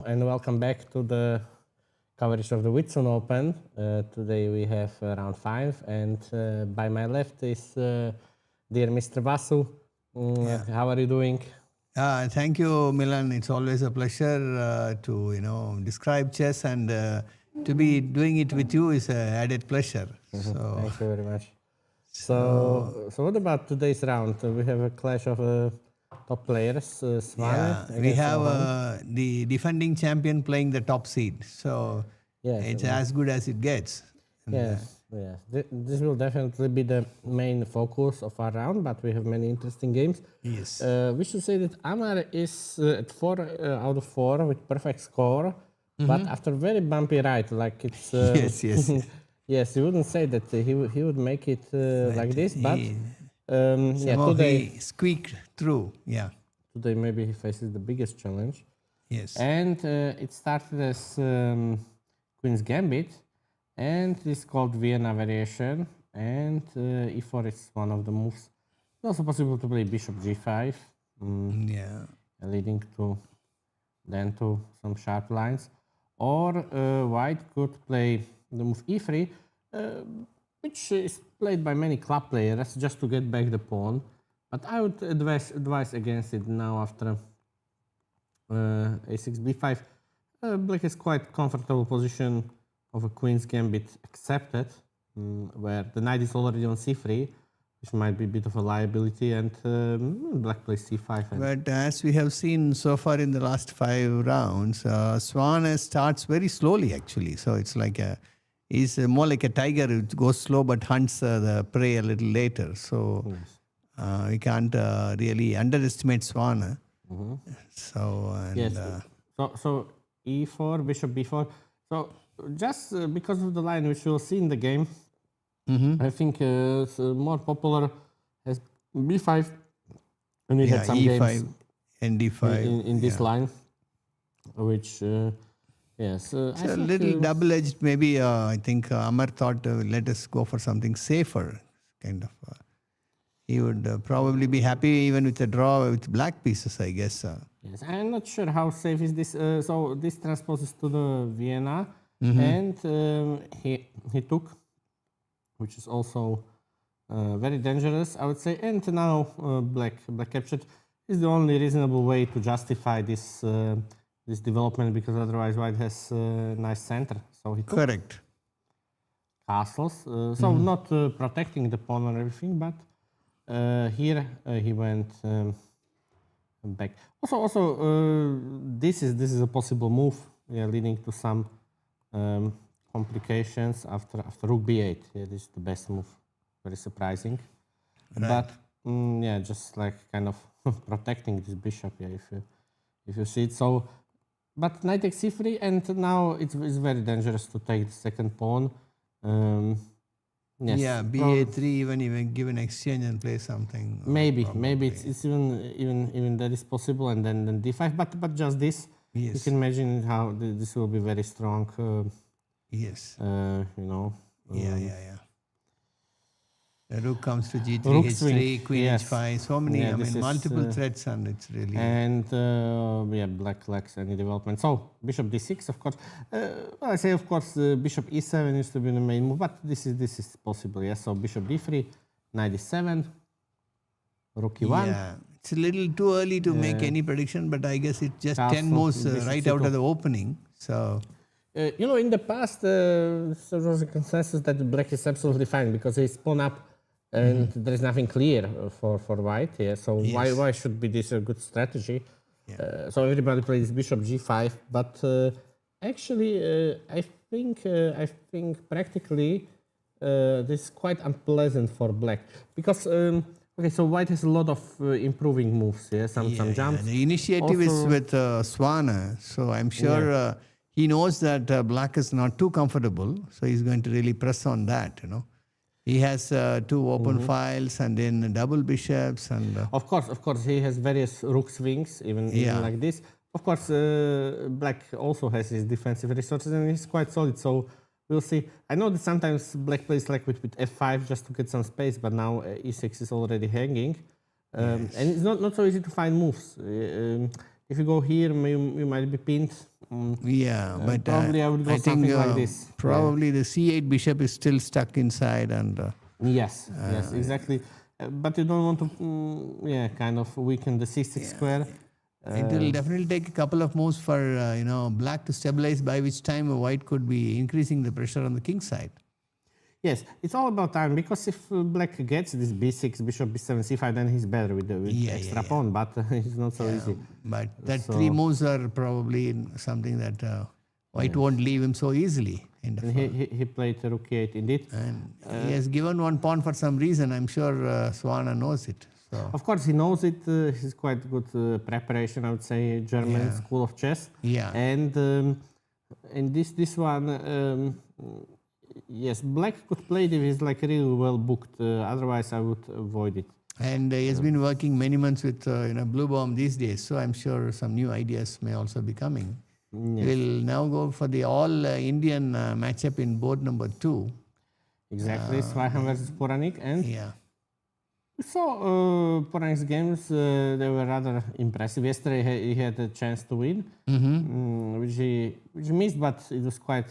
And welcome back to the coverage of the Whitsun Open. Today we have round 5, and by my left is dear Mr. Vasu. How are you doing? Thank you, Milan. It's always a pleasure to describe chess, and to be doing it with you is an added pleasure. So, Thank you very much. So what about today's round? We have a clash of top players. Swane we against have Rohan. the defending champion playing the top seed. So Yes, it's as good as it gets. And, Yes. This will definitely be the main focus of our round, but we have many interesting games. Yes. We should say that Amar is at 4 out of 4 with perfect score, but after very bumpy ride, like it's... Yes. yes, you wouldn't say that he would make it like this, but Somehow today, he squeaked through. Yeah. today maybe he faces the biggest challenge. Yes. And it started as Queen's Gambit, and it's called Vienna variation, and e4 is one of the moves. It's also possible to play bishop g5, Yeah. leading to then to some sharp lines. Or white could play the move e3, which is played by many club players just to get back the pawn. But I would advise against it now after a6 b5. Black has quite comfortable position of a Queen's Gambit accepted, where the knight is already on c3, which might be a bit of a liability, and black plays c5. But as we have seen so far in the last 5 rounds, Swan starts very slowly actually. So it's like he's more like a tiger. It goes slow but hunts the prey a little later. So we can't really underestimate Swan. So and, Yes. So e4, bishop b4. So just because of the line which we'll see in the game, I think more popular as b5, and we had some E5 games and D5 in this line, which yes, It's a little double-edged. Maybe I think Amar thought let us go for something safer, kind of. He would probably be happy even with a draw with black pieces, I guess. Yes, I'm not sure how safe is this. So this transposes to the Vienna, and he took, which is also very dangerous, I would say. And now black captured is the only reasonable way to justify this this development, because otherwise white has nice center. So he took Correct. castles, so not protecting the pawn or everything, but here he went back. Also, this is a possible move, leading to some complications after rook b8. Yeah, this is the best move. Very surprising, but just like kind of protecting this bishop. Yeah, if you see it. So, but knight takes c3, and now it's very dangerous to take the second pawn. Yes, Yeah, B8-3, even give an exchange and play something. Maybe it's even that is possible, and then d5. But just this, you Yes. can imagine how this will be very strong. Yes. Yeah. The rook comes to G3, Rook H3, swing, Queen yes. H5. So many, Yeah, this is, multiple threats, and it's really... And black lacks any development. So bishop d6, of course. I say, of course, bishop e7 used to be the main move, but this is possible. Yes. So bishop d3, knight d7, rook e1. Yeah, it's a little too early to make any prediction, but I guess it's just 10 moves right out of the opening. So, in the past, there was a consensus that black is absolutely fine because he's pawn up, and there is nothing clear for white. Yeah, so why should be this a good strategy? Yeah. So everybody plays bishop g5, but actually, I think practically this is quite unpleasant for black because so white has a lot of improving moves. Yeah, some jumps. The initiative is with Swan, so I'm sure he knows that black is not too comfortable, so he's going to really press on that. He has 2 open files and then double bishops and... Of course, he has various rook swings, even like this. Of course, black also has his defensive resources, and he's quite solid, so we'll see. I know that sometimes black plays like with f5 just to get some space, but now e6 is already hanging. And it's not so easy to find moves. if you go here, you might be pinned. Yeah, but probably I would go I think something like this. probably the c8 bishop is still stuck inside, and Yes, yes, exactly. But you don't want to, kind of weaken the c6 square. it will definitely take a couple of moves for black to stabilize, by which time white could be increasing the pressure on the king side. Yes, it's all about time, because if black gets this b6, bishop b7, c5, then he's better with the extra pawn, but it's not so easy. But that three moves are probably something that white won't leave him so easily. And he played rook e8 indeed. And he has given one pawn for some reason. I'm sure Swana knows it. So. Of course, he knows it. He's quite good preparation, I would say, German school of chess. Yeah. And this one, yes, black could play it if he's like really well booked. Otherwise, I would avoid it. And he has been working many months with Blue Bomb these days. So I'm sure some new ideas may also be coming. Yes. We'll now go for the all-Indian matchup in board number 2. Exactly, Swahan versus Puranik. And we saw Puranik's games, they were rather impressive. Yesterday he had a chance to win, which he missed, but it was quite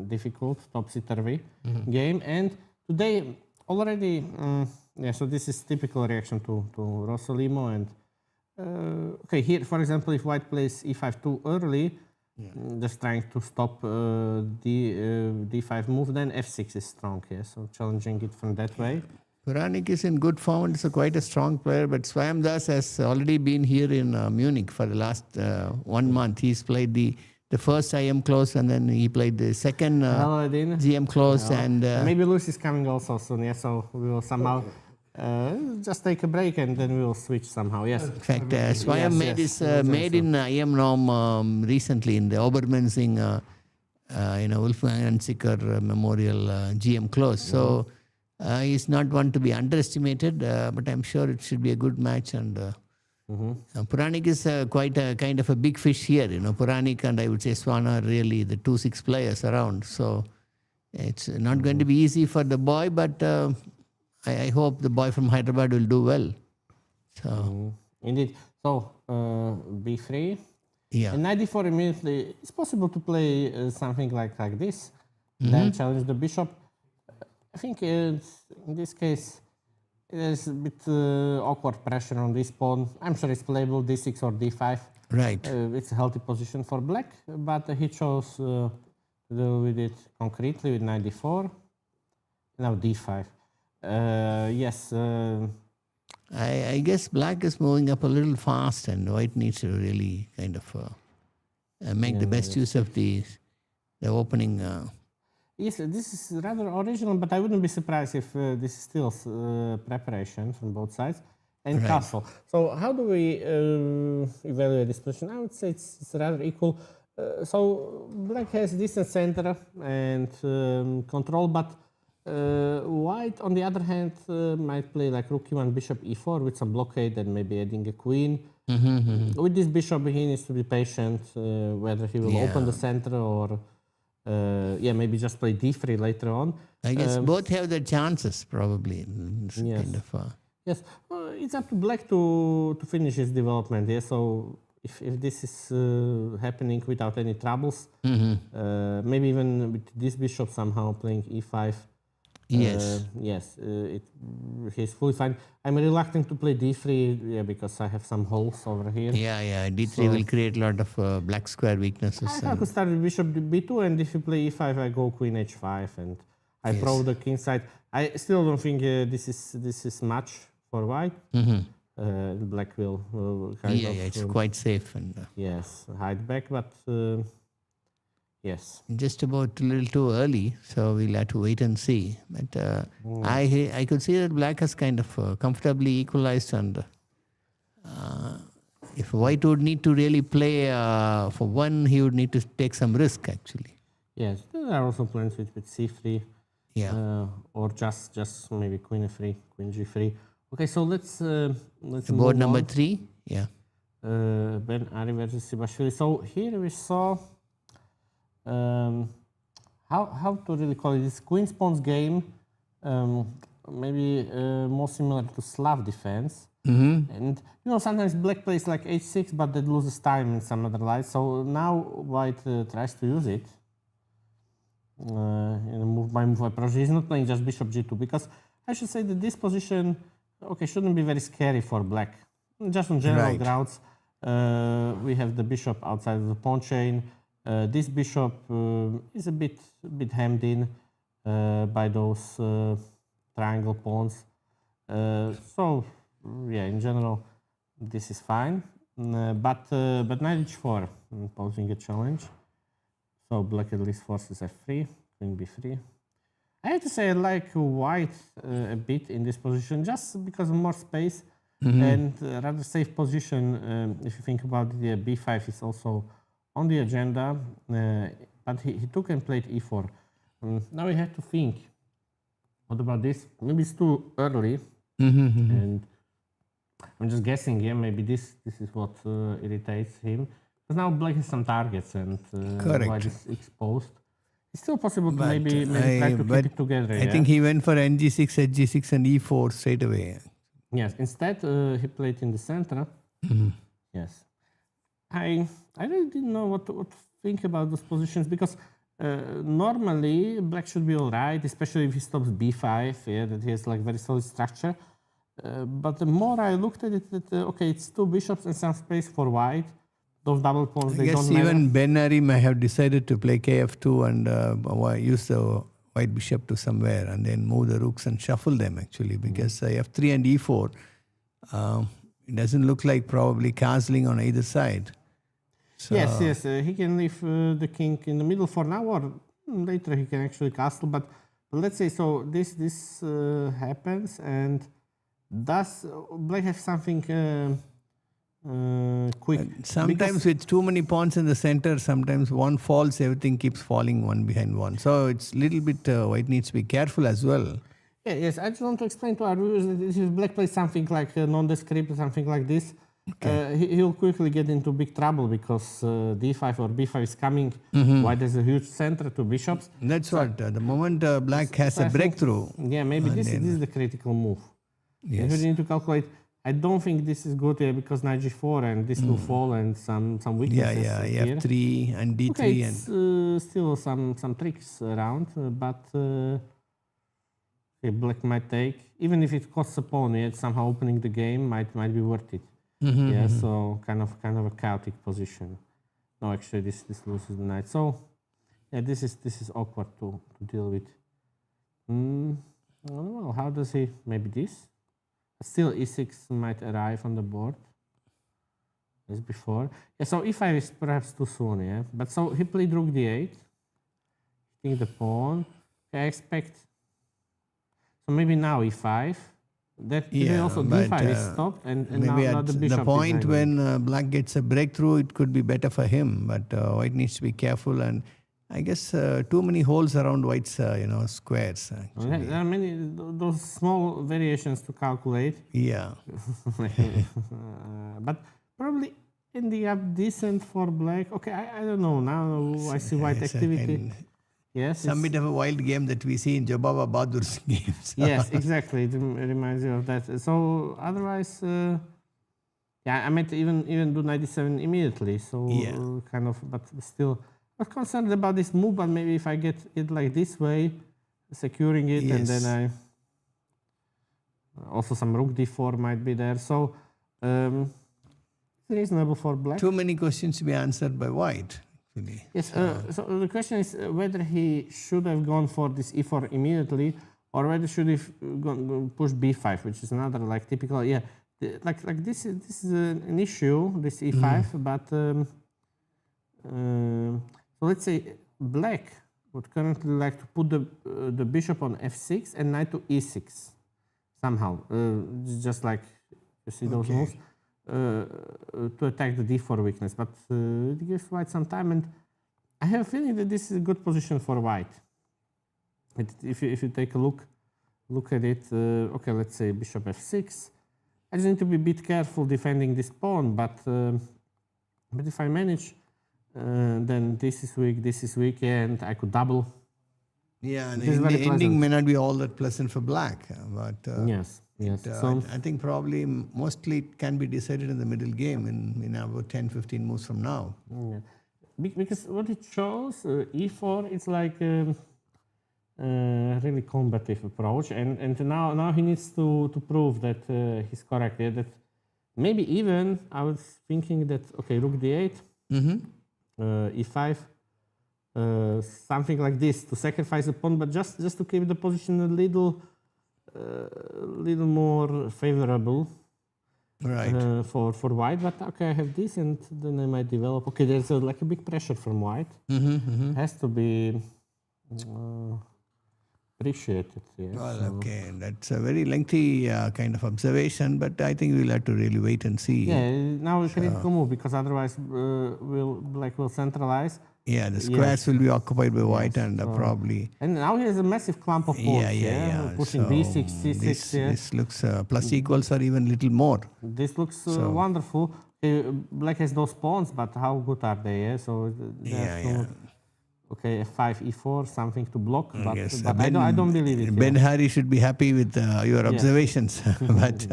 difficult, topsy-turvy game. And today already, so this is typical reaction to Rossolimo. And okay, here, for example, if white plays e5 too early, just trying to stop d5 move, then f6 is strong here, so challenging it from that way. Puranik is in good form and is quite a strong player, but Swayam Das has already been here in Munich for the last 1 month. He's played the first IM close, and then he played the second GM close. And maybe Luis is coming also soon, so we will somehow... just take a break and then we will switch somehow. Yes. In fact, Swayam made in IM Norm recently in the Obermenzing, Wolfgang Anziker Memorial GM close. So he's not one to be underestimated, but I'm sure it should be a good match. And Puranik is quite a kind of a big fish here. Puranik and I would say Swana are really the 2-6 players around. So it's not going to be easy for the boy, but I hope the boy from Hyderabad will do well. So indeed. So b3. Yeah. And knight d4 immediately. It's possible to play something like this, then challenge the bishop. I think in this case there's a bit awkward pressure on this pawn. I'm sure it's playable d6 or d5. Right. It's a healthy position for black, but he chose to deal with it concretely with knight d4. Now d5. Yes. I guess black is moving up a little fast, and white needs to really kind of make the best use of the opening. Yes, this is rather original, but I wouldn't be surprised if this is still preparation from both sides. And castle. So how do we evaluate this position? I would say it's rather equal. So black has decent center and control, but white, on the other hand, might play like rook e1, bishop e4 with some blockade and maybe adding a queen. With this bishop, he needs to be patient whether he will open the center or maybe just play d3 later on. I guess both have their chances probably. Kind of, yes, it's up to black to finish his development. Yeah, so if this is happening without any troubles, maybe even with this bishop somehow playing e5. He's fully fine. I'm reluctant to play d3 because I have some holes over here. D3 will create a lot of black square weaknesses. I could start with bishop b2, and if you play e5, I go queen h5, and I probe the king side. I still don't think this is much for white. Black will kind of... it's quite safe. And hide back, but... Yes. Just about a little too early, so we'll have to wait and see. But I could see that black has kind of comfortably equalized, and if white would need to really play for one, he would need to take some risk actually. Yes, there are also plans with c3. Or just maybe queen f3, queen g3. Okay, so let's board number 3. Ben Ari versus Sibashvili. So here we saw. How to really call it? This Queen's Pawns game, maybe more similar to Slav defense. And sometimes black plays like h6, but that loses time in some other light. So now white tries to use it. Move by approach. He's not playing just bishop g2, because I should say that this position, shouldn't be very scary for black. Just on general grounds, we have the bishop outside of the pawn chain. This bishop is a bit hemmed in by those triangle pawns. So in general, this is fine. But knight h4, posing a challenge. So black at least forces f3, queen b3. I have to say I like white a bit in this position, just because of more space and rather safe position. If you think about it, b5 is also on the agenda, but he took and played e4. Now we have to think, what about this? Maybe it's too early, and I'm just guessing. Yeah, maybe this is what irritates him. Because now black has some targets and white is exposed. It's still possible to maybe try to keep it together. I think he went for ng6, hg6, and e4 straight away. Yes. Instead, he played in the center. Yes. I really didn't know what to think about those positions, because normally black should be all right, especially if he stops b5. Yeah, that he has like very solid structure. But the more I looked at it, it's two bishops and some space for white. Those double pawns, they don't matter. I guess even Ben-Ari may have decided to play kf2 and use the white bishop to somewhere and then move the rooks and shuffle them, actually, because f3 and e4, it doesn't look like probably castling on either side. So yes. He can leave the king in the middle for now, or later he can actually castle. But let's say, so this happens, and does black have something quick? Sometimes with too many pawns in the center, sometimes one falls, everything keeps falling one behind one. So it's a little bit, white needs to be careful as well. Yes, I just want to explain to our viewers that if black plays something like nondescript or something like this, he'll quickly get into big trouble, because d5 or b5 is coming. White has a huge center, two bishops. That's what, the moment black has a breakthrough. Maybe this is the critical move. Yes. You need to calculate. I don't think this is good here, because knight g4 and this will fall, and some weaknesses here. f3 and d3. It's still some tricks around, but black might take, even if it costs a pawn, yet somehow opening the game might be worth it. So kind of a chaotic position. No, actually this loses the knight. So this is awkward to deal with. I don't know, how does he, maybe this? Still e6 might arrive on the board as before. So e5 is perhaps too soon, but so he played rook d8, hitting the pawn. I expect, so maybe now e5. That also d5 is stopped, and maybe now at the bishop the point when black gets a breakthrough, it could be better for him, but white needs to be careful. And I guess too many holes around white's squares. Actually. There are many those small variations to calculate. Yeah. But probably ending up decent for black. Okay, I don't know. Now I see white activity. Yes, some bit of a wild game that we see in Jobaba Bahadur's games. Yes, exactly. It reminds you of that. So otherwise, I might even do 97 immediately. So kind of, but still. I'm concerned about this move, but maybe if I get it like this way, securing it, and then I also some rook d4 might be there. So it's reasonable for black. Too many questions to be answered by white. Actually. Yes. So the question is whether he should have gone for this e4 immediately, or whether should he push b5, which is another like typical. Like this is an issue, this e5, but. So let's say black would currently like to put the bishop on f6 and knight to e6 somehow, just like you see those moves, to attack the d4 weakness. But it gives white some time, and I have a feeling that this is a good position for white. If you take a look at it, let's say bishop f6. I just need to be a bit careful defending this pawn, but if I manage. Then this is weak, and I could double. Yeah, and the ending may not be all that pleasant for black, but yes. Yes. I think probably mostly it can be decided in the middle game in about 10-15 moves from now. Yeah. Because what it shows, e4, it's like really combative approach, and now he needs to prove that he's correct. Yeah, that maybe even I was thinking that okay, rook d8, e5, something like this to sacrifice a pawn, but just to keep the position a little more favorable. Right. For white, but okay, I have this, and then I might develop. Okay, there's like a big pressure from white. Has to be appreciated. Yeah. Well, okay, that's a very lengthy kind of observation, but I think we'll have to really wait and see. Yeah. Now we critical move because otherwise, black will centralize. Yeah, the squares will be occupied by white and probably. And now he has a massive clump of pawns. Pushing So b6, c6. this looks plus equals or even little more. This looks wonderful. Black has those pawns, but how good are they? Yeah. So okay, f5, e4, something to block, but, Yes, but I don't believe it. Ben Harry should be happy with your observations, but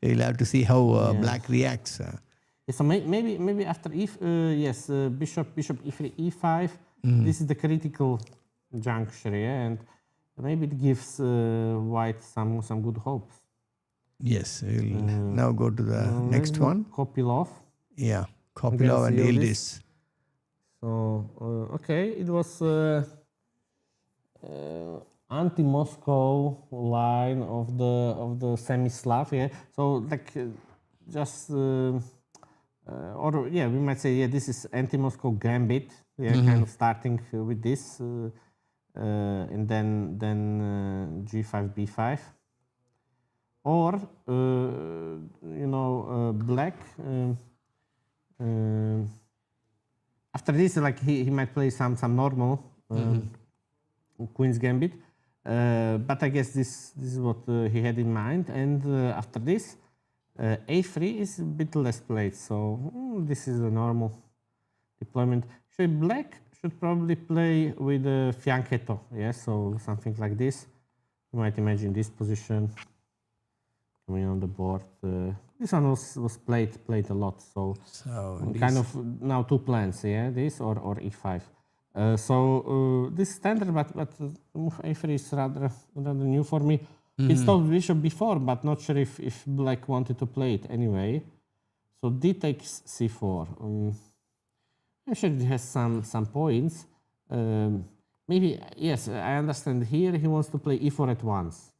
we'll have to see how black reacts. So maybe after bishop e3, e5. This is the critical juncture, and maybe it gives white some good hopes. Yes, we'll now go to the next one. Kopylov. Yeah, Kopylov and Yildiz. So okay, it was anti-Moscow line of the semi-Slav. Yeah, so like just. We might say, this is anti-Moscow gambit. Kind of starting with this, and then g5, b5, or black. After this, like he might play some normal queen's gambit, but I guess this is what he had in mind. And after this. A3 is a bit less played, so this is a normal deployment. So black should probably play with a fianchetto, so something like this. You might imagine this position coming on the board. This one was played a lot, so kind of now two plans, this or e5. This is standard, but move a3 is rather new for me. He stopped bishop before, but not sure if black wanted to play it anyway. So d takes c4. I'm sure it has some points. Maybe, yes, I understand here he wants to play e4 at once.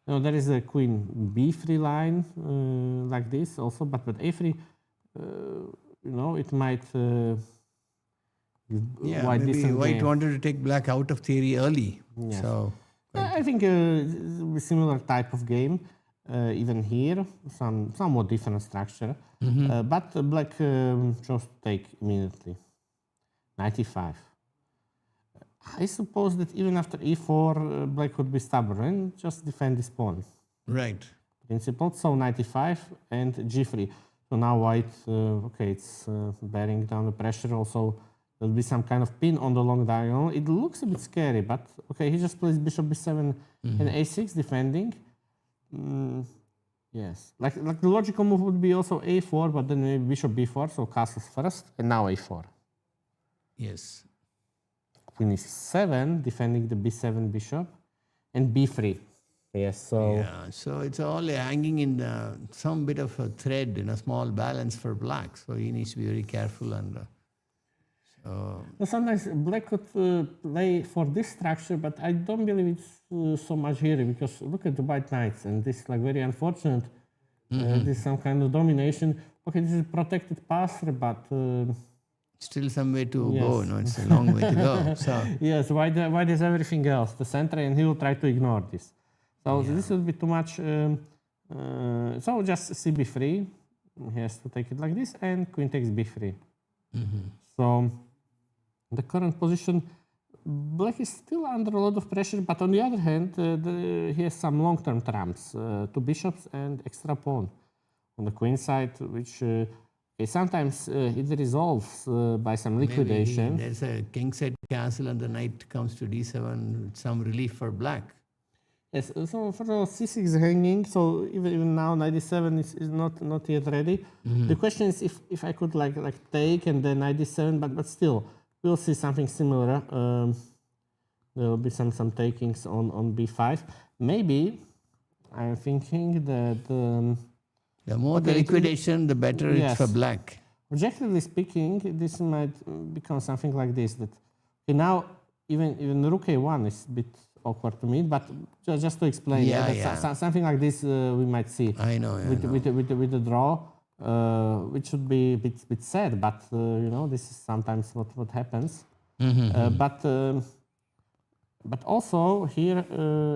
There is a queen b3 line like this also, but a3, it might give white maybe decent white game. wanted to take black out of theory early. Yes. So I think a similar type of game, even here, somewhat different structure, but black chose to take immediately. 95. I suppose that even after e4, black would be stubborn and just defend this pawn. Right. Principle. So 95 and g3. So now white, it's bearing down the pressure. Also, there'll be some kind of pin on the long diagonal. It looks a bit scary, but okay, he just plays bishop b7 and a6 defending. Yes, like the logical move would be also a4, but then maybe bishop b4, so castles first, and now a4. Yes. Queen e7, defending the b7 bishop, and b3. Yes, so... Yeah, so it's all hanging in some bit of a thread in a small balance for black, so he needs to be very careful and... Sometimes black could play for this structure, but I don't believe it's so much here because look at the white knights, and this is like very unfortunate. This is some kind of domination. Okay, this is protected passer, but still some way to go. No, it's a long way to go. So yes, white is everything else, the center, and he will try to ignore this. So this will be too much. So just cb3. He has to take it like this, and queen takes b3. So. The current position, black is still under a lot of pressure, but on the other hand, he has some long-term trumps, two bishops and extra pawn on the queen side, which sometimes it resolves by some liquidation. Maybe there's a king side castle and the knight comes to d7, some relief for black. Yes, so for the c6 is hanging, so even now 97 is not yet ready. The question is if I could like take and then 97, but still we'll see something similar. There will be some takings on b5. Maybe I'm thinking that The more the liquidation, the better it's for black. Objectively speaking, this might become something like this. That okay, now even rook a1 is a bit awkward to me, but just to explain, something like this we might see. I know. With the draw, which should be a bit sad, but this is sometimes what happens. But also here,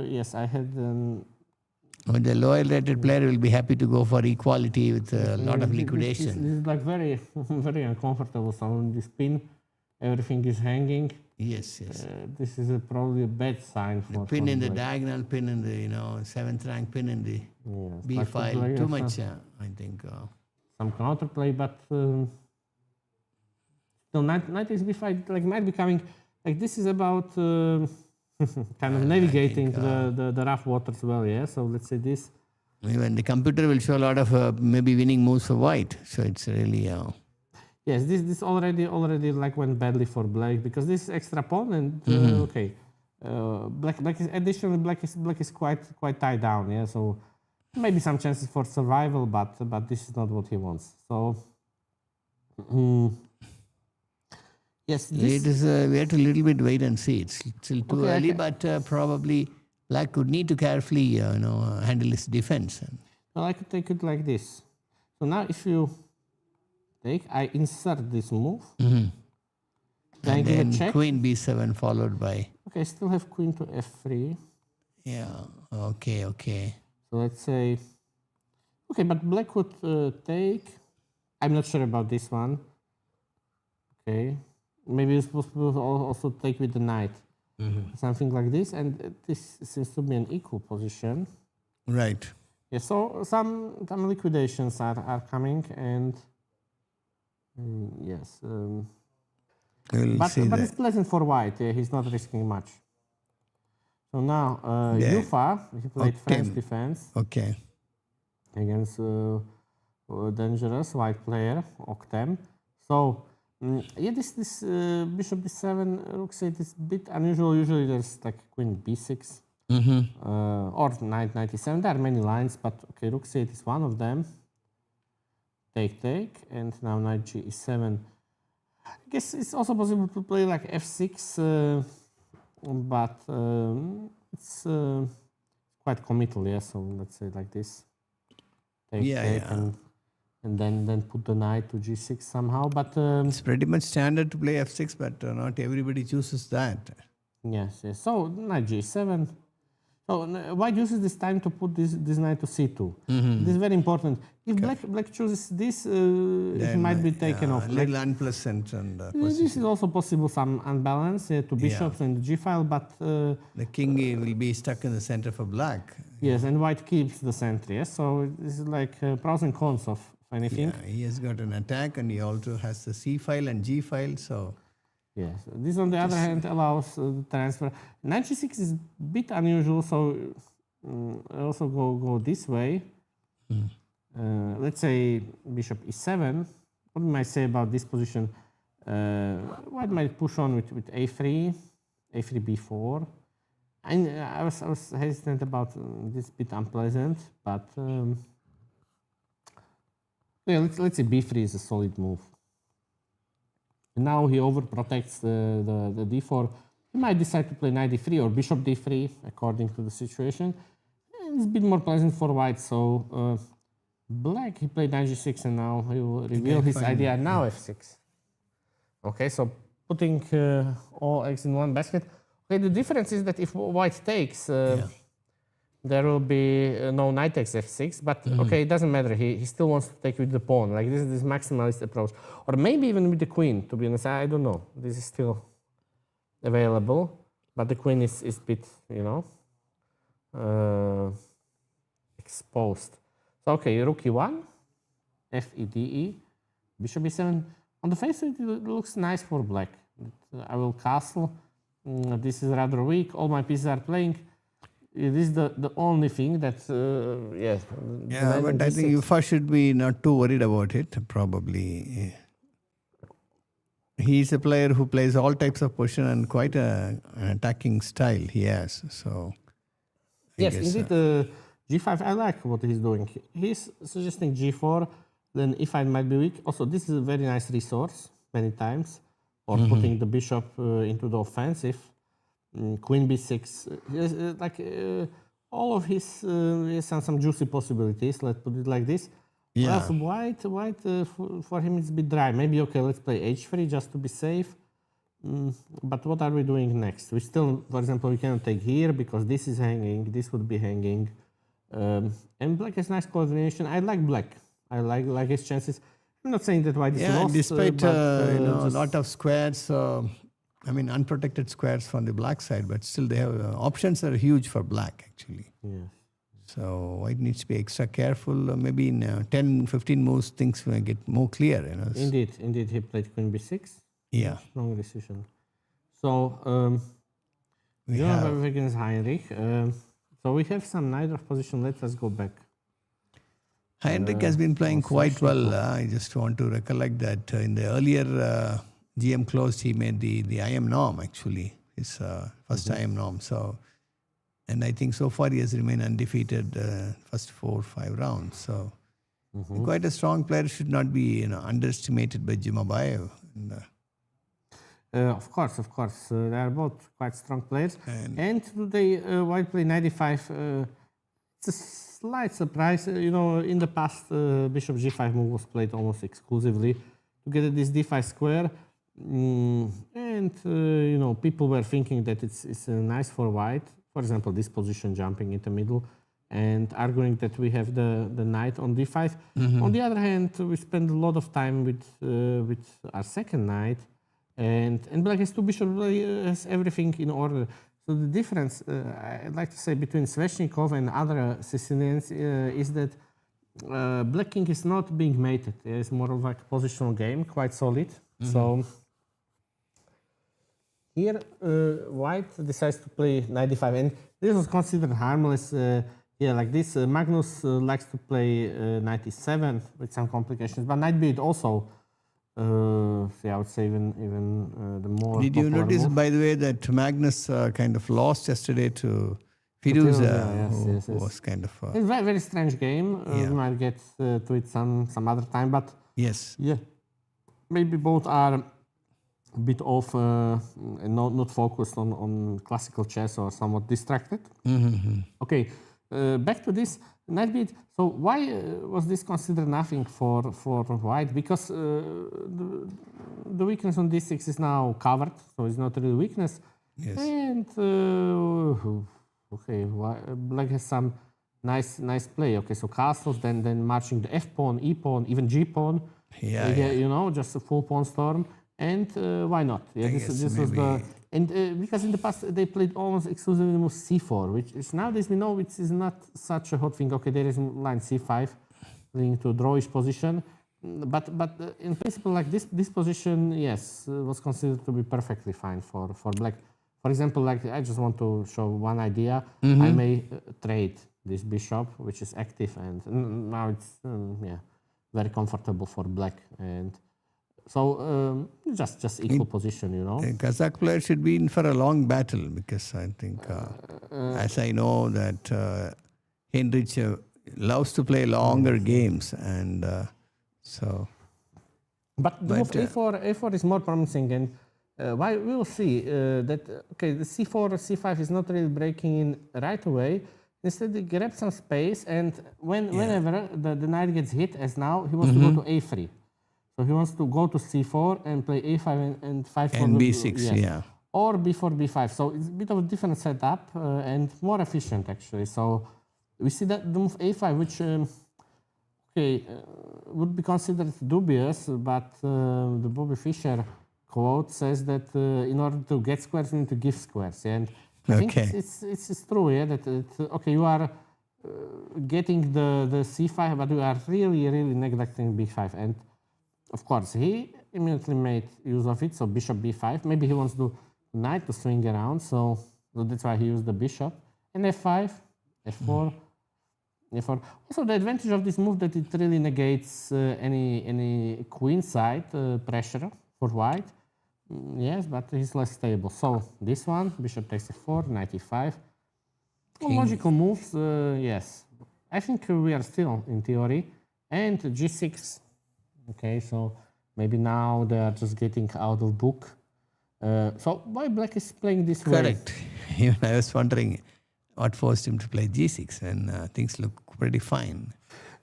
yes, I had. The lower rated player will be happy to go for equality with a lot of liquidation. This is like very very uncomfortable. So on this pin, everything is hanging. Yes. This is probably a bad sign for pin in the diagonal, pin in the 7th rank, pin in the B file. Like too much, I think. Some counterplay, but still, knight is b5 might be coming. Like this is about kind of navigating the rough waters well. Yeah. So let's say this. Even the computer will show a lot of maybe winning moves for white. So it's really. Yes, this already went badly for black because this is extra pawn and okay, black is additionally black is quite tied down. Yeah, so maybe some chances for survival, but this is not what he wants. So yes, we have to a little bit wait and see. It's still too early, but probably black could need to carefully handle his defense. Well, I could take it like this. So now if you take, I insert this move. And then check. Queen b7 followed by. Okay, I still have queen to f3. Yeah. Okay. So let's say. Okay, but black would take. I'm not sure about this one. Okay, maybe it's possible to also take with the knight. Something like this, and this seems to be an equal position. Right. Yeah. So some liquidations are coming and. Yes, but it's pleasant for white. He's not risking much. So now Yufa, he played French defense. Okay. Against dangerous white player Octem. So this bishop b7, rook c8 is a bit unusual. Usually there's like queen b6 or knight 97. There are many lines, but okay, rook c8 is one of them. Take, and now knight g7. I guess it's also possible to play like f6, but it's quite committal, yeah. So let's say like this. Take, and then put the knight to g6 somehow. But it's pretty much standard to play f6, but not everybody chooses that. Yes. So knight g7. So white uses this time to put this knight to c2. This is very important. If black chooses this, it might be taken off. A little unpleasant. And this is also possible, some unbalance to bishops and the g file, but the king will be stuck in the center for black. Yes, and white keeps the center. Yes, so this is like pros and cons of anything. Yeah, he has got an attack, and he also has the c file and g file. So. Yes, this on the other hand allows the transfer. Knight g6 is a bit unusual, so I also go this way. Let's say bishop e7. What might I say about this position? White might push on with a3, a3 b4. I was hesitant about this bit unpleasant, but let's say b3 is a solid move. Now he overprotects the d4. He might decide to play knight d3 or bishop d3 according to the situation. And it's a bit more pleasant for white. So black, he played knight g6 and now he will reveal his idea. Now f6. Okay, so putting all eggs in one basket. Okay, the difference is that if white takes, there will be no knight takes f6, but okay, it doesn't matter. He still wants to take with the pawn. Like this is this maximalist approach. Or maybe even with the queen, to be honest. I don't know. This is still available, but the queen is a bit, exposed. So okay, rook e1, f e d e, bishop e7. On the face it looks nice for black. I will castle. This is rather weak. All my pieces are playing. it is the only thing that yes. Yeah, but I think Yufa should be not too worried about it. Probably, he's a player who plays all types of position and quite an attacking style he has. So, yes, indeed, G5. I like what he's doing. He's suggesting G4. Then E5 might be weak. Also, this is a very nice resource many times, or putting the bishop into the offensive. Queen B6. All of his he has some juicy possibilities. Let's put it like this. Yeah. Also, white for him it's a bit dry. Maybe okay, let's play H3 just to be safe. But what are we doing next? We still, for example, we cannot take here because this is hanging. This would be hanging. And black has nice coordination. I like black. I like his chances. I'm not saying that white is lost. Despite a lot of squares, unprotected squares from the black side, but still they have options are huge for black actually. Yes. So white needs to be extra careful. Maybe in 10, 15 moves things will get more clear. Indeed, he played Queen B6. Yeah. Strong decision. So we have against Heinrich. So we have some knight of position. Let us go back. Heinrich has been playing quite well. I just want to recollect that in the earlier GM closed, he made the IM norm actually, his first IM norm. So, and I think so far he has remained undefeated first 4 or 5 rounds. So, quite a strong player, should not be underestimated by Jimabayev. Of course. They are both quite strong players. And today, white play 95. It's a slight surprise. In the past, Bishop G5 move was played almost exclusively to get this D5 square. People were thinking that it's nice for white. For example, this position jumping in the middle and arguing that we have the knight on D5. On the other hand, we spend a lot of time with our second knight. And black has 2 bishops, has everything in order. So the difference, I'd like to say, between Sveshnikov and other Sicilians is that black king is not being mated. It's more of like a positional game, quite solid. So here, white decides to play 95, and this was considered harmless. Like this, Magnus likes to play 97 with some complications, but knight b8 also. I would say even the more. Did you notice, by the way, that Magnus kind of lost yesterday to Firuza, who was kind of... it's a very, very strange game. We might get to it some other time, but yes, maybe both are a bit off and not focused on classical chess or somewhat distracted. Okay, back to this knight b8. So why was this considered nothing for white? Because the weakness on d6 is now covered, so it's not really weakness. Yes. And black has some nice play. Okay, so castles, then marching the f pawn, e pawn, even g pawn. Just a full pawn storm. And why not? This was the because in the past they played almost exclusively with c4, which is nowadays we know it is not such a hot thing. Okay, there is line c5 leading to a drawish position, but in principle, like this position, was considered to be perfectly fine for black. For example, like I just want to show one idea. I may trade this bishop, which is active, and now it's very comfortable for black. And so just equal position, The Kazakh player should be in for a long battle, because I think, as I know, that Heinrich loves to play longer games, and so. But the move a4 is more promising, and why we will see that the c4 or c5 is not really breaking in right away. Instead, they grab some space, and whenever the knight gets hit, as now, he wants to go to a3. So he wants to go to c4 and play a5 and 5 and b6, or b4, b5. So it's a bit of a different setup and more efficient, actually. So we see that the move a5, which would be considered dubious, but the Bobby Fischer quote says that in order to get squares, you need to give squares. And I think it's true, that you are getting the c5, but you are really, really neglecting b5. And of course, he immediately made use of it, so bishop b5. Maybe he wants to knight to swing around, so that's why he used the bishop. and f5, f4, f4. Also, the advantage of this move that it really negates any queenside pressure for white. Yes, but he's less stable. So this one, bishop takes f4, knight e5. Logical moves, yes. I think we are still in theory. And g6. Okay, so maybe now they are just getting out of book. So why black is playing this way? Correct. Even I was wondering what forced him to play g6 when things look pretty fine.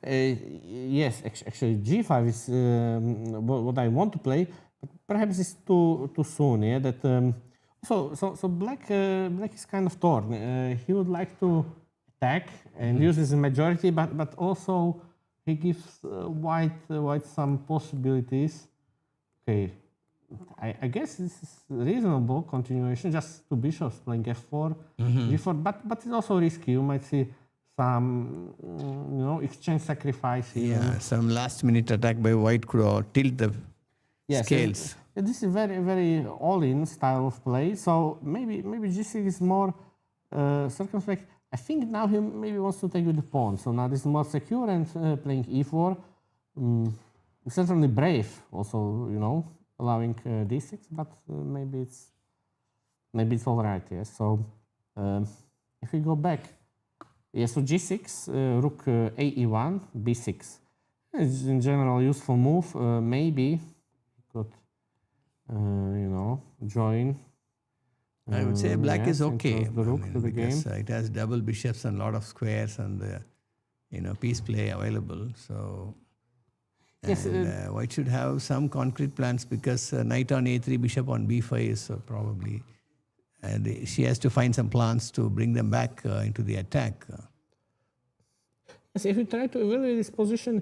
Yes, actually g5 is what I want to play, but perhaps it's too soon. Yeah, that so black is kind of torn. He would like to attack and use his majority, but also he gives white some possibilities. Okay, I guess this is reasonable continuation. Just two bishops playing f4, g4, but it's also risky. You might see some exchange sacrifice here. Yeah, some last minute attack by white could tilt the scales. This is very, very all-in style of play. So maybe g6 is more circumspect. I think now he maybe wants to take with the pawn. So now this is more secure and playing e4. Certainly brave, also allowing d6, but maybe it's all right. Yes. So if we go back. Yeah, so g6, rook ae1, b6. It's in general useful move. Maybe could, join. I would say black is okay. The rook to the because game. it has double bishops and a lot of squares and piece play available. So Yes, white should have some concrete plans because knight on a3, bishop on b5 is probably. And she has to find some plans to bring them back into the attack. Yes, if you try to evaluate this position,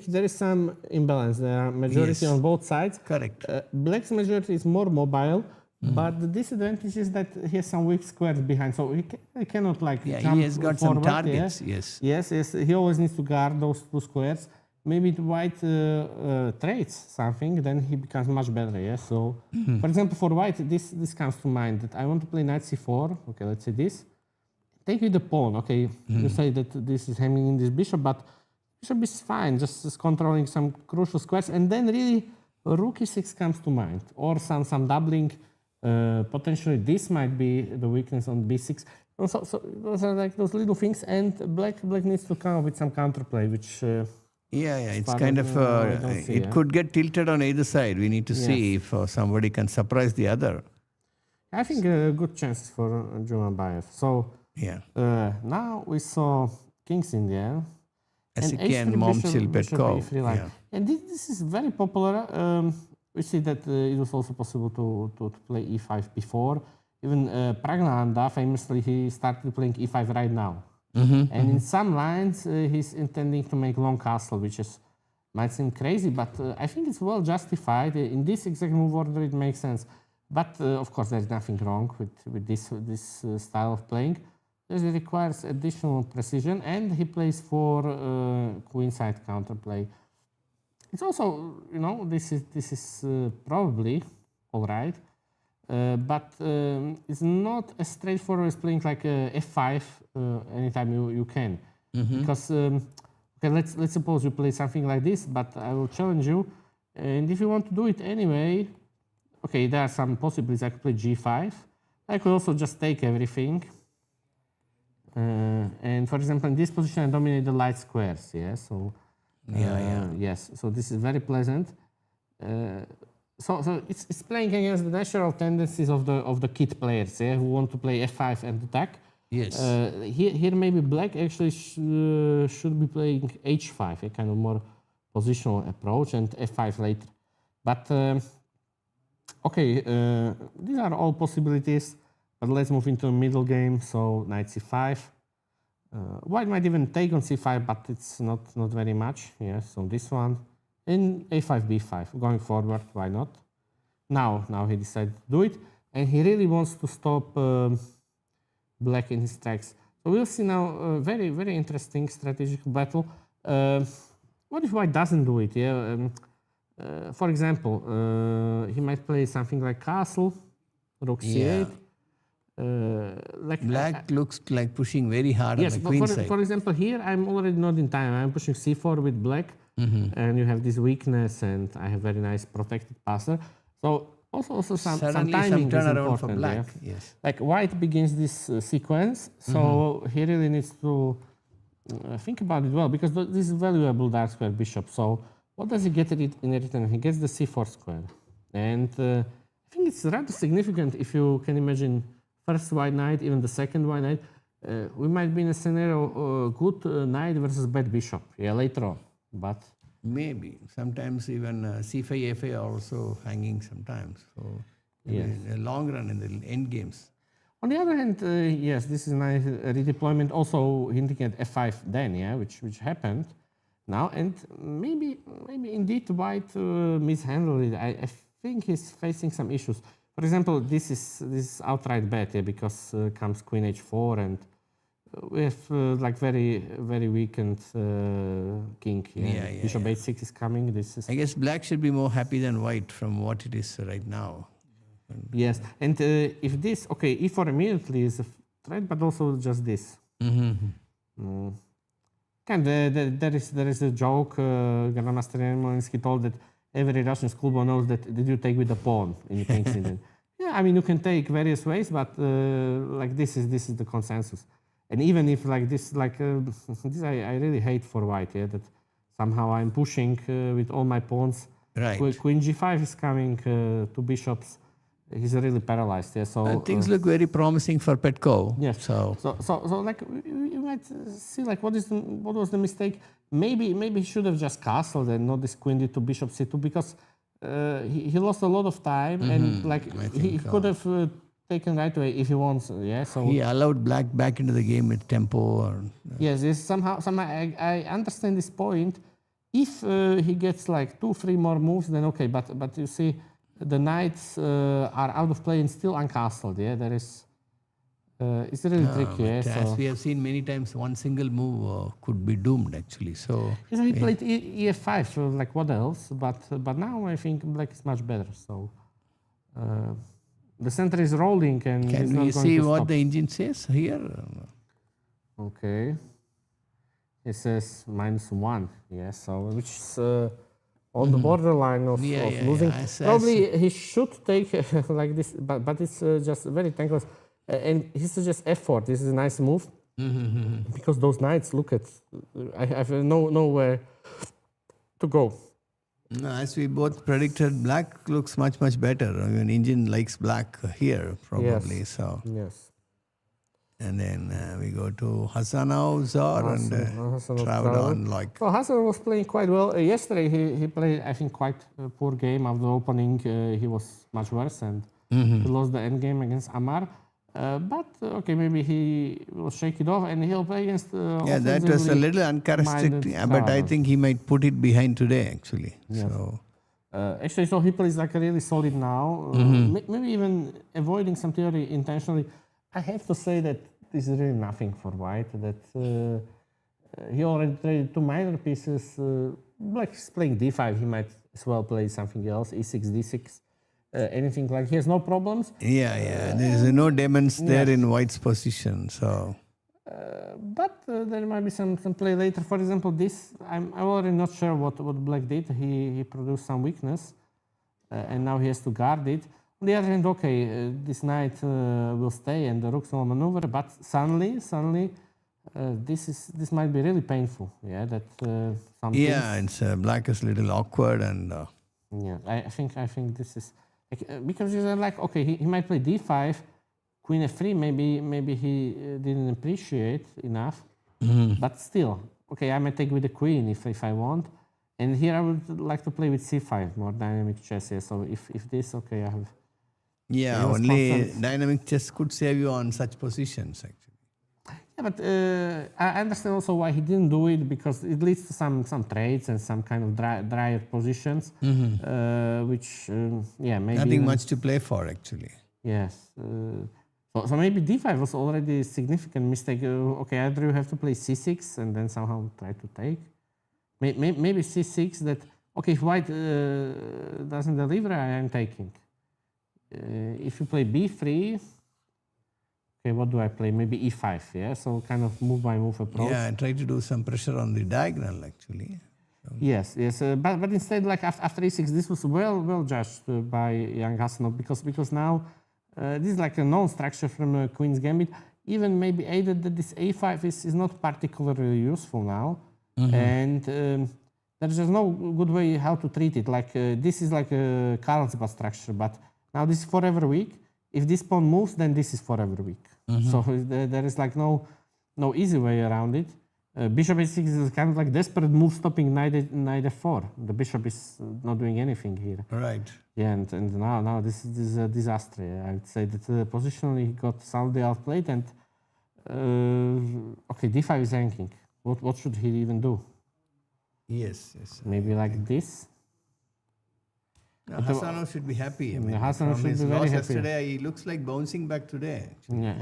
there is some imbalance. There are majority on both sides. Correct. Black's majority is more mobile, but the disadvantage is that he has some weak squares behind, so he cannot jump he has got forward, some targets. Yes. Yes. He always needs to guard those two squares. Maybe if white trades something, then he becomes much better. Yes. So, for example, for white, this comes to mind that I want to play knight c4. Okay, let's say this. Take with the pawn. Okay, you say that this is hemming in this bishop, but bishop is fine, just controlling some crucial squares, and then really rook e6 comes to mind, or some doubling. Potentially, this might be the weakness on b6. So those are like those little things, and black needs to come up with some counterplay, which. It's kind of, it could get tilted on either side. We need to see if somebody can surprise the other. I think good chances for German Bayev. So now we saw kings in the air. Asiki and Momchil Petkov. And this is very popular. We see that it was also possible to play e5 before. Even Pragnanda, famously, he started playing e5 right now. And in some lines, he's intending to make long castle, which might seem crazy, but I think it's well justified. In this exact move order, it makes sense. But of course, there's nothing wrong with this style of playing. It requires additional precision, and he plays for queenside counterplay. It's also, this is probably all right. But it's not as straightforward as playing like f5 anytime you can. Because, let's suppose you play something like this, but I will challenge you. And if you want to do it anyway, okay, there are some possibilities. I could play g5. I could also just take everything. And for example, in this position, I dominate the light squares. Yeah, so yes, so this is very pleasant. So it's playing against the natural tendencies of the kid players, who want to play f5 and attack. Yes. Here maybe black actually should be playing h5, a kind of more positional approach, and f5 later. But these are all possibilities. But let's move into the middle game. So knight c5. White might even take on c5, but it's not very much. Yes. So this one. In a5, b5, going forward, why not? Now he decided to do it, and he really wants to stop black in his tracks. So we'll see now a very, very interesting strategic battle. What if white doesn't do it? For example, he might play something like castle, rook c8, like Black looks like pushing very hard yes, on the but queen for, side. for example, here I'm already not in time. I'm pushing c4 with black, and you have this weakness, and I have very nice protected passer. So also some Suddenly timing some is turnaround for important. black. Yeah? Yes. Like white begins this sequence, so he really needs to think about it well, because this is valuable dark square bishop. So what does he get in return? He gets the c4 square, and I think it's rather significant if you can imagine first white knight, even the second white knight. We might be in a scenario good knight versus bad bishop, yeah, later on, but. Maybe. Sometimes even C5, A5 are also hanging sometimes. So in the long run, in the end games. On the other hand, yes, this is a nice redeployment, also hinting at f5 then, yeah, which happened now, and maybe indeed white mishandled it. I think he's facing some issues. For example, this is outright bad, yeah, because comes queen h4, and we have like very weakened king. Yeah, bishop h6 is coming. This is I guess black should be more happy than white from what it is right now. yes, and if this e4 immediately is a threat, but also just this. And there is a joke. Grandmaster Yarmolinsky told that every Russian schoolboy knows that did you take with the pawn in king's Indian. Yeah, I mean you can take various ways, but like this is the consensus. And even if like this, this I really hate for white. Yeah, that somehow I'm pushing with all my pawns. Right. Queen g5 is coming, two bishops. He's really paralyzed. Yeah, so Things look very promising for Petkov. yes. So Like you might see like what was the mistake? Maybe he should have just castled and not this queen d2 bishop c2, because he lost a lot of time, and like he could have taken right away if he wants. Yeah. So he allowed black back into the game with tempo. Or, yes, somehow I understand this point. If he gets like 2-3 more moves, then okay. But you see, the knights are out of play and still uncastled. Yeah, there is. It's really tricky. Yeah, as we have seen many times, one single move could be doomed actually. So he played ef5. So like what else? But now I think black is much better. So the center is rolling, and he's can not we going see to what stop. the engine says here? Okay. It says -1. Yeah. So which is on the borderline of losing. Probably he should take like this, but it's just very tankless. And he suggests f4. This is a nice move, because those knights look at. I have nowhere to go. No, as we both predicted, black looks much better. I mean, engine likes black here probably. Yes. So Yes. and then we go to Hassanov Zor and traveled on like. Well, Hassan was playing quite well. Yesterday he played, I think, quite a poor game. After the opening, he was much worse, and he lost the end game against Amar. But okay, maybe he will shake it off, and he'll play against. That was a little uncharacteristic, but I think he might put it behind today actually. Yes. So actually, so he plays like a really solid now. Maybe even avoiding some theory intentionally. I have to say that this is really nothing for white. That he already traded 2 minor pieces. Black is playing d5. He might as well play something else, e6, d6. Anything like he has no problems. Yeah. There is no demons there in white's position. So, But there might be some play later. For example, this I'm already not sure what black did. He produced some weakness, and now he has to guard it. On the other hand, okay, this knight will stay and the rooks will maneuver. But suddenly, this might be really painful. Yeah, that something. yeah, it's black is a little awkward and. Yeah, I think this is because you're like, okay, he might play d5, queen f3. Maybe he didn't appreciate enough, but still, okay, I might take with the queen if I want, and here I would like to play with c5, more dynamic chess. Yeah, so if this, okay, I have. Yeah, only dynamic chess could save you on such positions actually. Yeah, but I understand also why he didn't do it, because it leads to some trades and some kind of drier positions, which maybe Nothing much to play for actually. Yes. So maybe d5 was already a significant mistake. Okay, either you have to play c6 and then somehow try to take. Maybe c6 that, okay, if white doesn't deliver, I am taking. If you play b3, okay, what do I play? Maybe e5, yeah? So kind of move by move approach. Yeah, and try to do some pressure on the diagonal actually. Yes, yes, but instead, like after e6, this was well judged by young Hasanov because now this is like a known structure from Queen's Gambit. Even maybe aided that this a5 is not particularly useful now, and there's just no good way how to treat it. Like this is like a Carlsbad structure, but now this is forever weak. If this pawn moves, then this is forever weak. So there is like no easy way around it. Bishop a6 is kind of like desperate move stopping knight f4. The bishop is not doing anything here. Right. Yeah, and now this is a disaster. Yeah. I would say that positionally he got soundly outplayed, and okay, d5 is ranking. What should he even do? Yes. Maybe like this. No, Hasanov should be happy. I mean, Hasanov from should his be very loss happy. yesterday, he looks like bouncing back today. Actually. Yeah,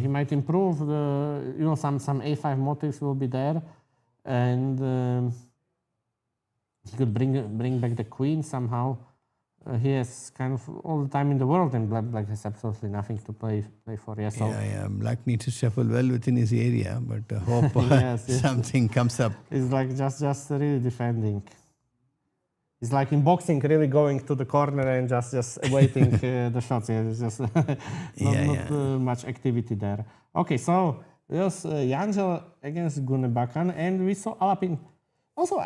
he might improve. Some a5 motifs will be there, and he could bring back the queen somehow. He has kind of all the time in the world, and Black has absolutely nothing to play for. Yeah, so Yeah. Black needs to shuffle well within his area, but hope yes. something comes up. It's like just really defending. It's like in boxing, really going to the corner and just awaiting the shots. Yeah, it's just not much activity there. Okay, so it was Janžel against Gunebakan, and we saw Alapin. Also,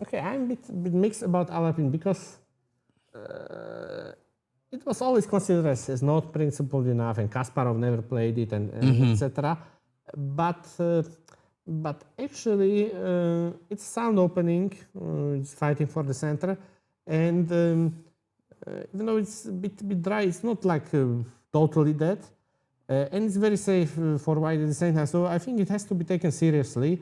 okay, I'm a bit mixed about Alapin because it was always considered as not principled enough, and Kasparov never played it, and etc. But actually, it's sound opening. It's fighting for the center, and even though it's a bit dry, it's not like totally dead, and it's very safe for white at the same time. So I think it has to be taken seriously.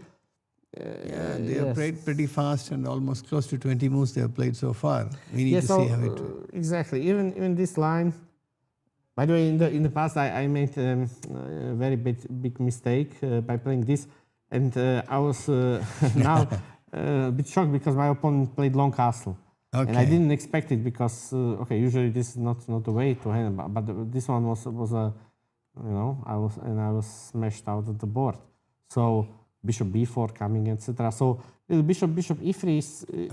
They have played pretty fast and almost close to 20 moves they have played so far. We need to see how it. Exactly. Even this line. By the way, in the past, I made a very big mistake by playing this. And I was now a bit shocked because my opponent played long castle. Okay. And I didn't expect it because, usually this is not the way to handle. But this one was I was smashed out of the board. So bishop b4 coming, etc. So bishop e3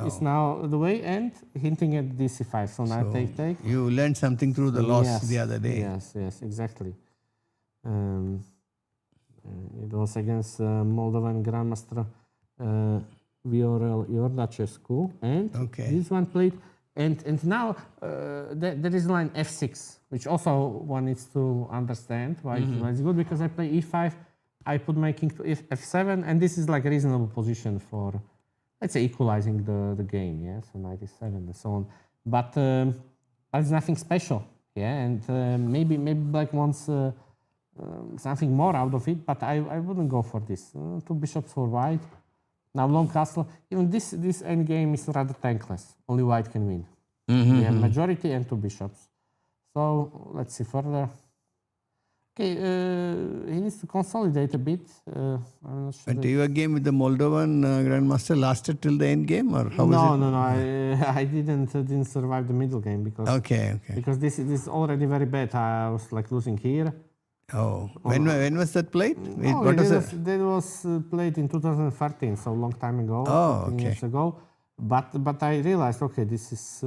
is now the way, and hinting at dc5. So now take. You learned something through the loss the other day. Yes, exactly. It was against Moldovan Grandmaster Viorel Iordacescu, and this one played. And now there is line f6, which also one needs to understand why it's good, because I play e5, I put my king to f7, and this is like a reasonable position for, let's say, equalizing the game. Yeah, so knight e7 and so on. But it's nothing special. Yeah, and maybe Black wants. Something more out of it, but I wouldn't go for this. Two bishops for white. Now long castle. Even this endgame is rather tankless. Only white can win. We have majority and two bishops. So let's see further. Okay, he needs to consolidate a bit. I'm not sure. But your game with the Moldovan Grandmaster lasted till the end game, or how was it? No. I didn't survive the middle game because because this is already very bad. I was like losing here. Oh, when was that played? That was played in 2013, so a long time ago. Oh, okay. Years ago. But I realized, this is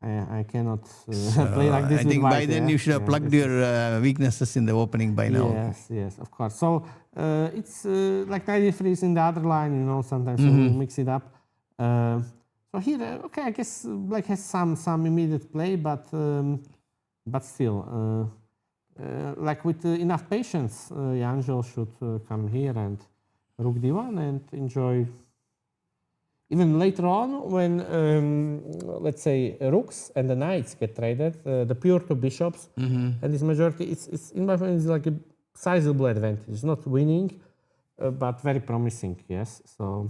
I cannot play like this. I think by then you should have plugged your weaknesses in the opening by now. Yes, of course. So it's like knight e3 is in the other line, sometimes we mix it up. So here, I guess Black has some immediate play, but still. Like with enough patience, Janžel should come here and rook d1 and enjoy. Even later on, when let's say rooks and the knights get traded, the pure two bishops and this majority, it's in my opinion, it's like a sizable advantage. It's not winning, but very promising. Yes. So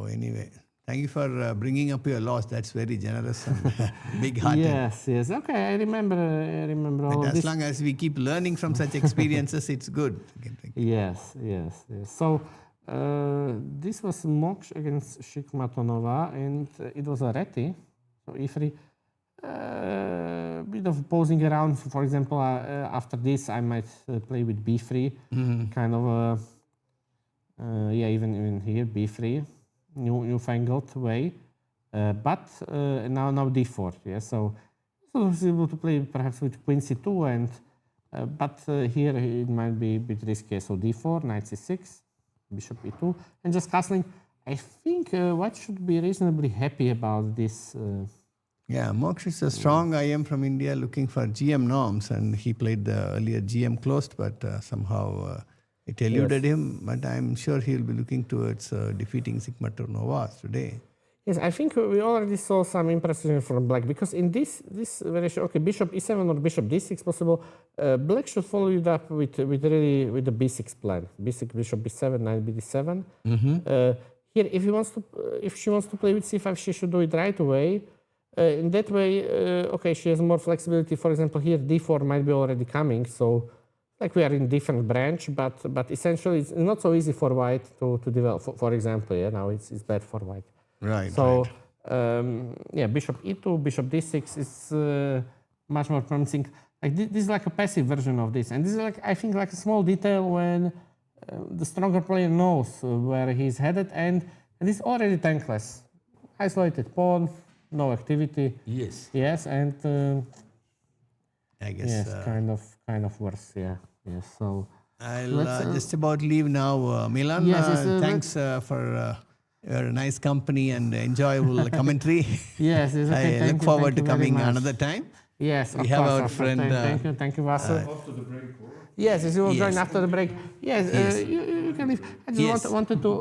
anyway. Thank you for bringing up your loss. That's very generous and big-hearted. Yes. Okay, I remember all this. As long as we keep learning from such experiences, it's good. Yes. So this was Moksh against Shikmatonova, and it was a reti. So e3. bit of posing around. For example, after this, I might play with b3, kind of yeah, even here b3, newfangled way. But now d4. Yeah, so it's able to play perhaps with queen c2, and but here it might be a bit risky. So d4, knight c6, bishop e2, and just castling. I think White should be reasonably happy about this. Yeah, Moksha is a strong IM from India looking for GM norms, and he played the earlier GM closed, but somehow it eluded him. But I'm sure he'll be looking towards defeating Sigma Novas today. Yes, I think we already saw some impressive from Black, because in this variation, okay, bishop e7 or bishop d6 possible. Black should follow it up with the b6 plan. b6, bishop b7, knight bd7. Here, if she wants to play with c5, she should do it right away. In that way, okay, she has more flexibility. For example, here d4 might be already coming, so like we are in different branch, but essentially it's not so easy for White to develop. For example, yeah, now it's bad for White. Right. So yeah, bishop e2, bishop d6 is much more promising. Like this is like a passive version of this, and this is like, I think, like a small detail when the stronger player knows where he's headed, and it's already tankless, isolated pawn, no activity. Yes. Yes, and I guess. yes, kind of worse. Yeah. Yes. So I'll just about leave now. Milan, yes, thanks for your nice company and enjoyable commentary. yes, it's okay. I look forward to thank you very coming much. another time. Yes, We of have course, our of course. friend. Thank you, Vasu. After the break, or? Yes, you will join Yes. after the break. Yes, you can leave. I just Yes. wanted to.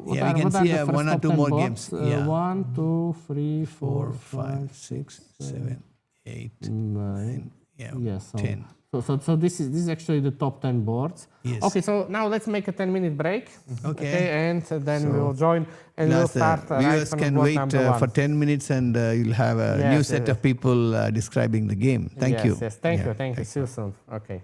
Yeah, we can see one or two more games. Yeah. 1, 2, 3, 4, 4, 5, 6, 7, 8, 9. yeah, Yes, so, 10. So this is actually the top 10 boards. Yes. Okay, so now let's make a 10-minute break. Okay. And then we will join and we'll Plus, start. viewers from can board wait number 1. for 10 minutes and you'll have a Yes, new set of people describing the game. Thank you. Yes, thank Yeah, you. See you soon. Okay.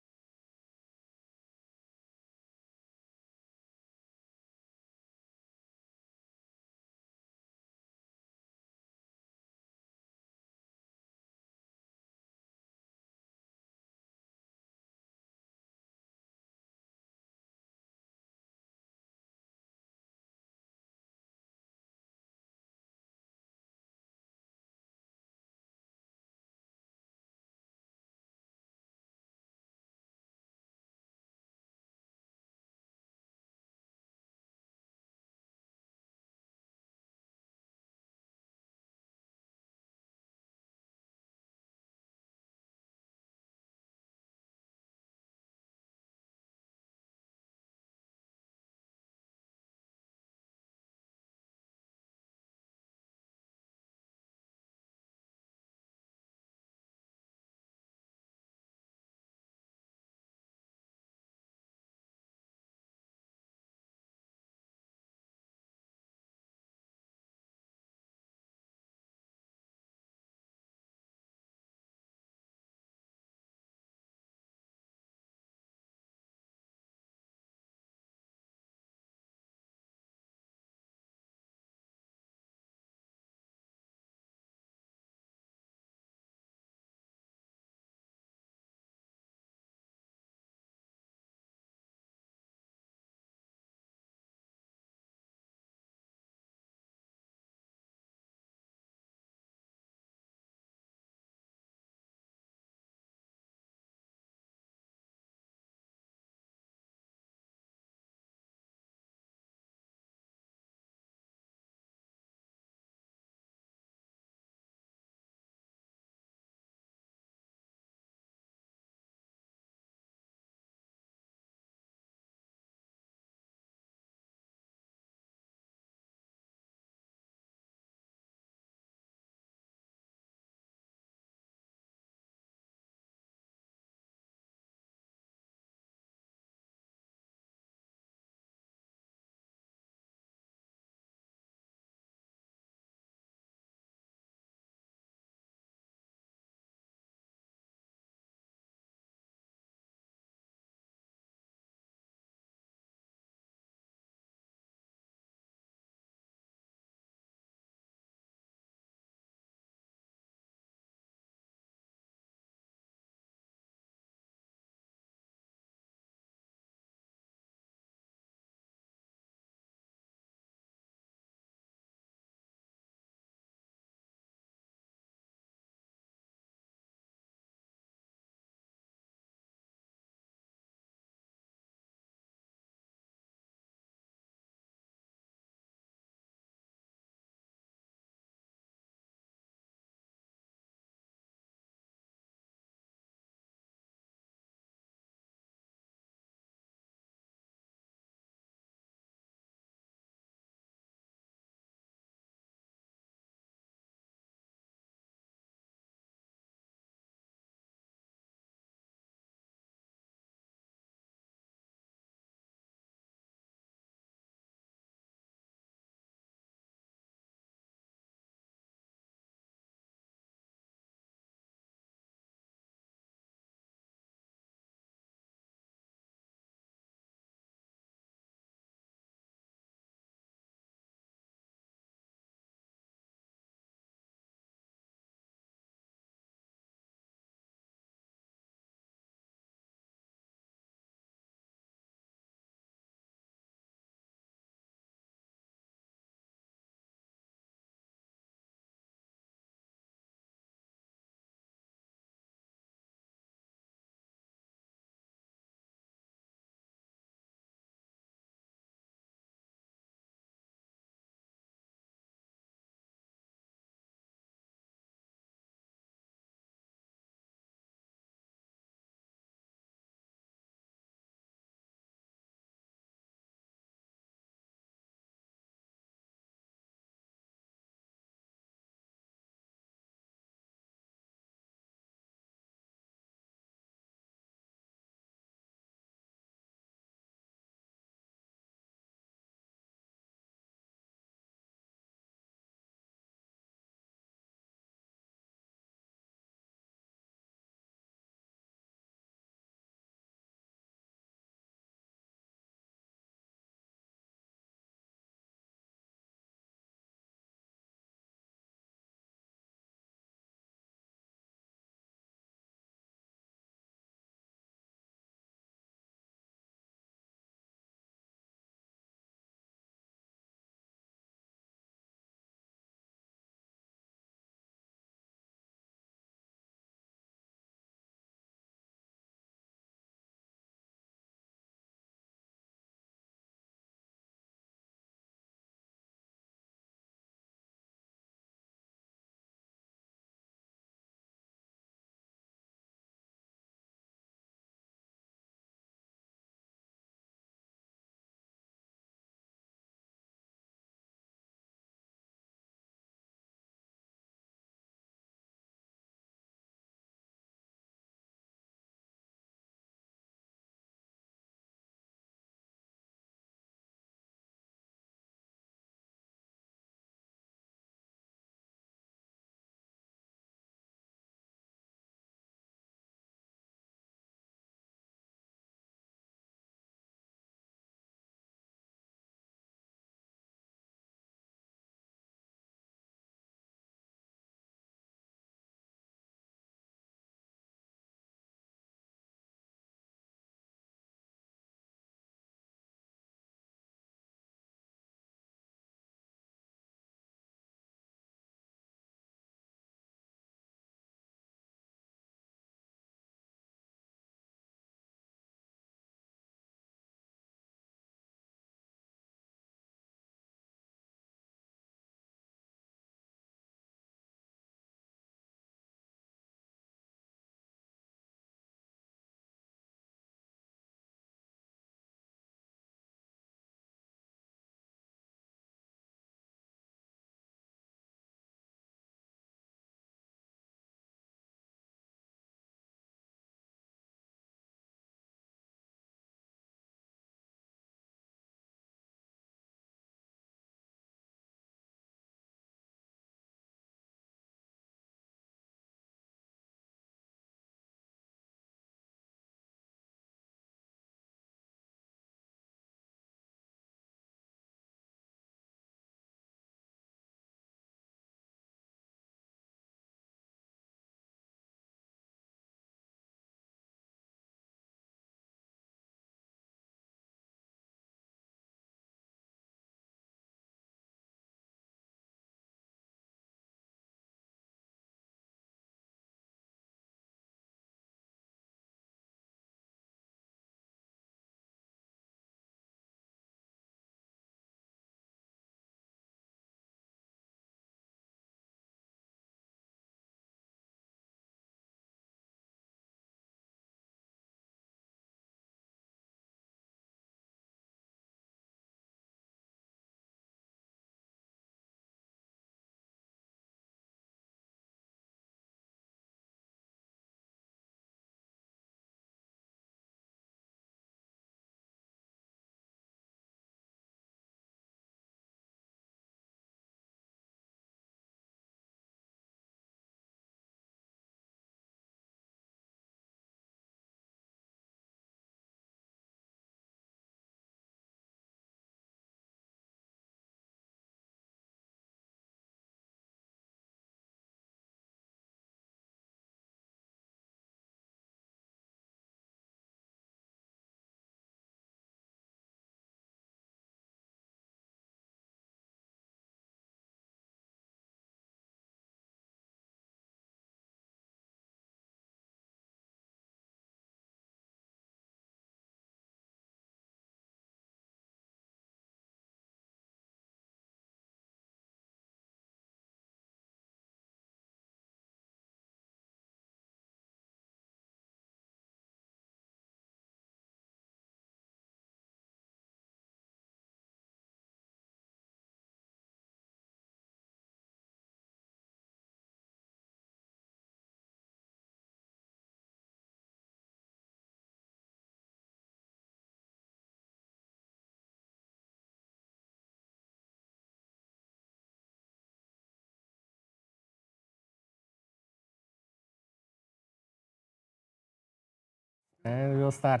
And we'll start.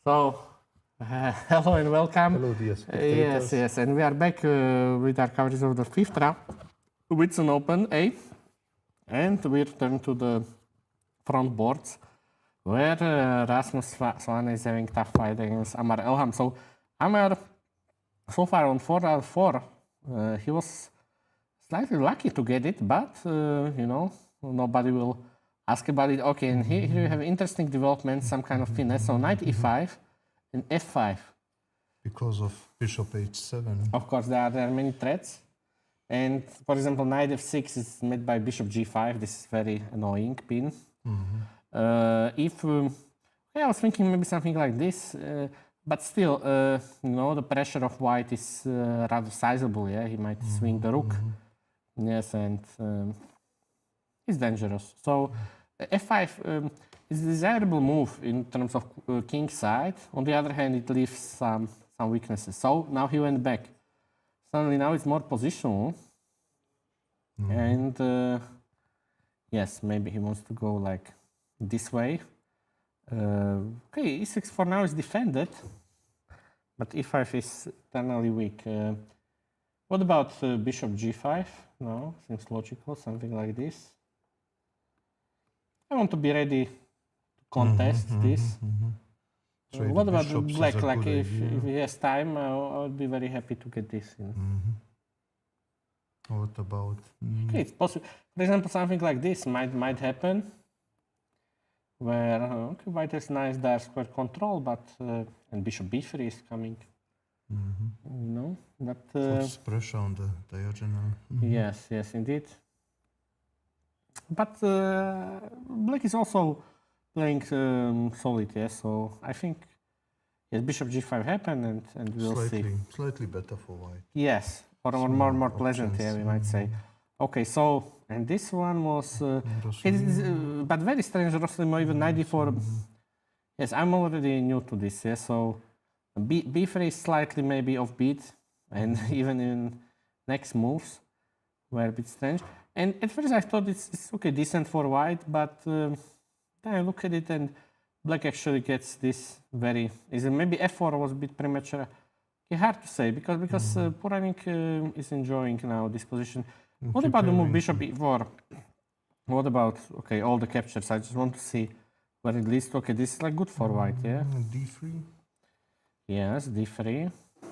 So, hello and welcome. Hello, dear spectators. Yes, and we are back with our coverage of the fifth round, Whitsun Open A, and we return to the front boards, where Rasmus Svan is having tough fight against Amar Elham. So, Amar, so far on 4 out of 4, he was slightly lucky to get it, but nobody will ask about it. Okay, and here you have interesting development, some kind of finesse. So knight e5 and f5. Because of bishop h7. Of course, there are many threats. And for example, knight f6 is met by bishop g5. This is very annoying pin. I was thinking maybe something like this, but still, the pressure of white is rather sizable. Yeah, he might swing the rook. Yes, and it's dangerous. So f5 is a desirable move in terms of king side. On the other hand, it leaves some weaknesses. So now he went back. Suddenly now it's more positional. And yes, maybe he wants to go like this way. Okay, e6 for now is defended, but e5 is eternally weak. What about bishop g5? No, seems logical, something like this. I want to be ready to contest this. So What the about bishops is black? a Like good if idea. he has time, I would be very happy to get this in. What about? Okay, it's possible. For example, something like this might happen, where white has nice dark square control, but and bishop b3 is coming. But Puts pressure on the diagonal. yes, indeed. But black is also playing solid, yes. So I think yes, bishop g5 happened, and we'll see. Slightly better for white. Yes, or more pleasant, yeah, we might say. Okay, so and this one was, but very strange. Rosslimo even knight d4. Yes, I'm already new to this. Yeah, so b3 is slightly maybe offbeat, and even in next moves were a bit strange. And at first I thought it's okay, decent for white, but then I look at it and black actually gets this very. Maybe f4 was a bit premature. Okay, hard to say because Puranik is enjoying now this position. What about the move bishop e4? What about all the captures? I just want to see where it leads to. Okay, this is like good for white, yeah. d3. Yes, d3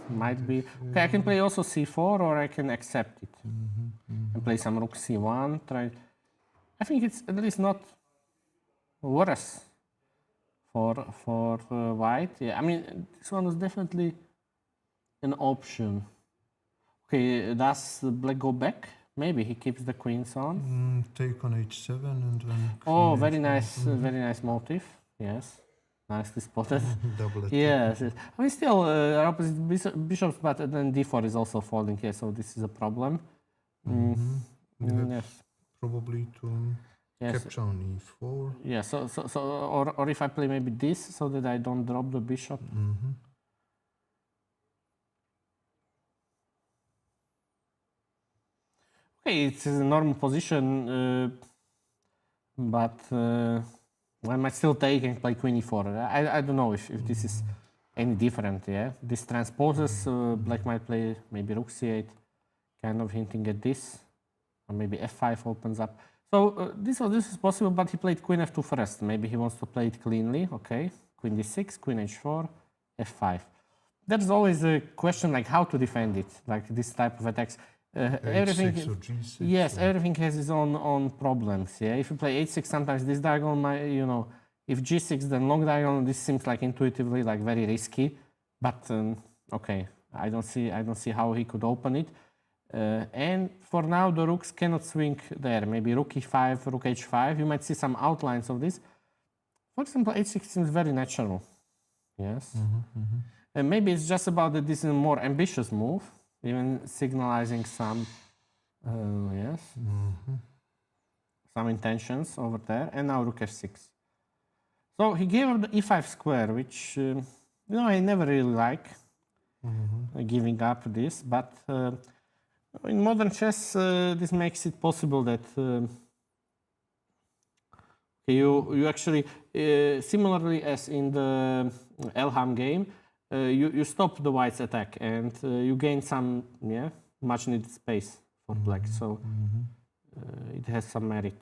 might be. Okay, I can play also c4 or I can accept it and play some rook c1. Try. I think it's at least not worse for white. Yeah, I mean this one was definitely an option. Okay, does black go back? Maybe he keeps the queens on. Take on h7 and then. Oh, very nice, very nice motive. Yes, nicely spotted. Double attack. Yes. I mean, still opposite bishops, but then d4 is also falling here, so this is a problem. Yes. Probably to capture on e4. Yeah. So or if I play maybe this, so that I don't drop the bishop. Okay, it's a normal position, but I might still take and play queen e4. I don't know if this is any different. Yeah, this transposes. Black might play maybe rook c8, kind of hinting at this, or maybe f5 opens up. So this is possible, but he played queen f2 first. Maybe he wants to play it cleanly. Okay, queen d6, queen h4, f5. There's always a question like how to defend it, like this type of attacks. Everything, h6 or g6. yes, everything has its own problems. Yeah, if you play h6, sometimes this diagonal might, if g6, then long diagonal. This seems like intuitively like very risky, but okay, I don't see how he could open it. And for now, the rooks cannot swing there. Maybe rook e5, rook h5. You might see some outlines of this. For example, h6 seems very natural. Yes, and maybe it's just about that this is a more ambitious move. Even signalizing some, some intentions over there, and now rook f6. So he gave up the e5 square, which I never really like giving up this, but in modern chess this makes it possible that Okay, you actually similarly as in the Elham game, you stop the white's attack and you gain some much needed space for black. So it has some merit.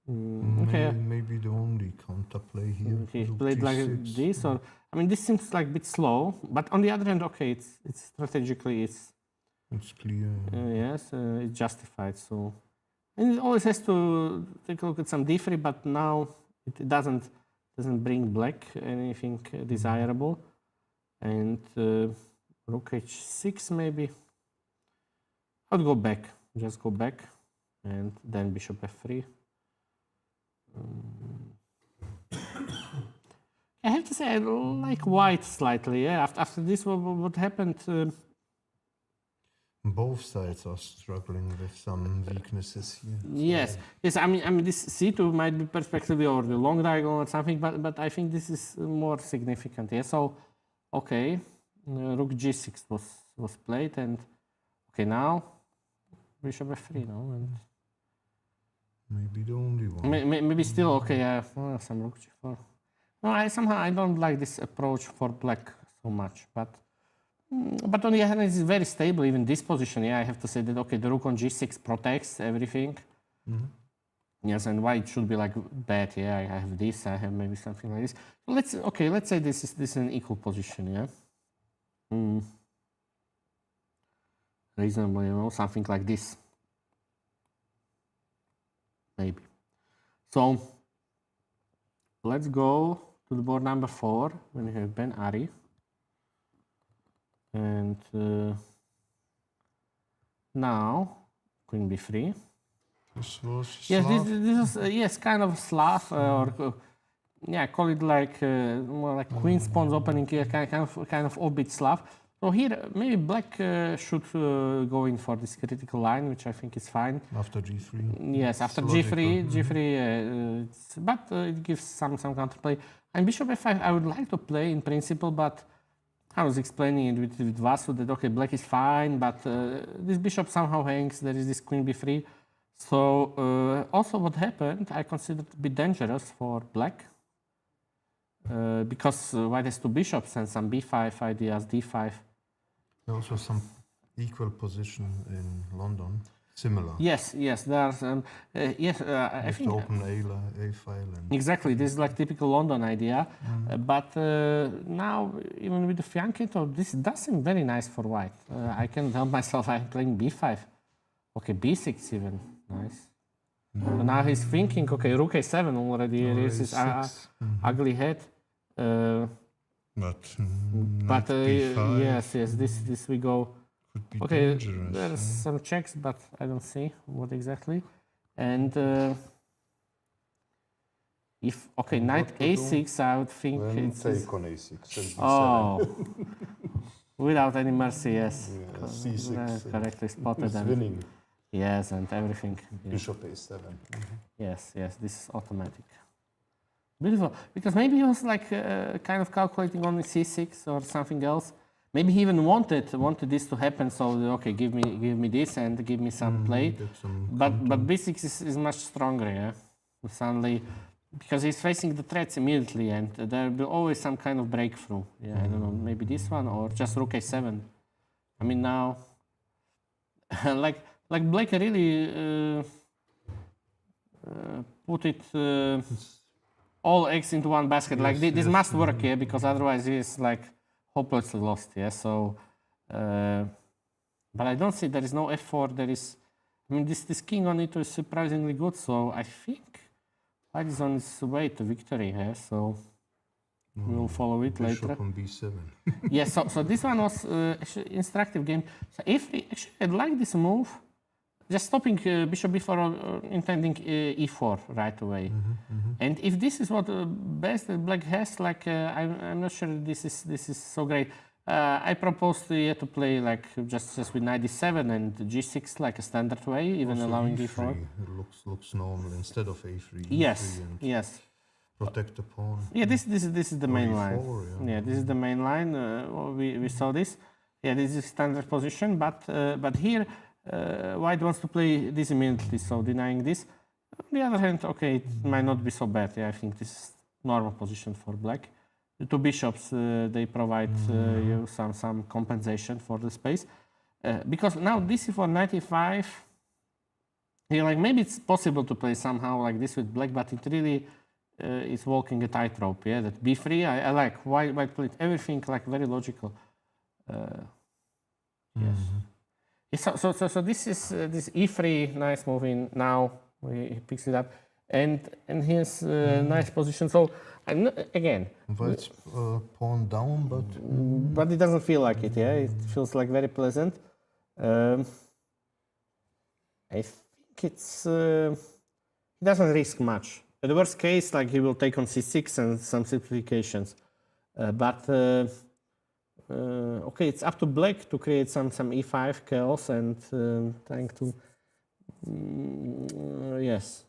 Okay. Maybe the only counterplay here. He Rook played like G6. this, or I mean, this seems like a bit slow. But on the other hand, okay, it's strategically It's clear. yes, it's justified. So, and it always has to take a look at some d3, but now it doesn't bring black anything desirable. And rook h6 maybe. I'd go back. Just go back, and then bishop f3. I have to say I like white slightly. Yeah, after this, what happened? Both sides are struggling with some weaknesses here. Yes, yes. I mean, this c2 might be perspectively or the long diagonal or something, but I think this is more significant. Yeah. So, okay, rook g6 was played, and okay now bishop f3. No, and Maybe the only one. maybe still okay. Yeah, some rook g4. No, I don't like this approach for black so much, but on the other hand, it's very stable. Even this position, yeah, I have to say that okay, the rook on g6 protects everything. Yes, and white should be like bad. Yeah, I have this. I have maybe something like this. So let's say this is an equal position. Yeah, reasonable, something like this. Maybe. So let's go to the board number 4 when we have Ben Ari. And now queen b3. This was Yes, Slav. this is yes, kind of Slav or call it like more like queen's pawns opening here, kind of offbeat Slav. So here maybe black should go in for this critical line, which I think is fine. After g3. Yes, after It's g3, logical. but it gives some counterplay. And bishop f5, I would like to play in principle, but I was explaining it with Vasu that okay, black is fine, but this bishop somehow hangs. There is this queen b3. So also what happened, I consider to be dangerous for black because white has two bishops and some b5 ideas, d5. Also some equal position in London. Similar. Yes, there are some. I think. Open A file. And Exactly, this is like typical London idea. But now, even with the fianchetto, this does seem very nice for white. I can help myself. I'm playing b5. Okay, b6 even. Nice. So now he's thinking, okay, rook a7 already. There is this ugly head. But yes, this we go. could be Okay, dangerous. there's some checks, but I don't see what exactly. And if okay, knight what to do a6, I would think Then it's take on a6 and b7. oh, without any mercy, yes. Yeah, c6. Correctly spotted. It's And, winning. yes, and everything. Yeah. Bishop a7. Yes, this is automatic. Beautiful, because maybe he was like kind of calculating on the c6 or something else. Maybe he even wanted this to happen. So okay, give me this and give me some play. But b6 is much stronger. Yeah, suddenly because he's facing the threats immediately, and there will be always some kind of breakthrough. Yeah, I don't know, maybe this one or just rook a7. I mean now, like Blake really put it. All eggs into one basket. Like this must work, yeah, because otherwise he's like hopelessly lost, yeah. So, but I don't see there is no f4. There is, I mean, this king on it is surprisingly good. So I think white is on its way to victory, yeah. So we'll follow it later. Bishop on b7. Yes. So this one was actually instructive game. So if actually I like this move. Just stopping bishop b4 or intending e4 right away. And if this is what best that black has, like I'm not sure this is so great. I propose to play like just with knight d7 and g6 like a standard way, even Also allowing e3 e4. looks normal instead of a3. Yes, E3 and yes. protect the pawn. Yeah, this is the main line. e4, Yeah, this is the main line. We saw this. Yeah, this is standard position, but here. White wants to play this immediately, so denying this. On the other hand, okay, it might not be so bad. Yeah, I think this is normal position for black. The two bishops, they provide you some compensation for the space. Because now this is for 95. Yeah, like maybe it's possible to play somehow like this with black, but it really is walking a tightrope. Yeah, that b3. I like white played everything like very logical. Yes. So this is this e3 nice move in now. He picks it up, and here's nice position. So again, White's pawn down, but it doesn't feel like it. Yeah, it feels like very pleasant. I think it's he doesn't risk much. In the worst case, like he will take on c6 and some simplifications, but. Okay, it's up to black to create some e5 chaos and trying to yes,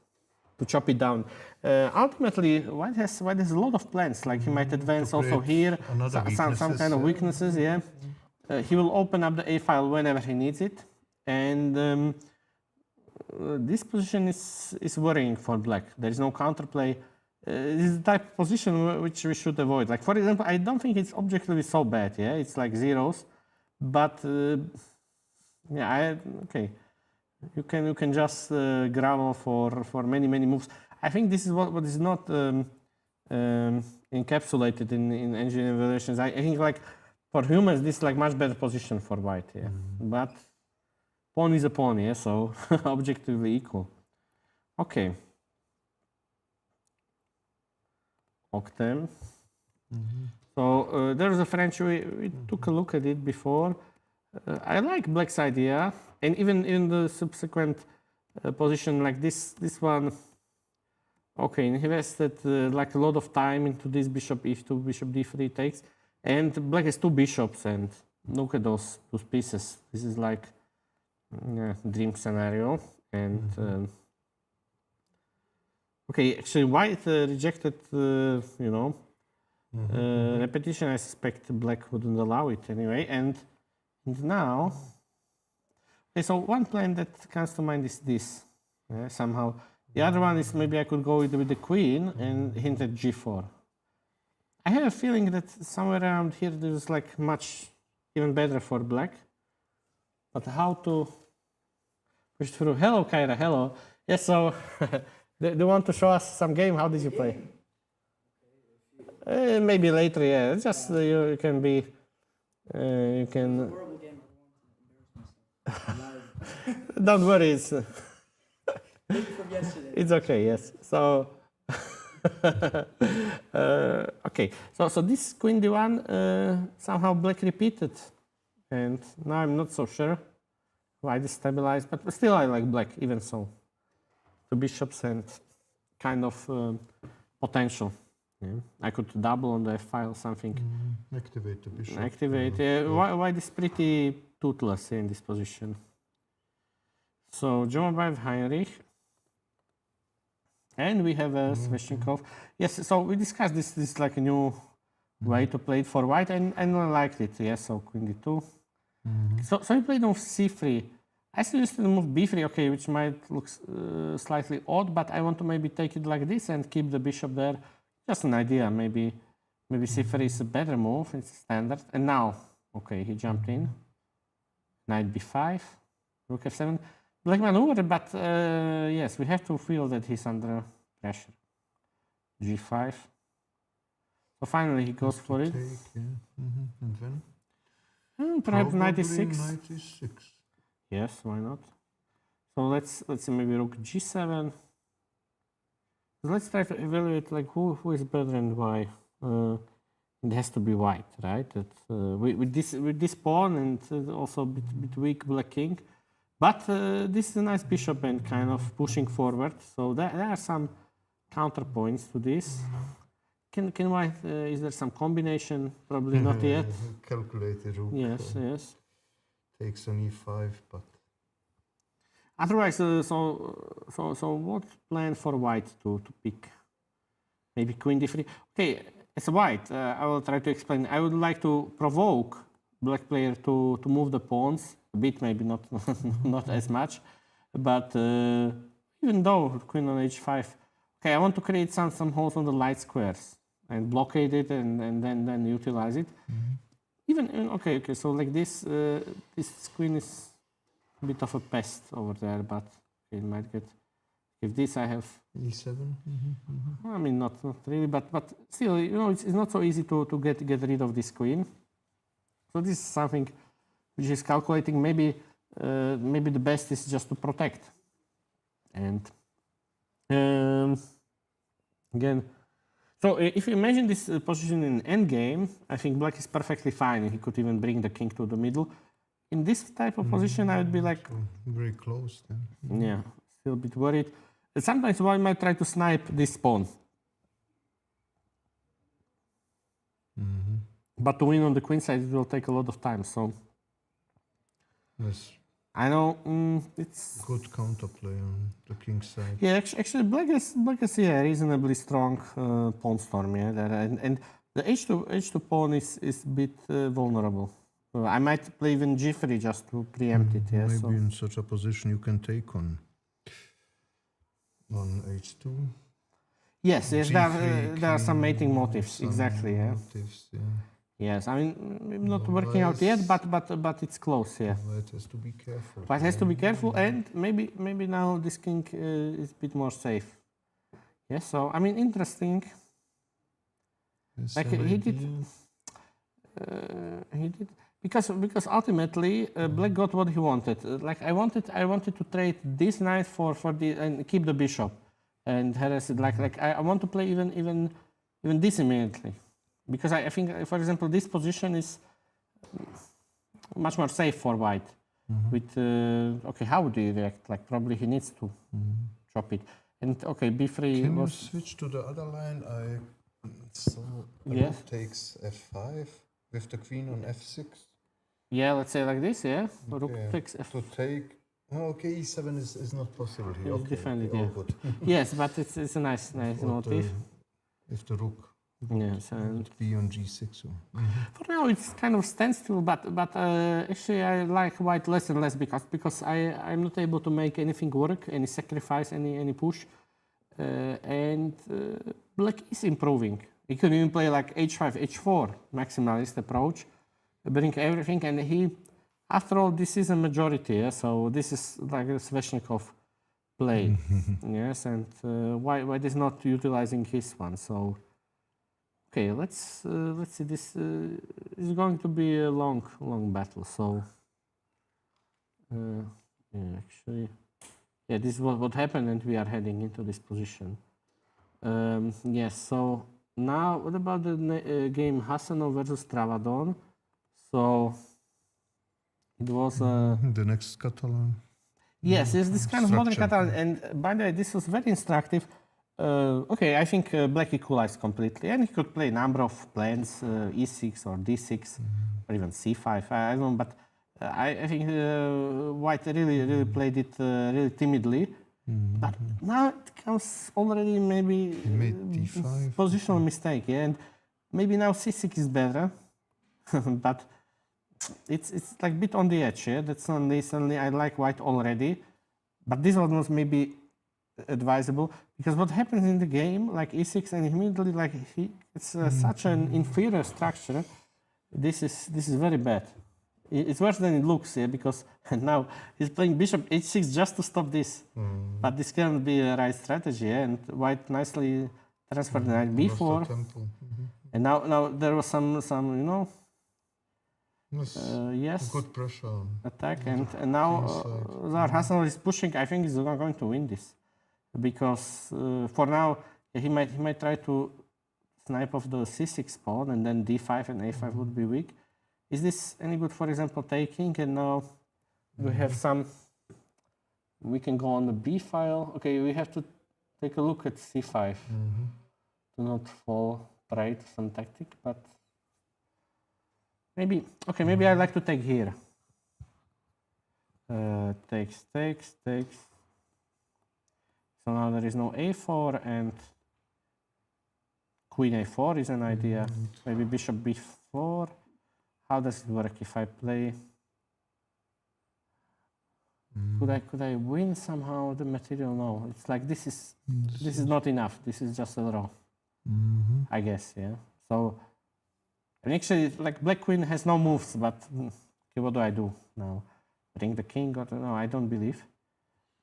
to chop it down. Ultimately, white has a lot of plans. Like he might advance also here, some kind of weaknesses. Yeah, he will open up the a file whenever he needs it, and this position is worrying for black. There is no counterplay. This is the type of position which we should avoid. Like, for example, I don't think it's objectively so bad, yeah? It's like zeros, but, yeah, okay. You can just grovel for many moves. I think this is what is not encapsulated in engineering evaluations. I think, like, for humans, this is, like, much better position for white, yeah? But pawn is a pawn, yeah? So, objectively equal. Okay. Octem. So there's a French, we took a look at it before. I like black's idea, and even in the subsequent position like this one, okay, invested like a lot of time into this bishop e2, bishop d3 takes, and black has two bishops, and look at those pieces. This is like dream scenario, and okay, actually, white rejected, repetition. I suspect black wouldn't allow it anyway. And now, okay, so one plan that comes to mind is this, somehow. The other one is maybe I could go with the queen and hint at g4. I have a feeling that somewhere around here there's like much even better for black. But how to push through? Hello, Kyra, hello. Yes, so... Do you want to show us some game? How did you play? Maybe later, yeah. Just you can be, you can. Don't worry, it's. It's okay. Yes. So. Okay. So this queen d1 somehow black repeated, and now I'm not so sure why this stabilized, but still I like black even so. The bishops and kind of potential. Yeah. I could double on the f file something. Activate the bishop. Activate. White is pretty toothless in this position. So John by Heinrich. And we have a Sveshnikov. Yes, so we discussed this is like a new way to play it for white, and I liked it. Yes, so queen d2. So he played on c3. I suggested the move b3, okay, which might look slightly odd, but I want to maybe take it like this and keep the bishop there. Just an idea, maybe c3 is a better move, it's standard. And now, okay, he jumped in. Knight b5, rook f7. Black maneuver, but yes, we have to feel that he's under pressure. g5. So finally he goes for it. Take, yeah. And then? Perhaps 96. 96. Yes, why not? So let's see, maybe rook g7. Let's try to evaluate like who is better and why. It has to be white, right? That with this pawn and also a bit weak black king. But this is a nice bishop and kind of pushing forward. So there are some counterpoints to this. Can white? Is there some combination? Probably not yet. Calculated rook. Yes. Takes on e5, but otherwise, so what plan for white to pick? Maybe queen d3. Okay, as white, I will try to explain. I would like to provoke black player to move the pawns a bit, maybe not not as much, but even though queen on h5, okay, I want to create some holes on the light squares and blockade it and then utilize it. Okay, so like this, this queen is a bit of a pest over there, but it might get. If this I have, E7. I mean not really, but still, it's not so easy to get rid of this queen. So this is something which is calculating. Maybe the best is just to protect. And again, so if you imagine this position in endgame, I think black is perfectly fine. He could even bring the king to the middle. In this type of position, I would be like, So very close then. yeah, still a bit worried. And sometimes one might try to snipe this pawn. But to win on the queen side, it will take a lot of time. So Yes, I know it's good counterplay on the king side. yeah. Actually, black is yeah, reasonably strong pawn storm. Yeah, and the h2 pawn is a bit vulnerable. I might play even g3 just to preempt it. Yeah, Maybe so. in such a position you can take on h2. Yes, there are some queen, mating motives. some Exactly. Yeah. motives, yeah. Yes, I mean not working out yet, but it's close. Yeah. White has to be careful. White has to be careful, and maybe now this king is a bit more safe. Yes, so I mean interesting. Yes, Like some he did because ultimately black got what he wanted. Like I wanted to trade this knight for the and keep the bishop, and harass it. Like I want to play even this immediately, because I think, for example, this position is much more safe for white. With okay, how would he react? Like probably he needs to chop it, and okay, b3 Can you was switch to the other line? So Yes. rook takes f5 with the queen on f6 yeah, let's say like this, yeah. Rook Yeah, takes f. to take. Oh, okay, e7 is not possible here. It's Okay, defended, all yeah. good. Yes, but it's a nice But, motif. if the rook Yes, and would be on g6. So. for now it's kind of standstill, but actually I like white less and less because I'm not able to make anything work, any sacrifice, any push, and black is improving. He can even play like h5, h4 maximalist approach, bring everything, and he, after all, this is a majority, yeah? So this is like a Sveshnikov play, yes, and white is not utilizing his one, so. Okay, let's see. This is going to be a long battle. So, yeah, actually, yeah, this is what happened, and we are heading into this position. Yes. So now, what about the game Hassanov versus Travadon? So it was The next Catalan. yes, it's this kind of modern Structure. Catalan, and by the way, this was very instructive. Okay, I think black equalized completely, and he could play a number of plans, e6 or d6, or even c5. I don't know, but I think white really played it really timidly. But now it becomes already maybe He made d5. positional mistake, yeah, and maybe now c6 is better, but it's like a bit on the edge, yeah. That's suddenly I like white already, but this one was maybe advisable, because what happens in the game, like e6, and immediately like it's such an inferior structure. This is very bad. It's worse than it looks, yeah, because now he's playing bishop h6 just to stop this. But this can't be a right strategy, yeah? And white nicely transferred the knight Lost the b4, tempo. and now there was some Yes, yes, good pressure. On attack, and now Zahar Hassanov is pushing. I think he's not going to win this, because for now he might try to snipe off the c6 pawn, and then d5 and a5 would be weak. Is this any good? For example, taking, and now we have some. We can go on the b file. Okay, we have to take a look at c5 to not fall prey to some tactic, but. Maybe I like to take here. Takes. So now there is no a4, and queen a4 is an idea. Maybe bishop b4. How does it work if I play? Could I win somehow the material? No, it's like this is not enough. This is just a draw, I guess. Yeah. So, and actually, like black queen has no moves, but okay, what do I do now? Bring the king? Or no, I don't believe.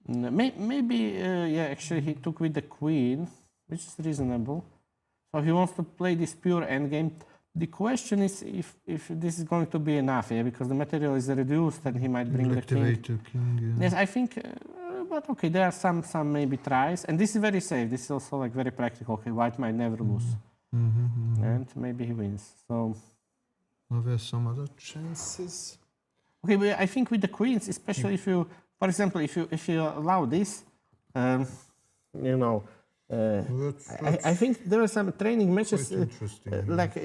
Maybe yeah. Actually, he took with the queen, which is reasonable. So he wants to play this pure endgame. The question is if this is going to be enough, yeah, because the material is reduced and he might bring the king. Activate the king. Yeah. Yes, I think, but okay, there are some maybe tries, and this is very safe. This is also like very practical. Okay, white might never lose, and maybe he wins. So, Are there some other chances? okay, but I think with the queens, especially if you, for example, if you allow this, you know. I think there are some training matches like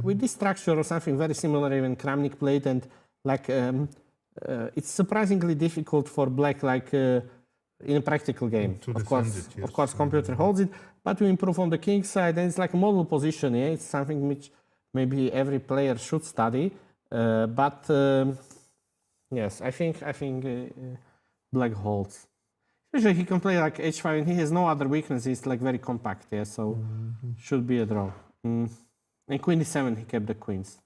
with this structure or something very similar. Even Kramnik played, and like it's surprisingly difficult for black, like in a practical game. Of course, computer holds it, but you improve on the king side, and it's like a model position. Yeah, it's something which maybe every player should study. But yes, I think black holds. Usually he can play like h5 and he has no other weaknesses. It's like very compact, yeah, so should be a draw. And queen d7, he kept the queens.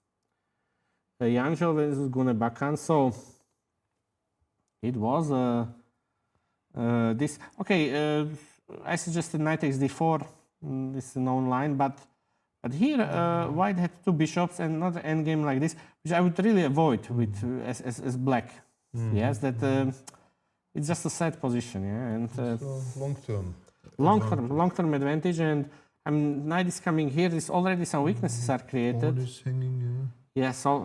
Janžel versus Gunnar Bakan, so it was this. Okay, I suggested knight takes d4. This is a known line, but here white had two bishops and not an endgame like this, which I would really avoid with as black. Yes, that. It's just a sad position, yeah, and long-term advantage. And knight is coming here. There's already some weaknesses are created. Pawn is hanging, yeah. Yeah, so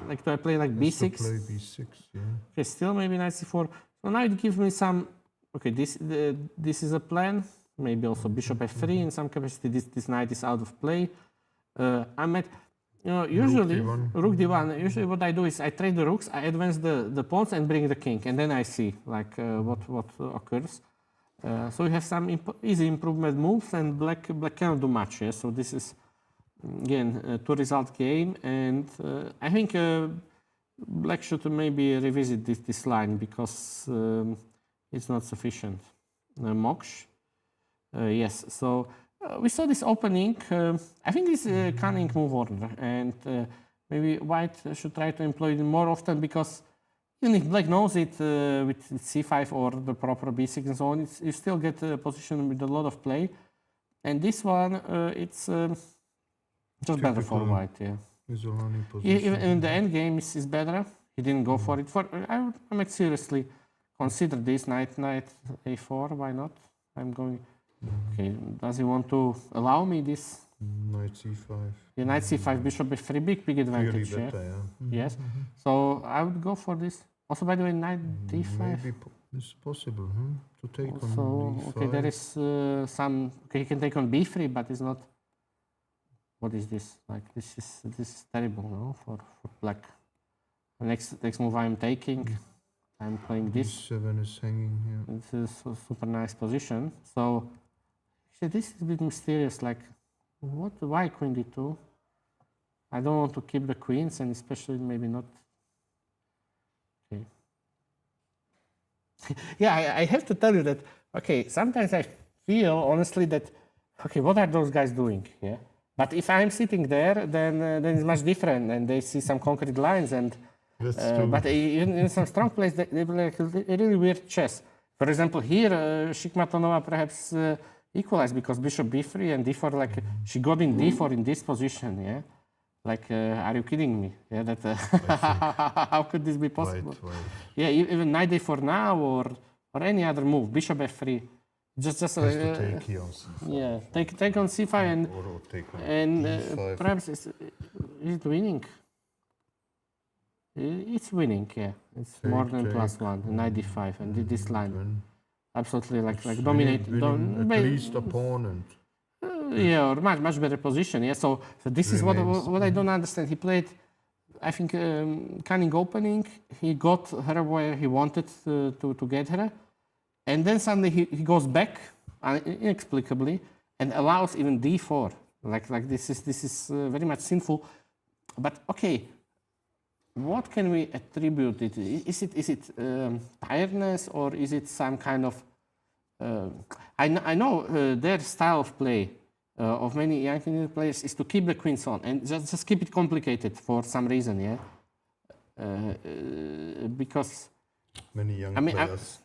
like do I play like b6? Play b6, yeah. Okay, still maybe knight c4. So now it gives me some. Okay, this is a plan. Maybe also bishop f3 in some capacity. This knight is out of play. I'm at. You know, usually rook d1. Usually, what I do is I trade the rooks, I advance the pawns, and bring the king, and then I see like what occurs. So we have some easy improvement moves, and black cannot do much. Yeah? So this is again a two-result game, and I think black should maybe revisit this line because it's not sufficient. Moksh, yes. So. We saw this opening. I think this cunning move order, and maybe white should try to employ it more often because even if black knows it with c5 or the proper b6 and so on, you still get a position with a lot of play. And this one, it's just better for white. Yeah. Even the end game is better. He didn't go for it. I might seriously consider this knight a4. Why not? I'm going. Okay, does he want to allow me this? Knight c5. Yeah, knight c5, bishop f3, big advantage. Better, yeah. Yes. So I would go for this. Also, by the way, knight d5. Maybe it's possible to take also, on d5. Okay, there is some. Okay, he can take on b3, but it's not. What is this? Like this is terrible, no, for black. The next move I'm taking. I'm playing this. d7 is hanging here. This is a super nice position. So. This is a bit mysterious, like, why queen d2? I don't want to keep the queens, and especially maybe not. Okay. Yeah, I have to tell you that, okay, sometimes I feel, honestly, that, okay, what are those guys doing? Yeah. But if I'm sitting there, then it's much different, and they see some concrete lines, and but in some strong plays, they play like a really weird chess. For example, here, Shikmatonova perhaps equalized because bishop b3 and d4, like she got in d4 in this position, yeah? Like, are you kidding me? Yeah, that how could this be possible? Right. Yeah, even knight d4 now or any other move, bishop f3, just to take here on c5. Yeah, take on c5 and perhaps is it winning? It's winning, yeah. It's more than +1, knight d5, and this line. Absolutely, like dominate. At least a pawn and. Yeah, or much better position. Yeah, so this is what I don't understand. He played, I think, cunning opening. He got her where he wanted to get her, and then suddenly he goes back inexplicably and allows even d4. Like this is very much sinful. But okay, what can we attribute it? Is it tiredness, or is it some kind of? I know their style of play of many young Indian players is to keep the queens on and just keep it complicated for some reason, yeah. Because Many young I mean, players.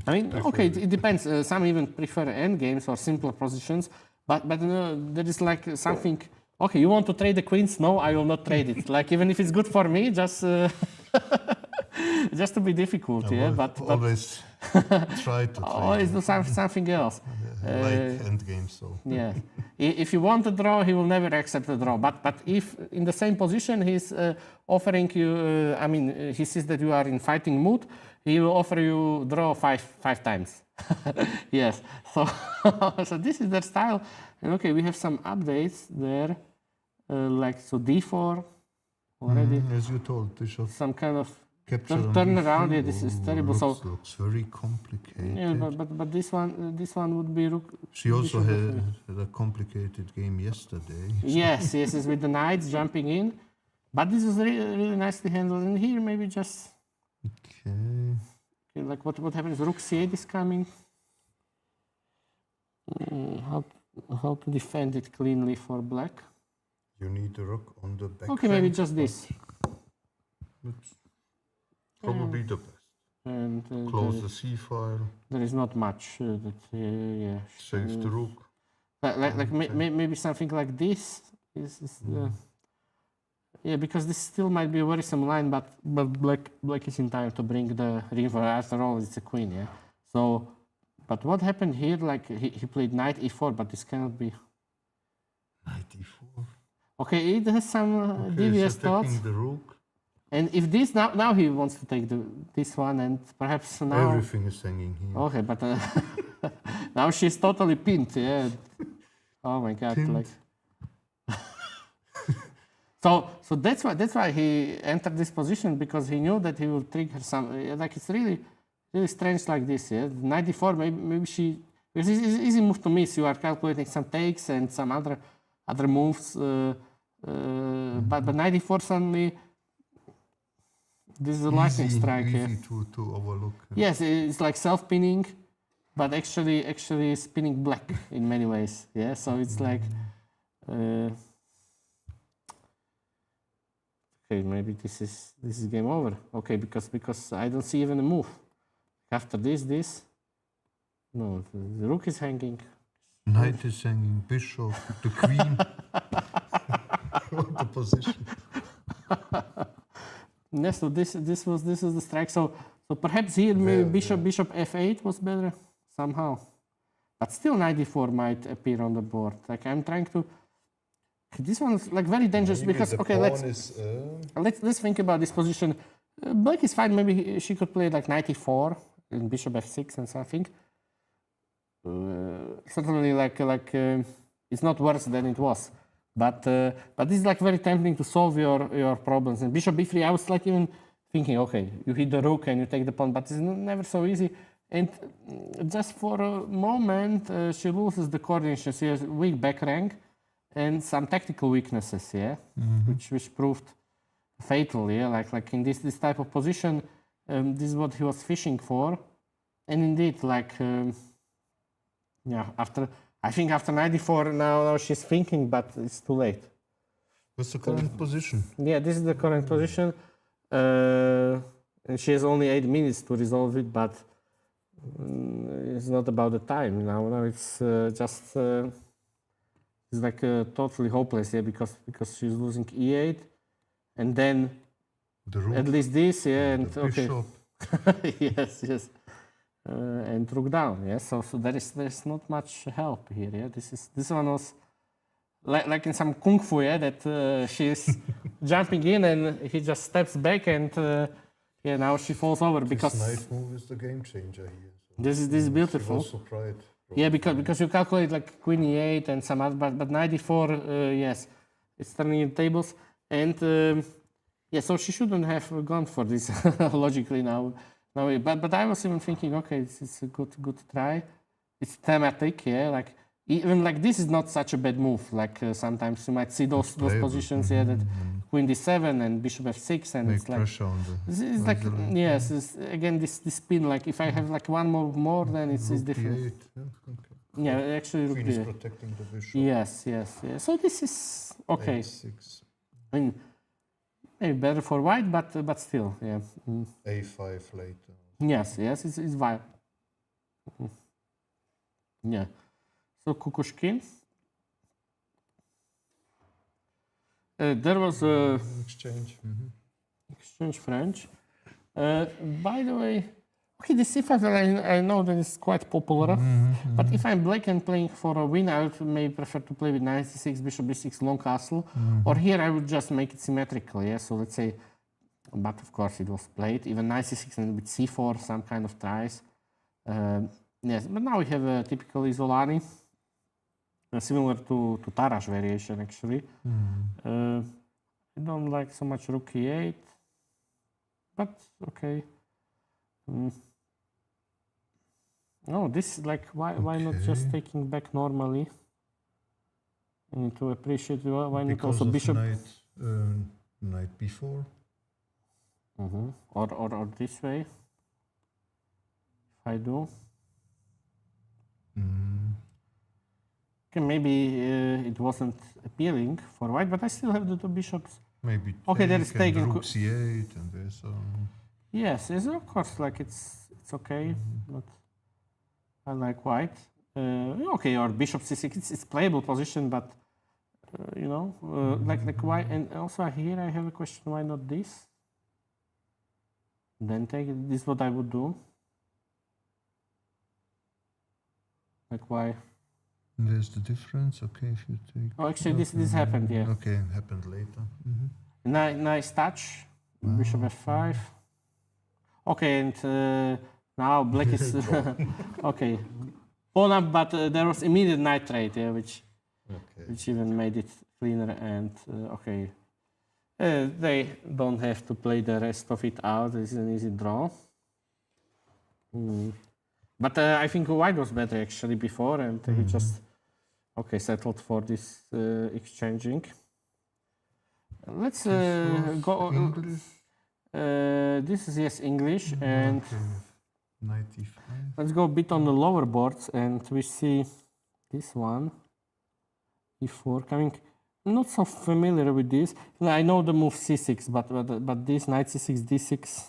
Okay, it depends. Some even prefer end games or simpler positions, but there is like something. Okay, you want to trade the queens? No, I will not trade it. Like even if it's good for me, just just to be difficult, yeah. But always try to always do something else. like end games. So Yeah. If you want a draw, he will never accept a draw. But if in the same position he's offering you, he sees that you are in fighting mood, he will offer you draw five times. Yes. So so this is their style. And okay, we have some updates there, like so d4 already. as you told, Bishop Some kind of capture on turn d3. around. Yeah, this is terrible. Looks very complicated. Yeah, but this one would be rook. She also bishop had a complicated game yesterday. Yes, with the knights jumping in. But this was really nicely handled. And here maybe just Okay. like what happens? Rook c8 is coming. How to defend it cleanly for black? You need the rook on the back. Okay, maybe flank, just this. That's probably the best. And Close the c file. there is not much. Save the rook. Maybe something like this is yeah, because this still might be a worrisome line, but black is in time to bring the reinforcement. After all, it's a queen, yeah. So, but what happened here? Like he played knight e4, but this cannot be. Knight e4. Okay, it has some devious thoughts. The rook. And if this now he wants to take this one, and perhaps now. Everything is hanging here. Okay, but now she's totally pinned. Yeah. Oh my God! Pinned. Like. So that's why he entered this position, because he knew that he will trigger some. Like it's really strange like this. Yeah, 94. Maybe she. Because it's easy move to miss. You are calculating some takes and some other moves. But 94 suddenly. This is a lightning strike. Easy to overlook. Yes, it's like self-pinning, but actually spinning black in many ways. Yeah, so it's like, okay, maybe this is game over. Okay, because I don't see even a move. After this, no, the rook is hanging. Knight is hanging, bishop, the queen. What the position? Yes, so this was the strike. So perhaps here maybe bishop f8 was better somehow, but still 94 might appear on the board. Like I'm trying to. This one's like very dangerous because okay, let's think about this position. Black is fine. Maybe she could play like 94 and bishop f6 and something. Certainly like it's not worse than it was. But this is like very tempting to solve your problems. And bishop b3, I was like even thinking, okay, you hit the rook and you take the pawn, but it's never so easy. And just for a moment, she loses the coordination. She has weak back rank and some tactical weaknesses, yeah, which proved fatal, yeah. Like in this type of position, this is what he was fishing for. And indeed, like, I think after 94, now she's thinking, but it's too late. What's the current position? Yeah, this is the current position. And she has only 8 minutes to resolve it, but it's not about the time now. Now it's just, it's like totally hopeless, yeah, because she's losing e8. And then at least this, yeah, and okay. Yes. And rook down, yeah. So there's not much help here, yeah. This one was like in some kung fu, yeah, that she's jumping in and he just steps back and now she falls over because this knight move is the game changer here. So this is beautiful. also tried. Yeah, because you calculate like queen e8 and some other, but 94, yes, it's turning in tables, and so she shouldn't have gone for this logically now. But I was even thinking, okay, it's a good try. It's thematic, yeah. Like even like this is not such a bad move. Like sometimes you might see those playable. positions here that queen d7 and bishop f6, and Make it's like pressure on the. this is like yes, it's, again this spin. Like if I have like one more, then it's Rook different. d8. Yeah, okay. Yeah, actually rook Queen is d8. protecting the bishop. Yes, yes, yes. So this is okay. A6, I mean, maybe better for white, but still, yeah. a5 later. Yes, yes, it's viable. Yeah. So Kukushkin. There was a Exchange. exchange French. By the way, okay, the c5 I know that it's quite popular, but if I'm black and playing for a win, I would maybe prefer to play with knight c6, bishop b6, long castle, or here I would just make it symmetrical. Yeah, so let's say, but of course it was played even knight c6 and with c4, some kind of tries. Yes, but now we have a typical Isolani, similar to Tarash variation actually. I don't like so much rook e8, but okay. No, this is like why not just Okay. taking back normally? I need to appreciate why not Because also of bishop knight b4. or this way. If I do. Okay, maybe it wasn't appealing for white, but I still have the two bishops. Maybe. Okay, there is take taken. and rook c8 and this. Yes, yes, of course, like it's okay, but I like white. Okay, or bishop c6, it's playable position, but you know, like why? And also here I have a question: why not this? Then take it. This is what I would do. Like why? There's the difference. Okay, if you take. Oh, actually, this happened. Yeah, Okay, happened later. nice touch. Bishop f5. Okay, and now black is okay. Pawn up, but there was immediate knight trade, yeah, which even made it cleaner. And okay, they don't have to play the rest of it out. This is an easy draw. But I think white was better actually before, and he just settled for this exchanging. Let's go. English. This is yes English, and Knight e5. let's go a bit on the lower boards, and we see this one, e4 coming. Not so familiar with this. I know the move c6, but this knight c6, d6,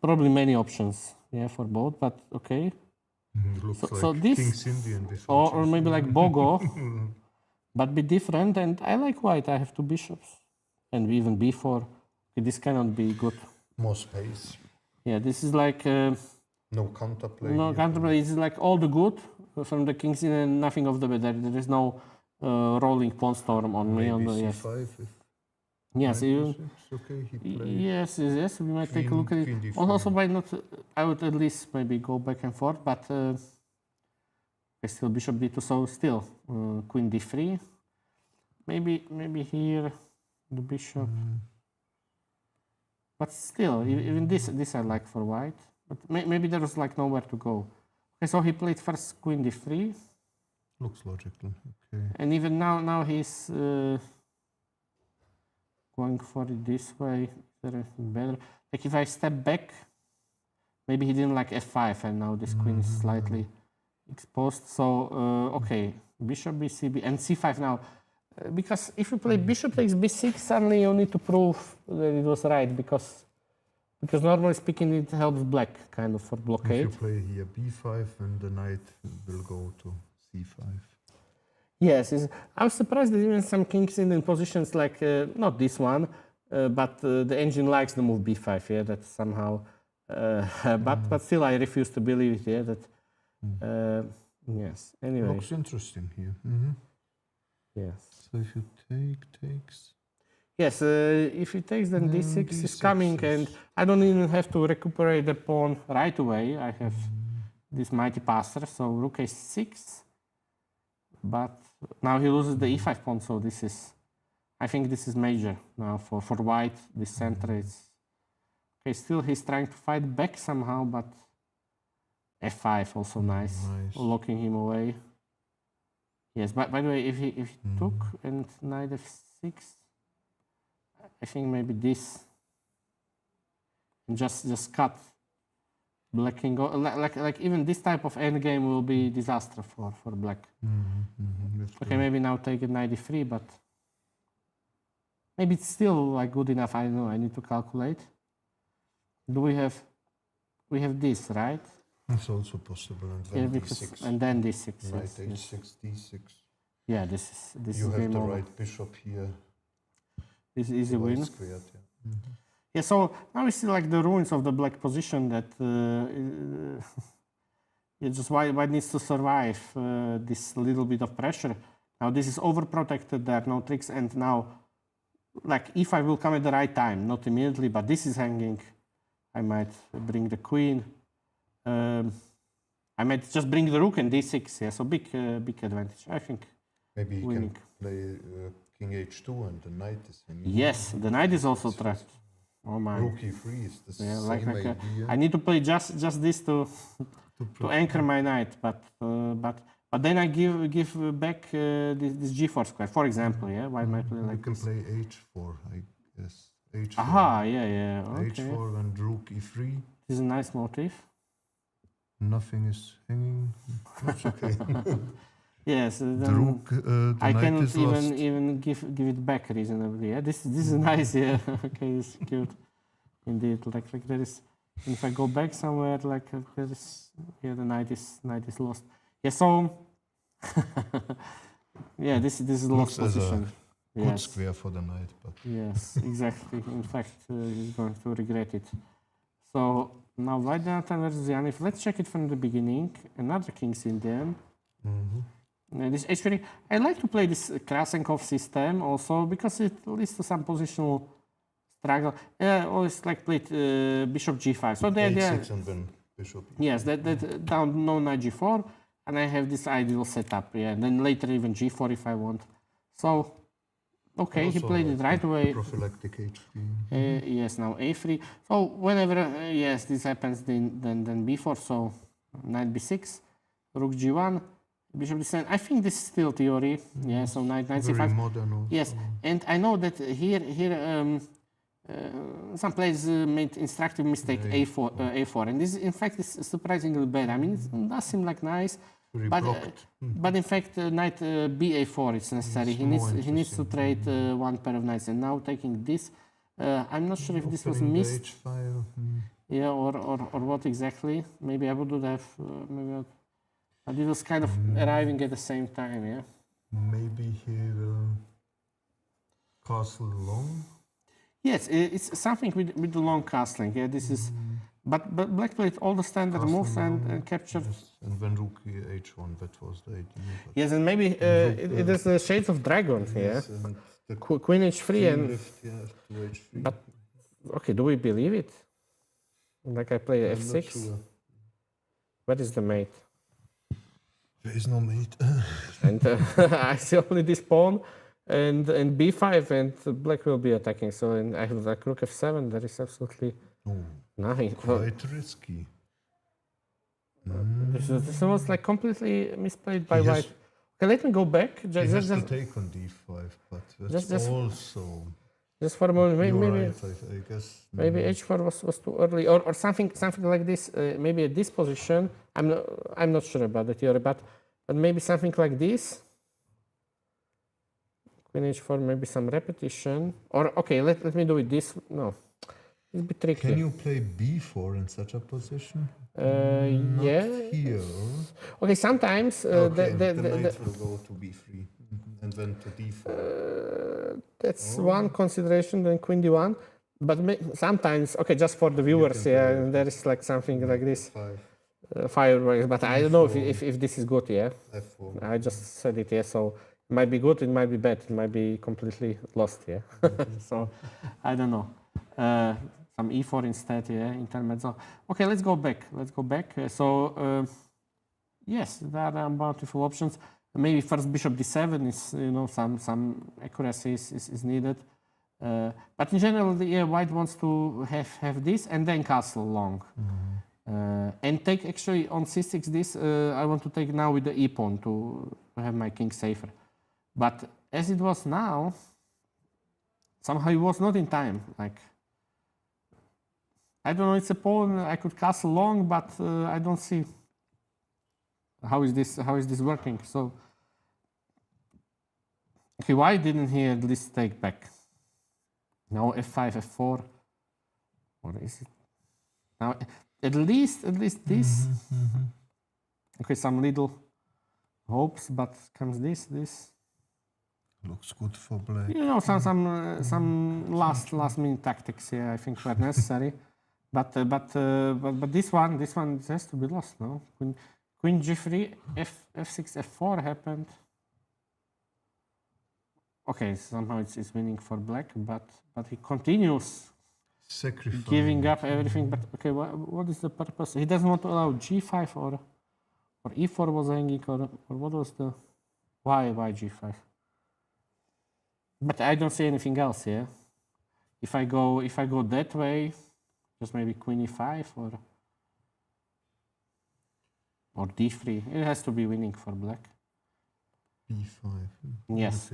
probably many options, yeah, for both. But okay. Looks So like this, King's Indian. This or maybe like Bogo, but be different. And I like white. I have two bishops, and even b4. Okay, this cannot be good. more space. Yeah, this is like No counterplay. no here. counterplay. This is like all the good from the King's Indian and nothing of the bad. There is no rolling pawn storm on me. On Maybe the yes, c5. If yes, knight even. d6, okay, he played. Yes, yes, yes. We might take a Queen- look at it. queen d4. Also, why not? I would at least maybe go back and forth, but still bishop d2. So still queen d3. Maybe here the bishop. But still, even this I like for white. But maybe there was like nowhere to go. Okay, so he played first queen d3, Looks logical. Okay. and even now he's going for it this way. Is there anything better? Like if I step back, maybe he didn't like f5, and now this queen is slightly exposed. So okay, bishop b and c5 now. Because if you play bishop takes b6, suddenly you need to prove that it was right, because normally speaking it helps black kind of for If blockade. you play here b5, and the knight will go to c5. Yes, I was surprised that even some King's Indian positions like not this one, but the engine likes the move b5. Yeah, that somehow. But still, I refuse to believe it. Yeah, that. Yes. Anyway. Looks interesting here. Yes. So if you takes. Yes, if he takes, then d6 is d6 coming, is- and I don't even have to recuperate the pawn right away. I have this mighty passer, so rook a6. But now he loses the e5 pawn, so this is, I think this is major now for white. This center is okay. Still, he's trying to fight back somehow, but f5 also nice, Nice. locking him away. Yes, but by the way, if he took and knight f6, I think maybe this, and just cut. Black can go like even this type of endgame will be disaster for black. Okay, maybe now take a knight e3, but maybe it's still like good enough. I don't know. I need to calculate. Do we have this, right? It's also possible. And Yeah, then because d6. and then d6. Right, Yes, yes. h6, d6. Yeah, this You is have game the over. right bishop here. This is easy White win. squared, yeah. Yeah, so now we see like the ruins of the black position that it just white needs to survive this little bit of pressure. Now this is overprotected, there are no tricks, and now like e5 will come at the right time, not immediately, but this is hanging. I might bring the queen. I might just bring the rook and d6. Yeah, so big advantage, I think. Maybe he Winning. can play king h2 and the knight is hanging. Yes, the knight is also trapped. Oh my. Rook e3 is the Yeah, same idea. I need to play just this to anchor my knight, but then I give back this g4 square, for example. Yeah, why might play You like can this? play h4, I guess. h4. Aha, yeah, okay. h4 and rook e3. This is a nice motif. Nothing is hanging. That's okay. Yes, the then rook, the I knight cannot is lost. even give it back reasonably. Yeah, this is nice. Yeah, okay, it's cute, indeed. Like there is. If I go back somewhere, like there is, yeah, the knight is lost. Yeah, so yeah, this is lost Looks as a position. Good Yes, square for the knight, but yes, exactly. In fact, he's going to regret it. So now white Jonathan versus Janif. Let's check it from the beginning. Another king's Indian. This h3. I like to play this Krasenkov system also because it leads to some positional struggle. Always like played bishop g5. So there, h6 and then bishop. yes, that down no knight g4, and I have this ideal setup. Yeah, and then later even g4 if I want. So okay, he Also played it right away. Prophylactic h3. Yes, now a3. So whenever yes this happens, then b4. So knight b6, rook g1. Bishop d7. I think this is still theory. Yeah, so knight Very c5. modern also. Yes, and I know that here some players made instructive mistake a4, and this in fact is surprisingly bad. I mean, it does seem like nice, Very but blocked. but in fact knight ba4 is necessary. It's He needs to more trade one pair of knights, and now taking this, I'm not sure if this was Opening the missed. h5. Yeah, or what exactly? Maybe I would have maybe. But it was kind of arriving at the same time, yeah. Maybe he will castle long. Yes, it's something with the long castling. Yeah, this is, but black played all the standard Castle moves long, and captured. Yes. And then rook h1, that was the idea. But Yes, and maybe it is the shades of dragon here. yes, and the Queen h3 and left, yeah, to h3. but okay, do we believe it? Like I play I'm f6. not sure. What is the mate? There is no mate. And I see only this pawn and b5, and black will be attacking. So and I have like rook f7. There is absolutely Oh, nothing. quite risky. This was like completely misplayed by He has- white. Okay, let me go back. He Just, has to just, take on d5, but that's just- also... just for a moment. You're Maybe right, I guess. maybe h4 was too early, or something like this. Maybe at this position, I'm not sure about the theory, but maybe something like this. Queen h4, maybe some repetition, or okay, let me do it this. No, it's a bit tricky. Can you play b4 in such a position? Not yeah. here. Okay, sometimes Okay, the knight will go to b3 and then to d4. that's one consideration. Then queen d1, but sometimes okay, just for the viewers, can yeah, play there is like something like this. 5, Fireworks, but I don't know if this is good. Yeah, f4. I just said it. Yeah, so it might be good, it might be bad, it might be completely lost. Yeah, so I don't know. Some e4 instead. Yeah, intermezzo. Okay, let's go back. So yes, there are bountiful options. Maybe first bishop d7 is some accuracy is needed. But in general, yeah, white wants to have this and then castle long. And take actually on c6 this, I want to take now with the e pawn to have my king safer. But as it was now, somehow it was not in time. Like, I don't know, it's a pawn, I could castle long, but I don't see how is this working. So, okay, why didn't he at least take back? Now f5, f4, or is it? Now, at least this. Okay, some little hopes, but comes this. Looks good for black. You know, some last minute tactics here, I think, were necessary. But this one has to be lost, no? Queen g3, f6, f4 happened. Okay, somehow it's winning for black, but he continues Sacrifice. giving up everything. But okay, what is the purpose? He doesn't want to allow g5 or e4 was hanging, or what was the why g5? But I don't see anything else here. If I go that way, just maybe queen e5 or d3. It has to be winning for black. b5. Yes,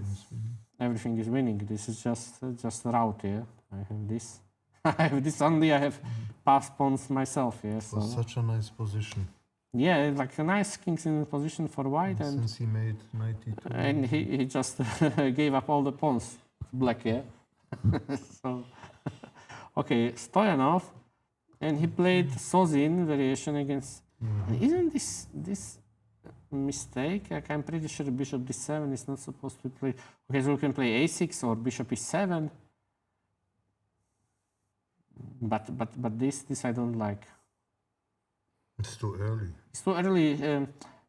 everything is winning. This is just a route here. I have this. I have this only. I have passed pawns myself. Yeah, so Such a nice position. yeah, like a nice king's in position for white, and Since he made knight e2. and he just gave up all the pawns to black. Yeah. So okay, Stoyanov, and he played Sozin variation against. And isn't this mistake? Like, I'm pretty sure bishop d7 is not supposed to play. Okay, so we can play a6 or bishop e7. But this I don't like. It's too early. It's too early.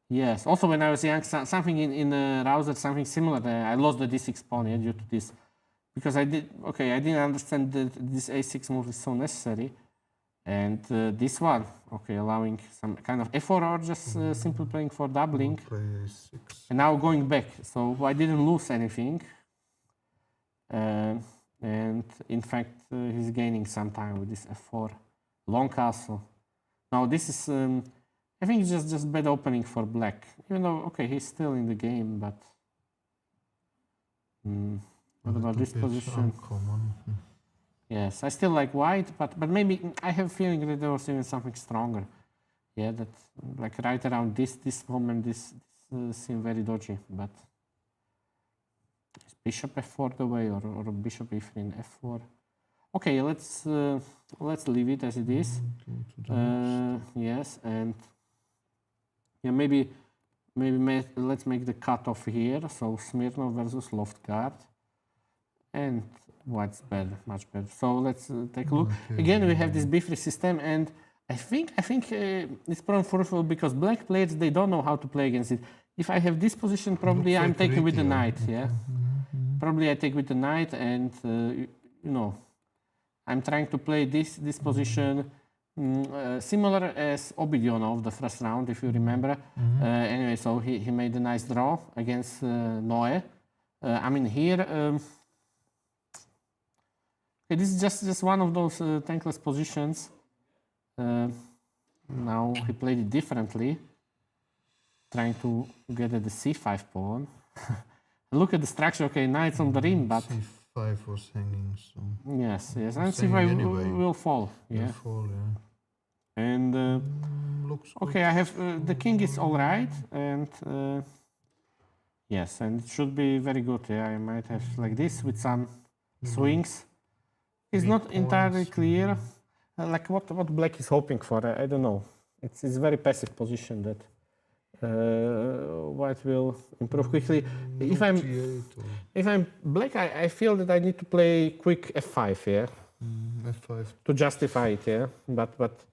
Yes. Also, when I was young, something in Rouser, something similar. I lost the d6 pawn due to this, because I didn't understand that this a6 move is so necessary, and this one, okay, allowing some kind of f4 or just simply playing for doubling, Play a6. and now going back. So I didn't lose anything, and in fact he's gaining some time with this f4 long castle. Now this is, I think it's just bad opening for black. Even though, okay, he's still in the game, but what about this position? Uncommon. Yes, I still like white, but maybe I have a feeling that there was even something stronger. Yeah, that like right around this moment, this seemed very dodgy. But is bishop f4 the way, or bishop e3 in f4? Okay, let's leave it as it is. Yes, and yeah, maybe let's make the cutoff here. So Smirnov versus Loftguard, and white's better, much better. So let's take a look. Again, we have this b3 system, and I think it's probably fruitful because black players, they don't know how to play against it. If I have this position, probably I'm taking with the knight. Yeah, probably I take with the knight, and you know, I'm trying to play this position similar as Obidionov the first round, if you remember. Anyway, so he made a nice draw against Noe. I mean here, this is just one of those tankless positions. Now he played it differently, trying to get at the c5 pawn. Look at the structure. Okay, knight's on the rim, but c5 was hanging, so yes, and c5 anyway. will fall. Yeah, will fall, yeah. and Looks okay, I have the king is all right, and yes, and it should be very good. Yeah, I might have like this with some swings. It's not entirely clear, like what black is hoping for. I don't know. It's a very passive position that white will improve quickly. If I'm black, I feel that I need to play quick f5 here f5 to justify it. Yeah, but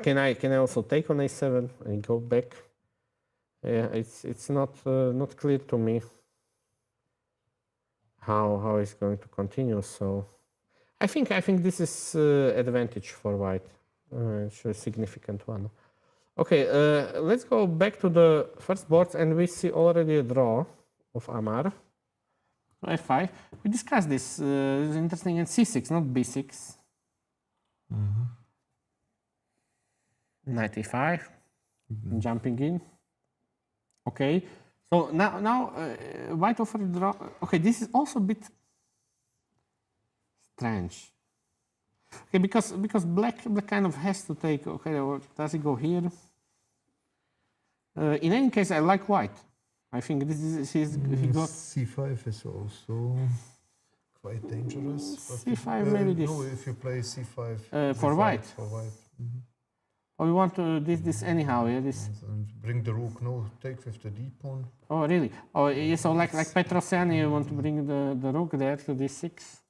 can I also take on a7 and go back? Yeah, it's not clear to me how it's going to continue. So I think this is advantage for white, it's a significant one. Okay, let's go back to the first boards, and we see already a draw of Amar. f5. We discussed this. It's interesting in c6, not b6. knight e5, jumping in. Okay, so now white offered draw. Okay, this is also a bit strange. Okay, because black kind of has to take. Okay, or does he go here? In any case, I like white. I think this is he got C5 is also quite dangerous. But C5 maybe this. No, if you play C5 for white. For white. Oh, we want to this anyhow. Yeah, this. And bring the rook. No, take with the d pawn. Oh, really? Oh, yeah, so like Petrosiani, you want to bring the rook there to d6.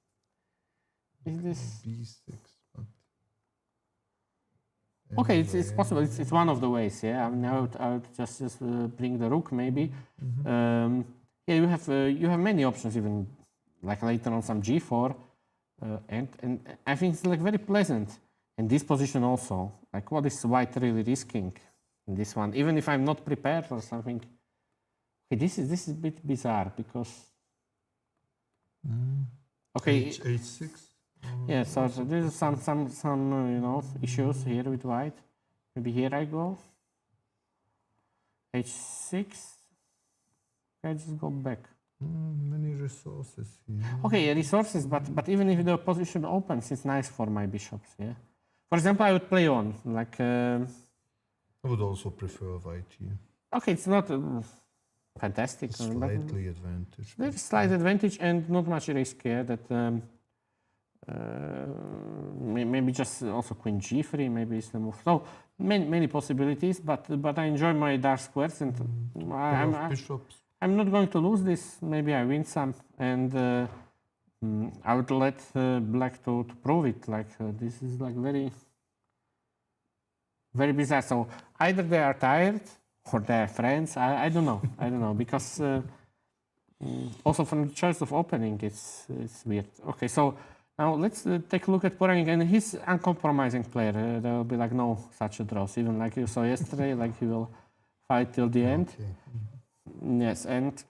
Is this b6? But okay? It's possible. It's one of the ways. Yeah. I mean, I would just bring the rook maybe. Yeah, you have many options even like later on some g4, and I think it's like very pleasant. And this position also, like what is white really risking in this one? Even if I'm not prepared or something. Okay, this is a bit bizarre because. Okay. H6. Yeah, so there's some issues here with white. Maybe here I go. H6. I just go back. Many resources here. Okay, resources, but even if the position opens, it's nice for my bishops. Yeah. For example, I would play on like. I would also prefer white here. Okay, it's not fantastic. Slightly advantage. There's slight advantage and not much risk. Yeah, that maybe just also queen g3. Maybe it's the move. So many possibilities, but I enjoy my dark squares and Bishops. I'm not going to lose this. Maybe I win some, and I would let black to prove it. Like this is like very bizarre. So either they are tired or they are friends. I don't know. I don't know because also from the choice of opening, it's weird. Okay, so now let's take a look at Poranik, and he's uncompromising player. There will be like no such a draws. Even like you saw yesterday, like he will fight till the end. Okay. Yes, and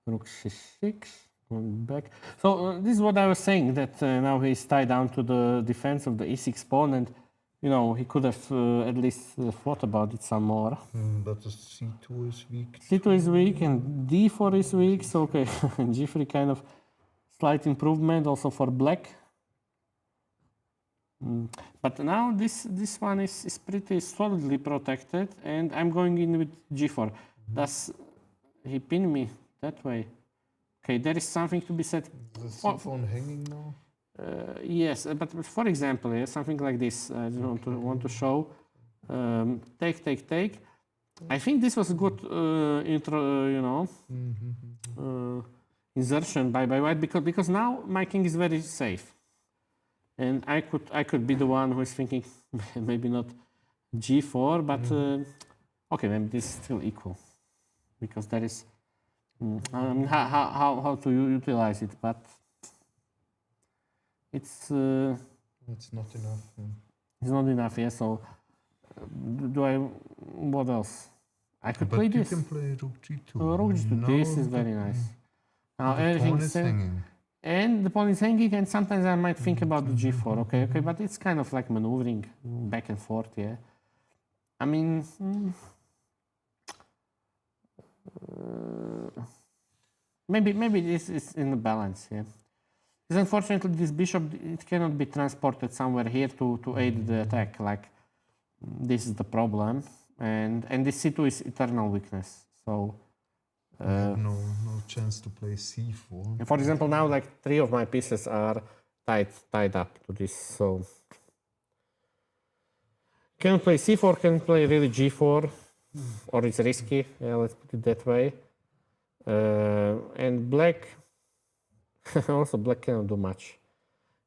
rook c6, going back. So this is what I was saying, that now he's tied down to the defense of the e6 pawn, and he could have at least thought about it some more. But the c2 is weak. c2 is weak and d4 is weak, so okay, g3 kind of slight improvement also for black. But now this one is pretty solidly protected, and I'm going in with g4. Does he pin me that way? Okay, there is something to be said. The c-pawn hanging now? Yes, but for example, something like this. I just want to show. Take. I think this was a good insertion by white because now my king is very safe. And I could be the one who is thinking maybe not g4, but okay, maybe this is still equal because there is how to utilize it, but it's not enough. It's not enough. Yeah. So do I? What else? I could play this. You can play rook g2. Rook g2. This is very nice. Now everything is hanging. And the pawn is hanging, and sometimes I might think about the g4. Okay, but it's kind of like maneuvering back and forth. Yeah, I mean, maybe this is in the balance. Yeah, because unfortunately this bishop it cannot be transported somewhere here to aid the attack. Like this is the problem, and this c2 is eternal weakness. So. No chance to play c4. For example, now like 3 of my pieces are tied up to this, so can play c4, can play really g4, or it's risky. Yeah, let's put it that way. And black, also black cannot do much.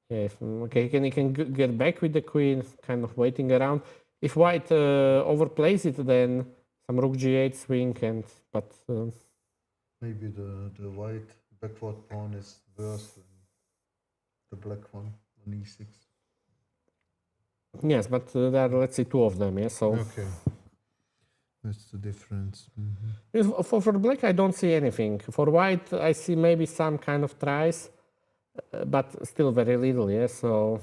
Yeah, okay, he can get back with the queen, kind of waiting around. If white overplays it, then some rook g8 swing, but. Maybe the white backward pawn is worse than the black one on e6. Yes, but there are, let's say, 2 of them, yeah, so... Okay. That's the difference. For black, I don't see anything. For white, I see maybe some kind of tries, but still very little, yeah, so...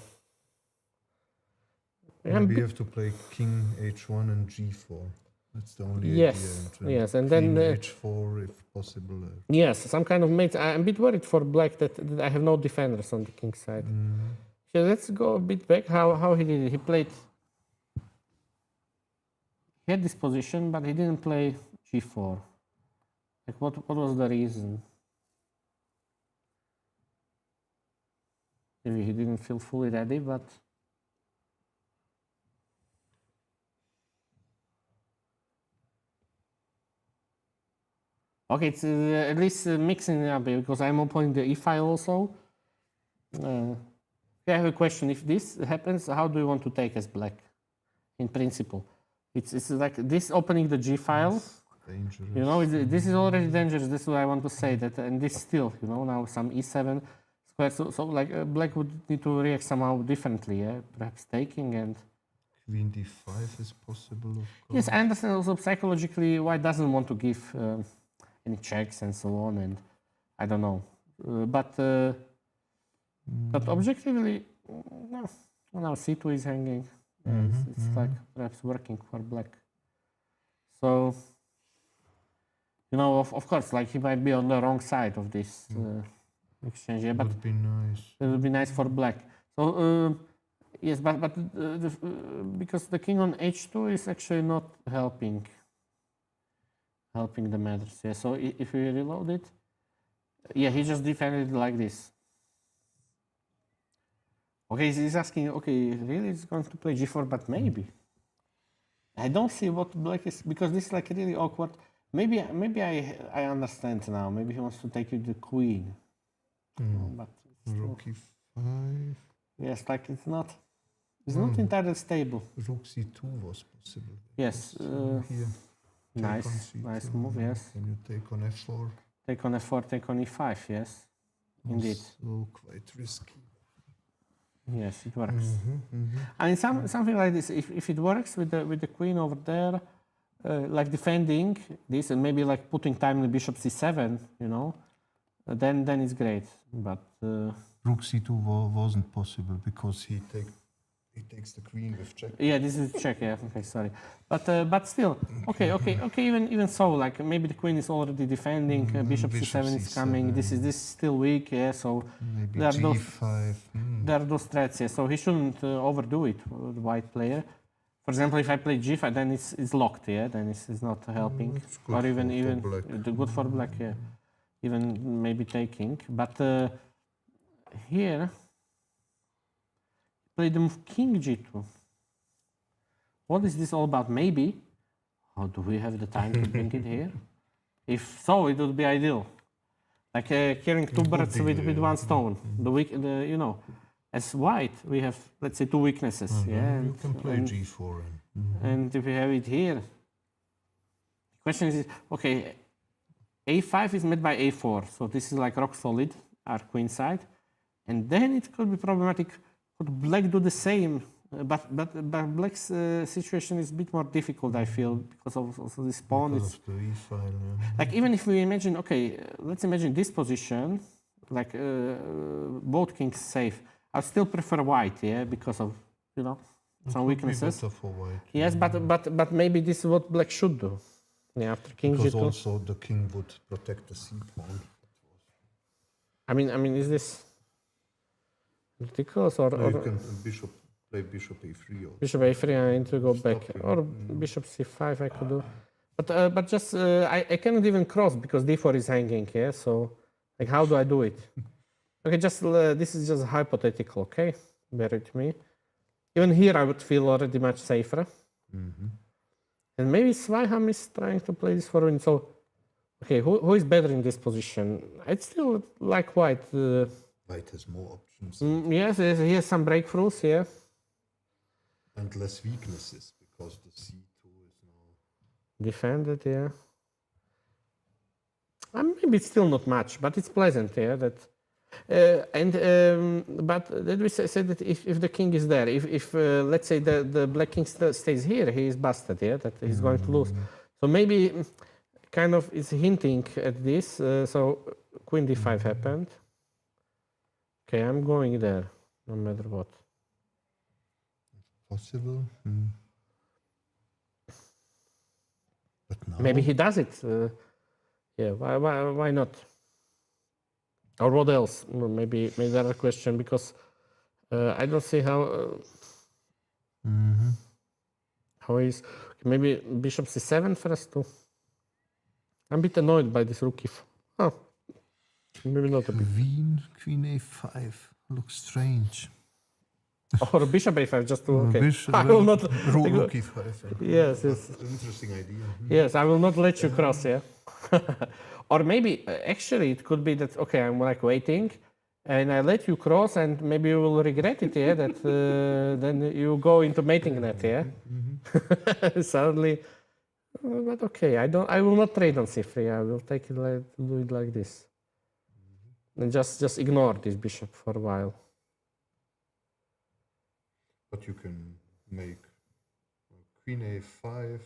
Maybe you have to play king h1 and g4. That's the only Yes, idea. yes, and queen then h4 if possible. yes, some kind of mate. I'm a bit worried for black that I have no defenders on the king side. So let's go a bit back. How he did it? He played. He had this position, but he didn't play g4. Like what was the reason? Maybe he didn't feel fully ready, but. Okay, it's at least mixing it up because I'm opening the e file also. I have a question. If this happens, how do you want to take as black? In principle, it's like this opening the G file. Dangerous. You know, this is already dangerous. This is what I want to say. That and this still, you know, now some E7 square. So like black would need to react somehow differently. Yeah, perhaps taking and. Queen d5 is possible. Of course. Yes, I understand also psychologically why doesn't want to give any checks and so on, and I don't know, but objectively, no. Now c2 is hanging. It's like perhaps working for black. So, you know, of course, like he might be on the wrong side of this exchange. Yeah, but would be nice. it would be nice for black. So yes, but because the king on h2 is actually not helping the matters. Yeah. So if we reload it, yeah, he just defended it like this. Okay, he's asking, okay, really it's going to play g4, but maybe. I don't see what black is, because this is like really awkward. Maybe I understand now. Maybe he wants to take you the queen. But Rook e5. yes, like it's not entirely stable. Rook c2 was possible. Yes. Here. Nice move, yes. Can you take on f4? Take on f4, take on e5, yes. Indeed. So quite risky. Yes, it works. I mean, something like this. If it works with the queen over there, like defending this and maybe like putting time in bishop c7, you know, then it's great. But Rook c2 wasn't possible because he takes the queen with check. yeah, this is check. Yeah, okay, sorry. But still, okay. Even so, like maybe the queen is already defending. Bishop c7 is coming. This is still weak. Yeah, so Maybe there are g5. there are those threats. Yeah, so he shouldn't overdo it. The white player. For example, if I play g5, then it's locked. Yeah, then it's not helping. It's good Or even for black. good for black. Yeah, even maybe taking. But here. Play the move king g2. What is this all about? Maybe. How do we have the time to bring it here? If so, it would be ideal. Like killing two birds with one stone. You know, as white, we have, let's say, two weaknesses. Yeah, You can play g4. and if we have it here, the question is, okay, a5 is met by a4, so this is like rock solid, our queen side, and then it could be problematic. Could black do the same? But black's situation is a bit more difficult, I feel, because of also this pawn. Because of the e file. Yeah. Like even if we imagine, okay, let's imagine this position, like both kings safe. I still prefer white, yeah, because of some weaknesses. Better for white. Yes, but maybe this is what black should do. Yeah, after king Because g2. also the king would protect the c pawn. I mean, is this ridiculous or You can play bishop a3 also. bishop a3? I need to go back, or bishop c5 I could do, but just I cannot even cross because d4 is hanging. Yeah, so like how do I do it? Okay, just this is just hypothetical. Okay, bear with me. Even here I would feel already much safer. And maybe Sveiham is trying to play this for win. So, okay, who is better in this position? I'd still like white. White has more options Yes, he has some breakthroughs, yeah. and less weaknesses because the c2 is now. Defended, yeah. Maybe it's still not much, but it's pleasant, yeah. That but did we say that if the king is there, if let's say the black king stays here, he is busted, yeah. That he's going to lose. So maybe kind of is hinting at this. So queen d5 happened. Okay, I'm going there, no matter what. possible. But now Maybe he does it. Yeah, why not? Or what else? Well, maybe another question, because I don't see how he's maybe bishop c7 first too. I'm a bit annoyed by this rook if. Oh, maybe not a bit. Queen a5 looks strange. Or bishop a5 just to okay. Bishop, I will not. rook e5. Yes, yes. That's an interesting idea. Yes, I will not let you cross, yeah. Or maybe actually it could be that okay, I'm like waiting, and I let you cross, and maybe you will regret it, yeah. That then you go into mating net, yeah. Suddenly, but okay, I will not trade on c3. I will take it do it like this, and just ignore this bishop for a while. But you can make queen a5,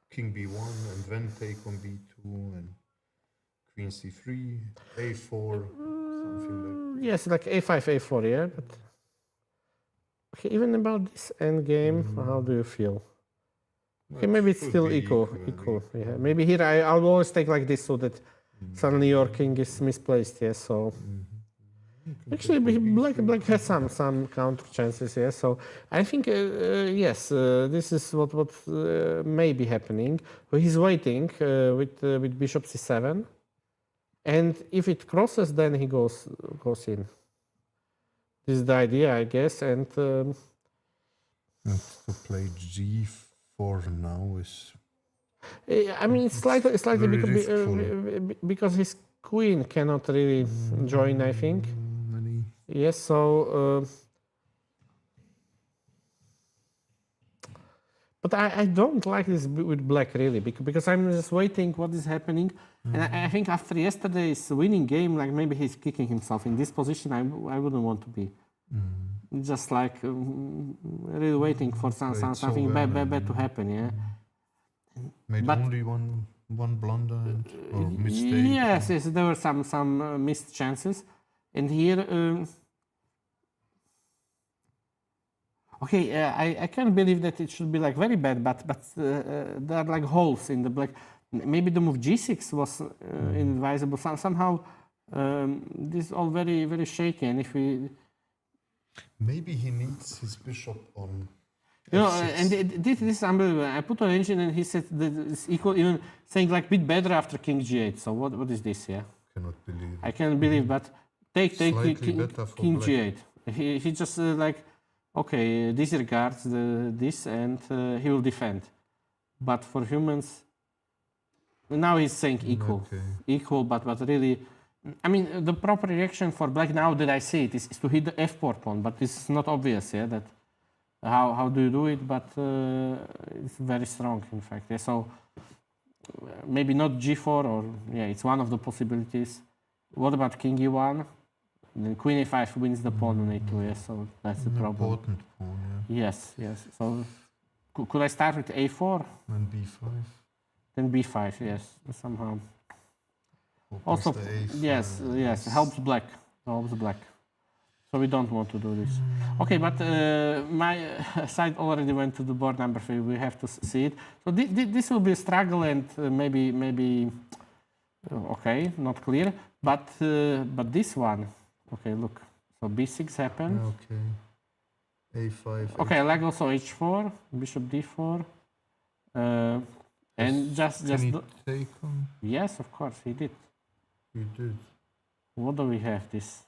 king b1, and then take on b2, and queen c3, a4, something like. Yes, like a5, a4, yeah. But okay, even about this endgame, how do you feel? Okay, maybe it's Should still be equal. Yeah, maybe here I'll always take like this so that suddenly your king is misplaced. Yeah, so actually black has some counter chances. Yeah, so I think yes, this is what may be happening. He's waiting with bishop c7, and if it crosses, then he goes in. This is the idea, I guess, and. And to play g4 now is. I mean, it's slightly very because his queen cannot really join, I think. Yes, so. But I don't like this with black really, because I'm just waiting what is happening. And I think after yesterday's winning game, like maybe he's kicking himself in this position. I wouldn't want to be. Just like really waiting for something bad to happen, yeah. Made But- only one blunder or mistake. Yes, there were some missed chances, and here. Okay, I can't believe that it should be like very bad, but there are like holes in the black. Maybe the move g6 was inadvisable. Somehow this is all very very shaky, and if we. Maybe he needs his bishop on. You know, f6. and this is unbelievable. I put on engine and he said that it's equal, even saying like bit better after king g8. So what is this? Yeah, Cannot believe. I can't believe. But take Slightly king better for black. g8. He just like okay disregards this and he will defend. But for humans, now he's saying equal. But really. I mean, the proper reaction for black now that I see it is to hit the f4 pawn, but this is not obvious, yeah. That how do you do it? But it's very strong, in fact. Yeah? So maybe not g4 or yeah, it's one of the possibilities. What about king e1? Then queen a5 wins the pawn on a2. Yeah, so that's the problem. Important pawn, yeah. Yes. So could I start with a4? And b5. Then b5. Yes, somehow. Opens Also, the a5. yes, helps black. So we don't want to do this. Okay, but my side already went to the board number 3. We have to see it. So this will be a struggle and maybe okay, not clear. But this one, okay, look. So b6 happened. Okay. a5. Okay, like also h4, bishop d4, and just Can he take on? yes, of course he did. You did. What do we have? This.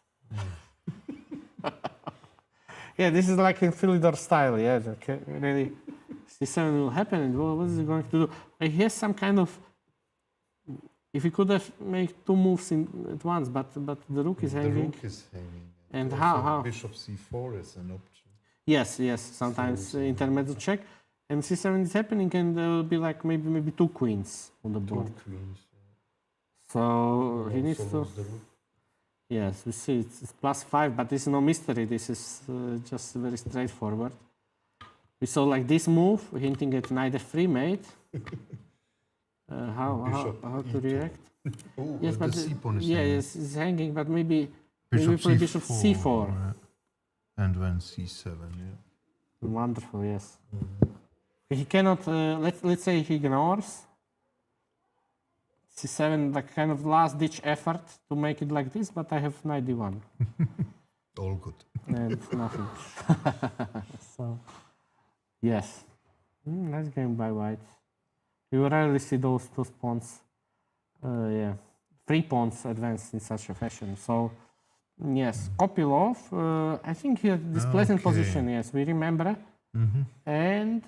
Yeah, this is like in Philidor style. Yeah, okay, really. C7 will happen, and what is he going to do? He has some kind of. If he could have made 2 moves at once, but the rook is hanging. The rook is hanging. And Also how? Bishop c4 is an option. Yes. Sometimes intermezzo check, and C7 is happening, and there will be like maybe 2 queens on the board. 2 queens. So he needs Also to. lose the rook. Yes, we see it's +5, but this is no mystery. This is just very straightforward. We saw like this move, hinting at knight f3 mate. How to react? Oh, Yes, the but c pawn is yeah, hanging. yes, it's hanging, but maybe Bishop play bishop c4. And then c7, yeah. Wonderful, yes. He cannot. Let's say he ignores C7, like kind of last-ditch effort to make it like this, but I have knight d1 All good. and nothing. So, yes, nice game by White. You rarely see those two pawns, yeah, 3 pawns advanced in such a fashion. So, yes, Kopylov, I think here this pleasant Okay. position. Yes, we remember. And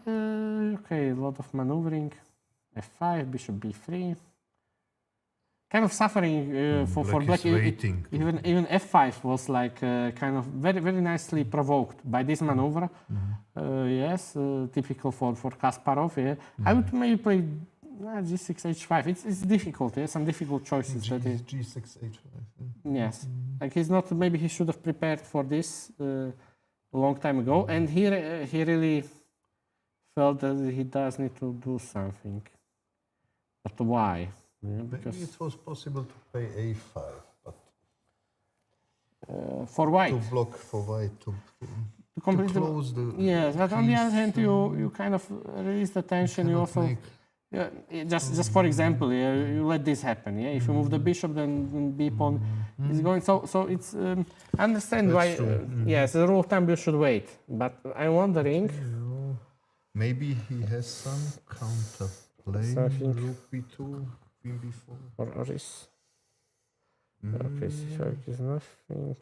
okay, a lot of maneuvering. F5, bishop b3. Kind of suffering for Black black. is waiting. Even F5 was like kind of very nicely provoked by this maneuver. Yes, typical for Kasparov. Yeah. I would maybe play G6 H5. It's difficult. Yeah, some difficult choices. G6 H5. Yes, like he's not. Maybe he should have prepared for this a long time ago. And here he really felt that he does need to do something. But why? Yeah, Maybe it was possible to play A5, but for White. to block for White to complete close the. Yes, but on the other hand, piece, you kind of release the tension. You cannot also make- just for example, you let this happen. Yeah, if you move the bishop, then b pawn is going. So it's I understand That's why. true. Yes, the rule of thumb you should wait. But I'm wondering. Maybe he has some counter play. Something. Rook b2, queen b4. Or is okay, c5 is nothing.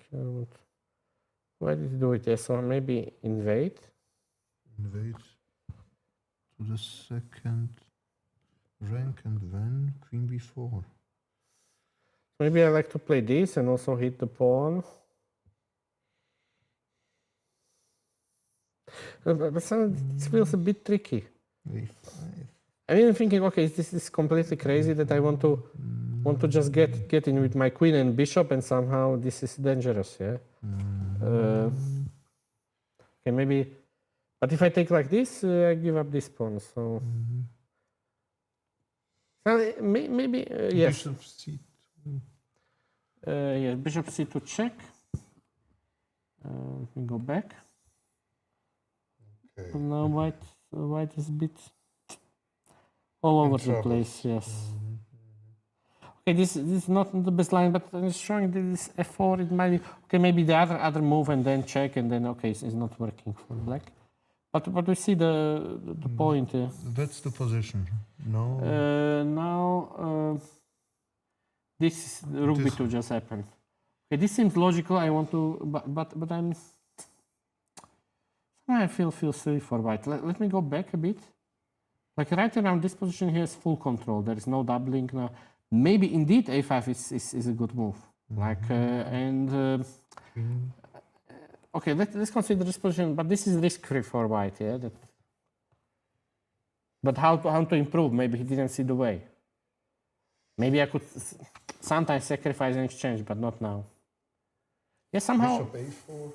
Why did you do it? Yes, or maybe invade. Invade to the second rank and then queen b4. Maybe I like to play this and also hit the pawn. But it feels a bit tricky. a5. I'm even thinking, okay, this is completely crazy that I want to just get in with my queen and bishop, and somehow this is dangerous. Yeah. Okay, maybe. But if I take like this, I give up this pawn. So. Maybe yes. Bishop c2. Yeah, bishop c2 check. Let me go back. Okay. And now white is a bit all over the trouble. place. Yes. Okay, this is not the best line, but I'm showing that this f4. It might be okay. Maybe the other move and then check, and then okay, it's not working for black. But we see the point. That's the position. No. Now this rook b2 just happened. Okay, this seems logical. I want to, but I'm. I feel silly for white. Let me go back a bit. Like right around this position, he has full control. There is no doubling now. Maybe indeed a5 is a good move. Like okay, let's consider this position. But this is risk-free for white. Yeah. But how to improve? Maybe he didn't see the way. Maybe I could sometimes sacrifice an exchange, but not now. Yeah, somehow. Bishop a4.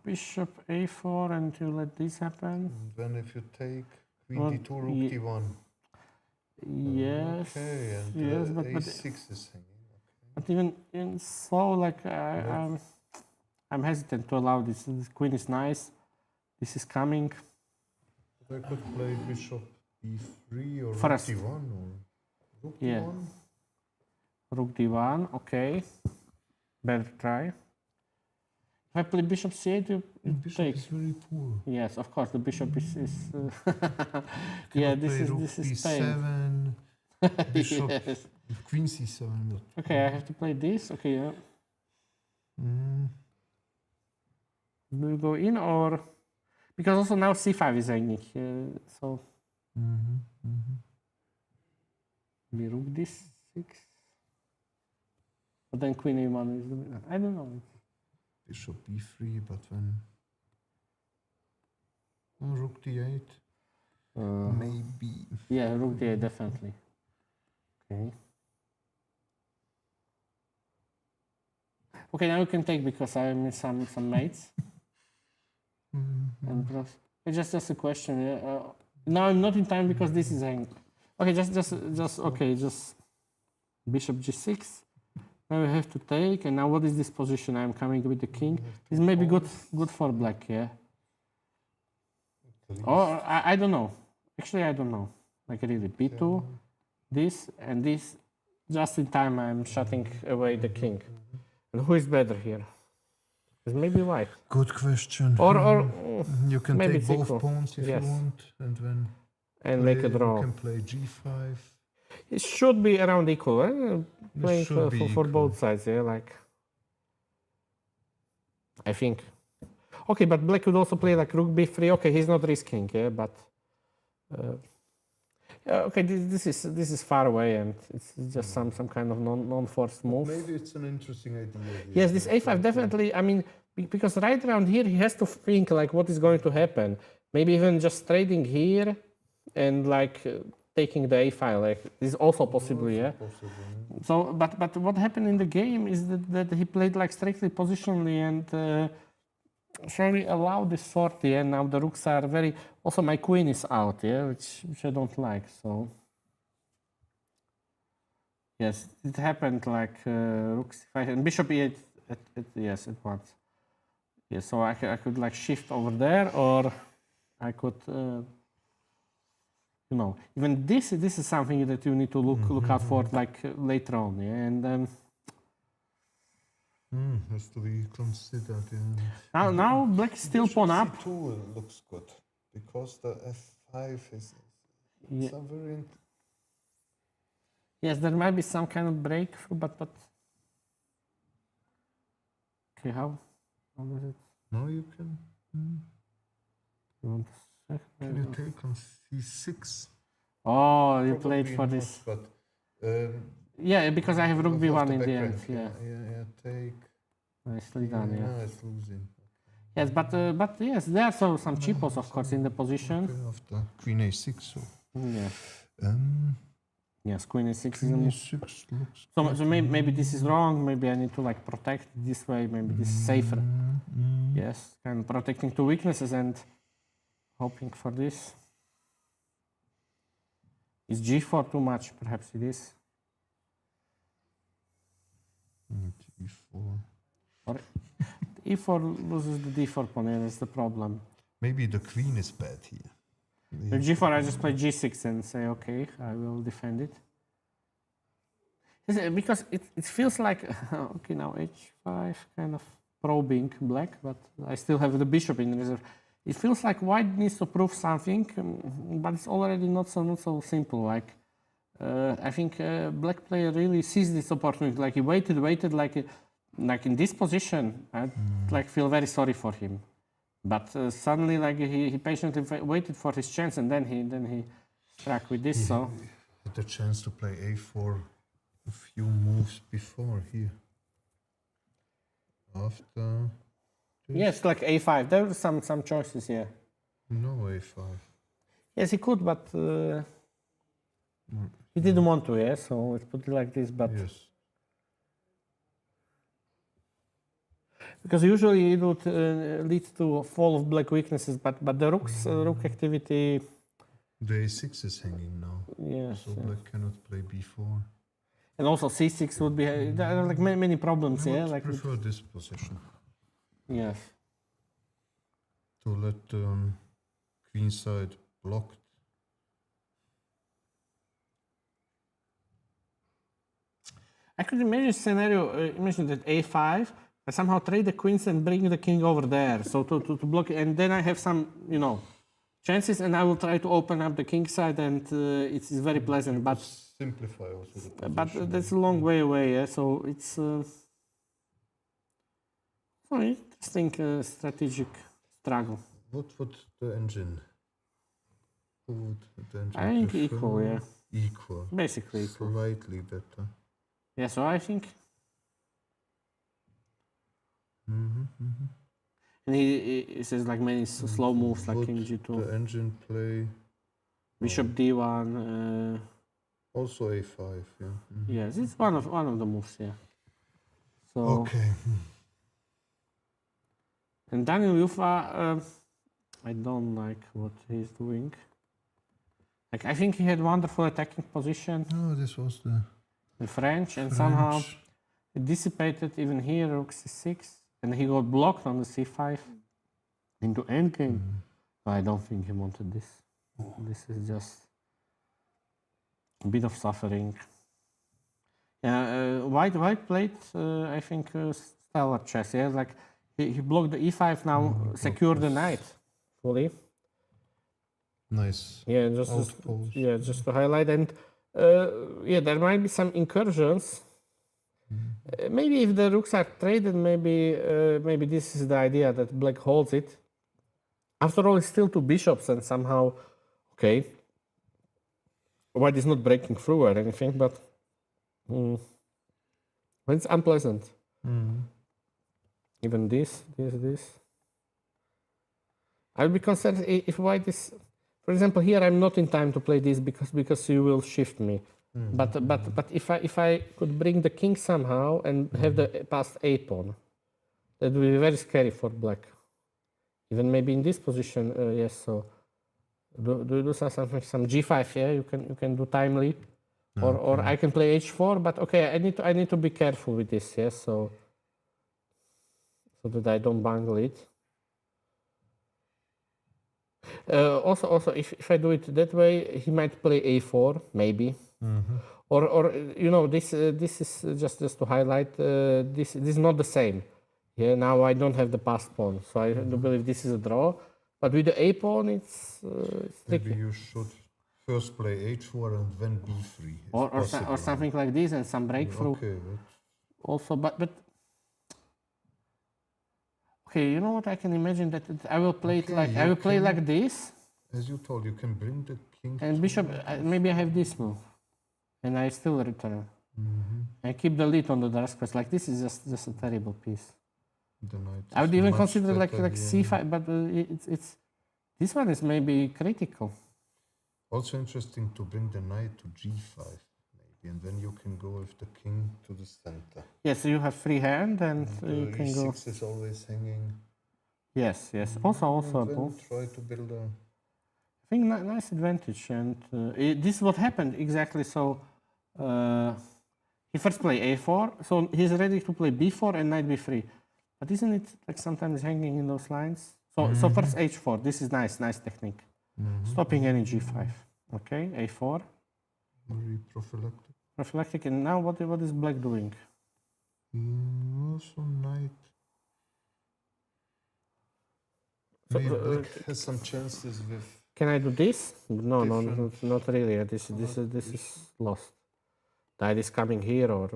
Bishop a4, and you let this happen. And then if you take queen Well, d2, rook ye- d1. Yes. Okay, and yes, but a6 is hanging. but even so, like I'm hesitant to allow this. This queen is nice. This is coming. I could play bishop b3 or First. rook d1 or rook Yeah. d1. Rook d1. Okay. Better try. If I play bishop c8, you Bishop take. is very poor. Yes, of course. The bishop is. Cannot this play rook is pain. b7, bishop, Yes. queen c7. But, Okay, I have to play this. Okay. Yeah. Do you go in or because also now c5 is hanging, so maybe rook d6, but then queen a1 is the winner. I don't know. bishop b3, but then rook d8. Maybe. Yeah, rook d8 definitely. Okay. Okay, now you can take because I'm in some mates. And it's just a question. Now I'm not in time because this is hanging. Okay, just bishop g6. Now we have to take, and now what is this position? I'm coming with the king. It's maybe good for black, yeah. Or I don't know. Actually, I don't know. Like really, b2, this and this. Just in time, I'm shutting away the king. And who is better here? It's maybe white. Good question. Or You can maybe take it's both equal. pawns if Yes. you want, and then and make a you draw. can play g5. It should be around equal. Playing should be for equal. both sides. Yeah, like I think. Okay, but black could also play like rook b3. Okay, he's not risking. Yeah, but. Okay, this is far away, and it's just some kind of non-forced move. Maybe it's an interesting idea. Yes, this a5 definitely. I mean, because right around here he has to think like what is going to happen. Maybe even just trading here, and like taking the a file. Like is also possible, yeah. So, but what happened in the game is that he played like strictly positionally and surely allowed this sort. Yeah, and now the rooks are very. Also, my queen is out. Yeah, which I don't like. So. Yes, it happened like rook c5 and bishop e8 yes, it was. Yes, so I could like shift over there, or I could, you know, even this is something that you need to look out for like later on, yeah. And has to be considered. Yeah. now black is still pawn up. C2 looks good because the f5 is Yeah. some very. Yes, there might be some kind of breakthrough, but okay, how does it? Now you can. You want to Can you take on c6? Oh, you played Probably for not, this. but yeah, because I have rook of b1 the in the back end. rank, Yeah, yeah. Take. nicely done. Yeah. Yeah, it's losing. Yes, but yes, there are some cheapos, of course, in the position. Okay, after queen a6. So. Yeah. Um, Yes, queen a6 is a queen move. a6 looks. So maybe this is wrong. Maybe I need to like protect it this way. Maybe this is safer. Yes, kind of protecting two weaknesses and hoping for this. Is g4 too much? Perhaps it is. g4. Or e4 loses the d4 pawn. Yeah, that's the problem. Maybe the queen is bad here. With g4, I just play g6 and say, okay, I will defend it. Because it feels like, okay, now h5, kind of probing black, but I still have the bishop in reserve. It feels like white needs to prove something, but it's already not so simple. Like, I think black player really sees this opportunity. Like he waited, like in this position, I like feel very sorry for him. But suddenly, like he patiently waited for his chance, and then he struck with this. So had the chance to play a4 a few moves before here. After. yes, like a5. There were some choices here. No a5. Yes, he could, but he didn't want to. Yeah, so let's put it like this. But Yes. because usually it would lead to a fall of black weaknesses, but the rook activity. The a6 is hanging now, Yes, so black cannot play b4. and also c6 would be. There are like many problems. I Yeah, would like prefer this position yes. to let queen side blocked. I could imagine a scenario. Imagine that a5. I somehow trade the queens and bring the king over there, so to block it, and then I have some, you know, chances, and I will try to open up the king side, and it's very pleasant. But Simplify also the position. but that's a long way away. Yeah, so it's interesting strategic struggle. What would the engine? Who would the engine I think prefer? equal. Yeah, Equal. basically equal. Slightly better. Yeah, so I think. And he says like many slow moves like Would king g2, the engine play bishop d1. also a5? Yeah. Yes, it's one of the moves. Yeah. So Okay. and Daniel Yufa, I don't like what he's doing. Like I think he had wonderful attacking position No, this was the French, and somehow French. it dissipated even here rook c6, and he got blocked on the c5 into endgame. I don't think he wanted this. This is just a bit of suffering. Yeah, white played, I think, stellar chess. Yeah, like he blocked the e5 now, secured the knight fully. Nice. Yeah, just Outpost. just to highlight, and yeah, there might be some incursions. Maybe if the rooks are traded, maybe this is the idea that black holds it. After all, it's still two bishops, and somehow, okay, white is not breaking through or anything, but it's unpleasant. Even this. I'll be concerned if white is, for example, here I'm not in time to play this because you will shift me. But if I could bring the king somehow and have the passed a pawn, that would be very scary for black. Even maybe in this position, yes. So do you do something, some g5? Yeah, you can do timely, or I can play h4. But okay, I need to be careful with this. Yes, so that I don't bungle it. Also, if I do it that way, he might play a4 maybe. Or you know, this is just to highlight. This is not the same. Yeah, now I don't have the passed pawn, so I do believe this is a draw. But with the a pawn, it's Maybe tricky. you should first play h4 and then b3. Or something like this and some breakthrough. Okay, but Also, but okay, you know what? I can imagine that I will play it like I will play like this, as you told, you can bring the king. and bishop. Maybe I have this move, and I still return. I keep the lead on the dark squares. Like this is just a terrible piece. The knight I would is even much consider like better here. c5, but it's this one is maybe critical. Also interesting to bring the knight to g5, maybe, and then you can go with the king to the center. Yes, you have free hand, and you can go. e6 is always hanging. Yes. Also a And then move. try to build a. I think nice advantage, and this is what happened exactly. So he first play a4, so he's ready to play b4 and knight b3. But isn't it like sometimes hanging in those lines? So first h4. This is nice technique. Stopping any g5. Okay, a4. Very prophylactic. Prophylactic. And now what is black doing? Also knight. Maybe black has some chances with. Can I do this? No, Different. not really. This is lost. Knight is coming here, or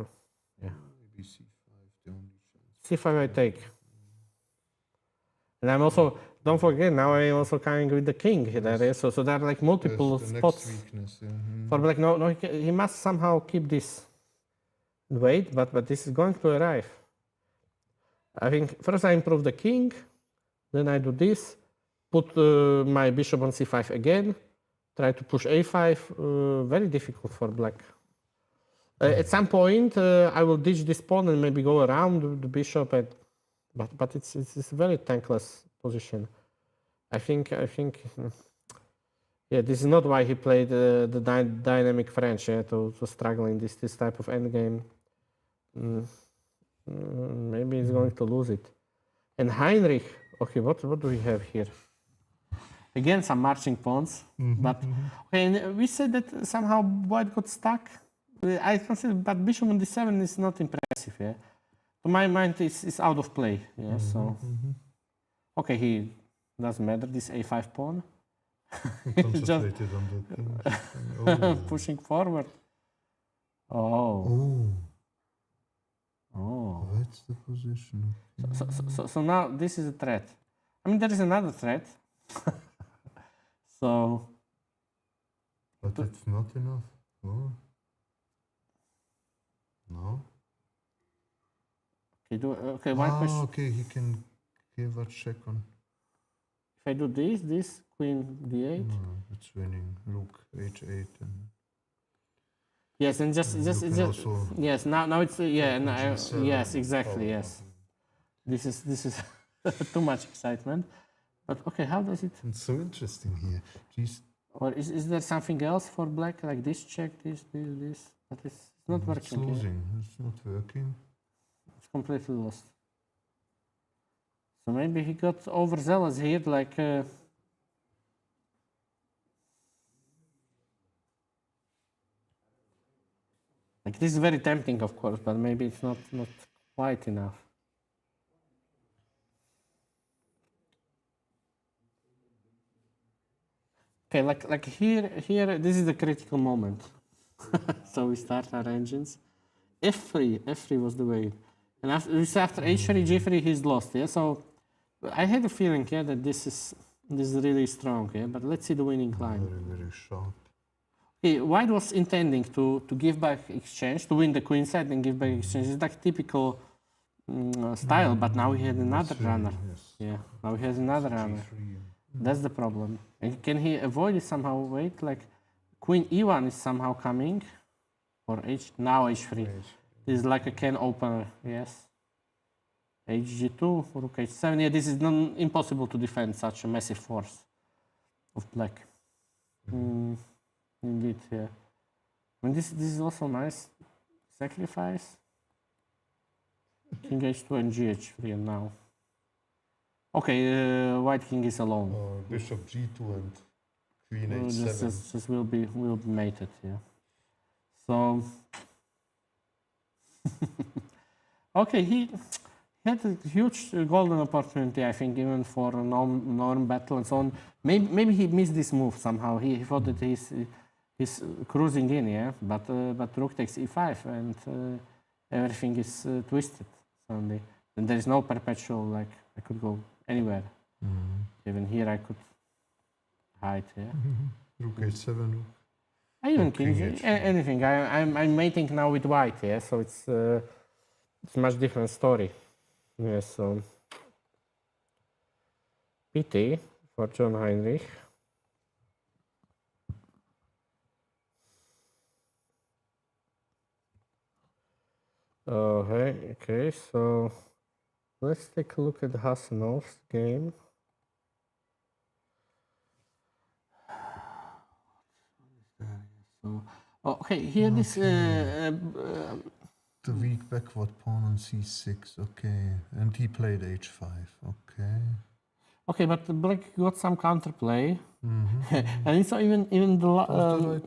yeah. Maybe c5, the only chance. c5 I take. And I'm also, don't forget, now I'm also coming with the king here. So there are like multiple Yes, the spots next weakness. Yeah. for black. No, he must somehow keep this. Wait, but this is going to arrive. I think first I improve the king, then I do this, put my bishop on c5 again, try to push a5. Very difficult for black. At some point, I will ditch this pawn and maybe go around the bishop, but it's a very tankless position. I think, yeah, this is not why he played the dynamic French, yeah, to struggle in this type of endgame. Maybe he's going to lose it. And Heinrich, okay, what do we have here? Again, some marching pawns, but okay, and we said that somehow white got stuck. I consider, but bishop on d7 is not impressive. Yeah, to my mind, it's out of play. Yeah, so okay, he doesn't matter. This a5 pawn, Concentrated on the king. pushing forward. Oh, That's the position. so now this is a threat. I mean, there is another threat. So, But it's not enough. Oh. No. Okay, one question. Okay, he can give a check on. If I do this queen d8. No, it's winning. Rook h8 and. Yes, and just also yes. Now it's yeah. And G7. yes, exactly. Yes, this is too much excitement. But okay, how does it? It's so interesting here. Jeez. Or is there something else for black like this check, this? But it's not It's working. Yeah. losing. It's not working. It's completely lost. So maybe he got overzealous here, like Like, this is very tempting, of course, but maybe it's not quite enough. Okay, like here, this is the critical moment. So we start our engines. F3 was the way. And after H3, G3, he's lost, yeah? So I had a feeling, yeah, that this is really strong, yeah? But let's see the winning line. Very, very sharp. Okay, White was intending to give back exchange, to win the queen side and give back exchange. It's like typical style, but now he had another runner. Yes. Yeah, now he has another runner. G3. That's the problem. And can he avoid it somehow? Wait, like Queen E1 is somehow coming, or now H3. This is like a can opener, yes. HG2, Rook H7. Yeah, this is impossible to defend such a massive force of black. Indeed, yeah. I mean, this is also nice. Sacrifice. King H2 and GH3 and now. Okay, White King is alone. Bishop G2 and Queen H7. This will be mated, yeah. So okay, he had a huge golden opportunity, I think, even for a norm battle and so on. Maybe he missed this move somehow. He thought that he's cruising in, yeah. But Rook takes E5 and everything is twisted suddenly. And there is no perpetual, like I could go anywhere. Even here I could hide, yeah. Rook H7. I even King king, H3. anything. I'm mating now with White, yeah. So it's a much different story. Yeah, so pity for John Heinrich. Okay, so let's take a look at Hassanov's game. So, okay, here this The weak backward pawn on C6, okay. And he played H5, okay. okay, but the black got some counterplay, and so even the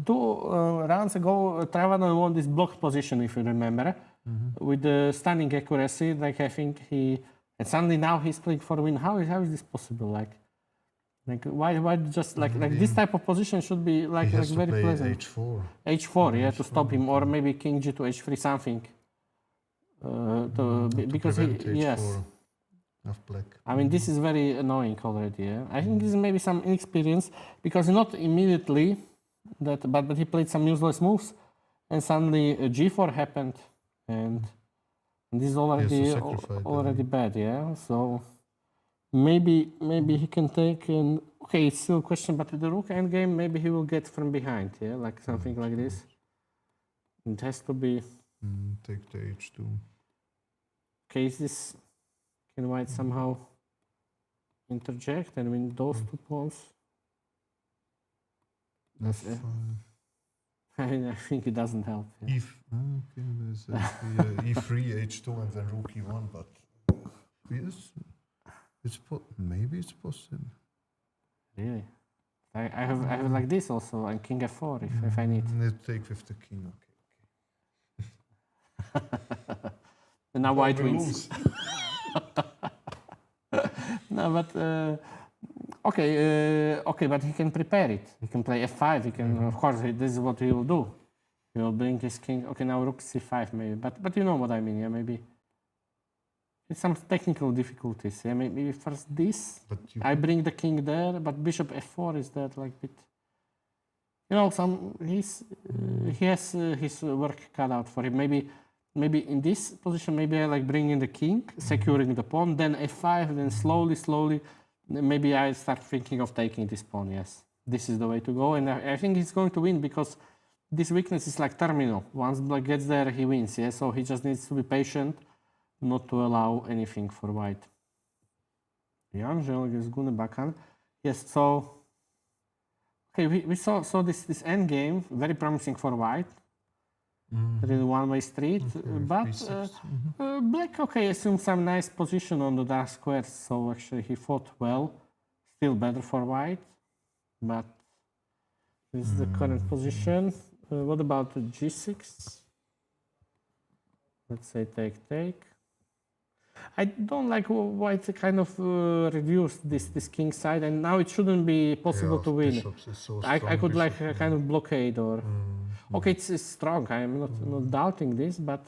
two rounds ago, Travano won this blocked position, if you remember, with the stunning accuracy. Like I think and suddenly now he's playing for a win. How is this possible? Like why just like this type of position should be like He has to very play pleasant. H4. H4, yeah, to stop him, or maybe King G to H3 something. Because he, prevent yes. H4 of black. I mean, this is very annoying already. Yeah, I think this is maybe some inexperience because not immediately but he played some useless moves, and suddenly G4 happened, and this is already bad. Yeah, so maybe he can take and okay, it's still a question, but with the Rook endgame, maybe he will get from behind. Yeah, like something like this. It has to be. Take the H2. Okay, is this? Can White somehow interject and win those 2 pawns? F5. I think it doesn't help. Yeah. Okay, there's E3, H2, and then Rook E1, but yes, maybe it's possible. Really? I have like this also, and King F4 if I need. Let's take with the king, okay. And now White wins. No, but okay, but he can prepare it. He can play F5. He can, of course, this is what he will do. He will bring his king. Okay, now Rook C5 maybe, but you know what I mean. Yeah, maybe it's some technical difficulties. Yeah, maybe first this. I bring the king there, but Bishop F4 is that like bit. You know, he has his work cut out for him. Maybe in this position, maybe I like bring in the king, securing the pawn, then F5, then slowly, maybe I start thinking of taking this pawn, yes. This is the way to go, and I think he's going to win because this weakness is like terminal. Once black gets there, he wins, yeah? So he just needs to be patient, not to allow anything for White. Jan Želg is gonna backhand. Yes, so, okay, we saw this endgame, very promising for White. Really one-way street, but black, okay, assumed some nice position on the dark squares, so actually he fought well, still better for White, but this is the current position. What about the g6? Let's say take. I don't like white kind of reduced this king side, and now it shouldn't be possible to win. Bishops is so I strong, could like bishop, a kind of blockade or. Okay, it's strong. I am not doubting this, but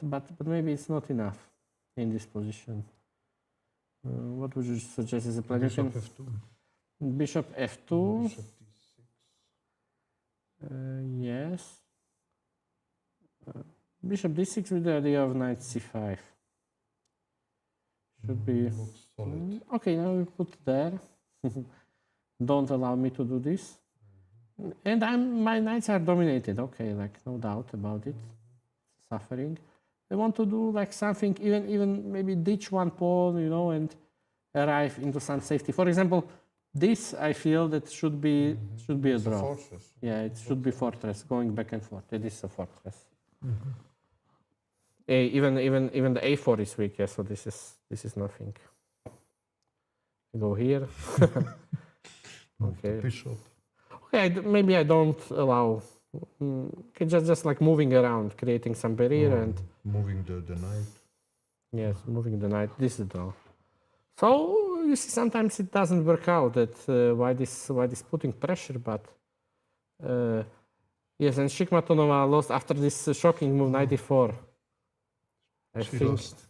maybe it's not enough in this position. What would you suggest as a plan? You Bishop can- f2. Bishop f2. Bishop d6. Yes. Bishop d6 with the idea of knight c5. Should be. Looks solid. Okay, now we put there. Don't allow me to do this. And my knights are dominated. Okay, like no doubt about it. Suffering. They want to do like something, even maybe ditch one pawn, you know, and arrive into some safety. For example, this I feel that should be a It's a draw. fortress. Yeah, it should be fortress, going back and forth. It is a fortress. Even the a4 is weak. Yeah, so this is nothing. Go here. Okay. Bishop. Okay, maybe I don't allow. Okay, just like moving around, creating some barrier, and Moving the knight. yes, moving the knight. This is draw. So you see, sometimes it doesn't work out. That why this putting pressure, but yes, and Shikmatonova lost after this shocking move, 94. I She think. lost.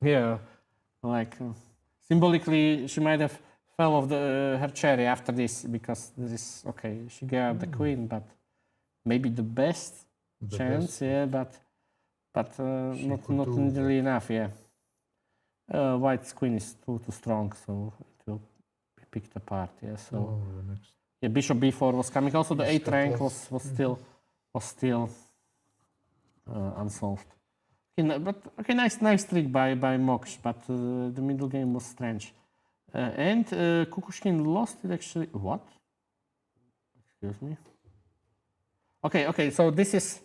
Yeah, like symbolically, she might have fell off her cherry after this because this is okay. She gave up the queen, but maybe the best The chance, best. yeah, but She not could do nearly enough, yeah. White's queen is too strong, so it will be picked apart, yeah. So Oh, the next. yeah, bishop b4 was coming. Also, the Yes, 8th that rank was- was still unsolved. Okay, but okay, nice trick by Moksh, but the middle game was strange. And Kukushkin lost it actually. What? Excuse me. Okay. So this is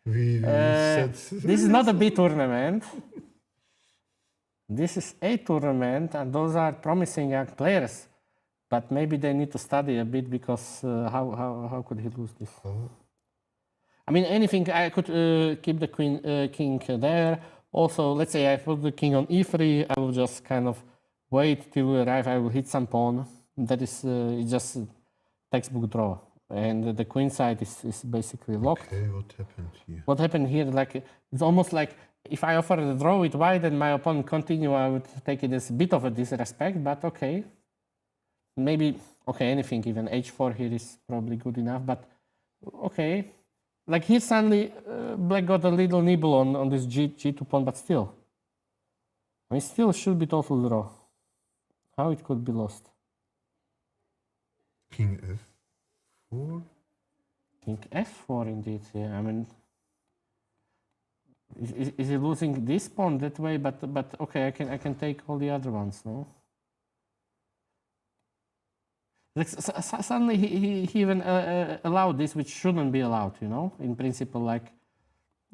We said this is not a B tournament. This is A tournament, and those are promising young players. But maybe they need to study a bit because how could he lose this? I mean, anything. I could keep the king there. Also, let's say I put the king on e3. I will just kind of wait till we arrive. I will hit some pawn. That is it's just a textbook draw, and the queen side is basically locked. Okay, what happened here? What happened here? Like it's almost like if I offer the draw with white and my opponent continue, I would take it as a bit of a disrespect. But okay, maybe okay. Anything, even h4 here is probably good enough. But okay. Like here suddenly black got a little nibble on this g2 pawn, but still. I mean, still should be total draw. How it could be lost? King f4. King f4 indeed, yeah. I mean, is he losing this pawn that way? But okay, I can take all the other ones, no? Like, suddenly he even allowed this, which shouldn't be allowed, you know. In principle, like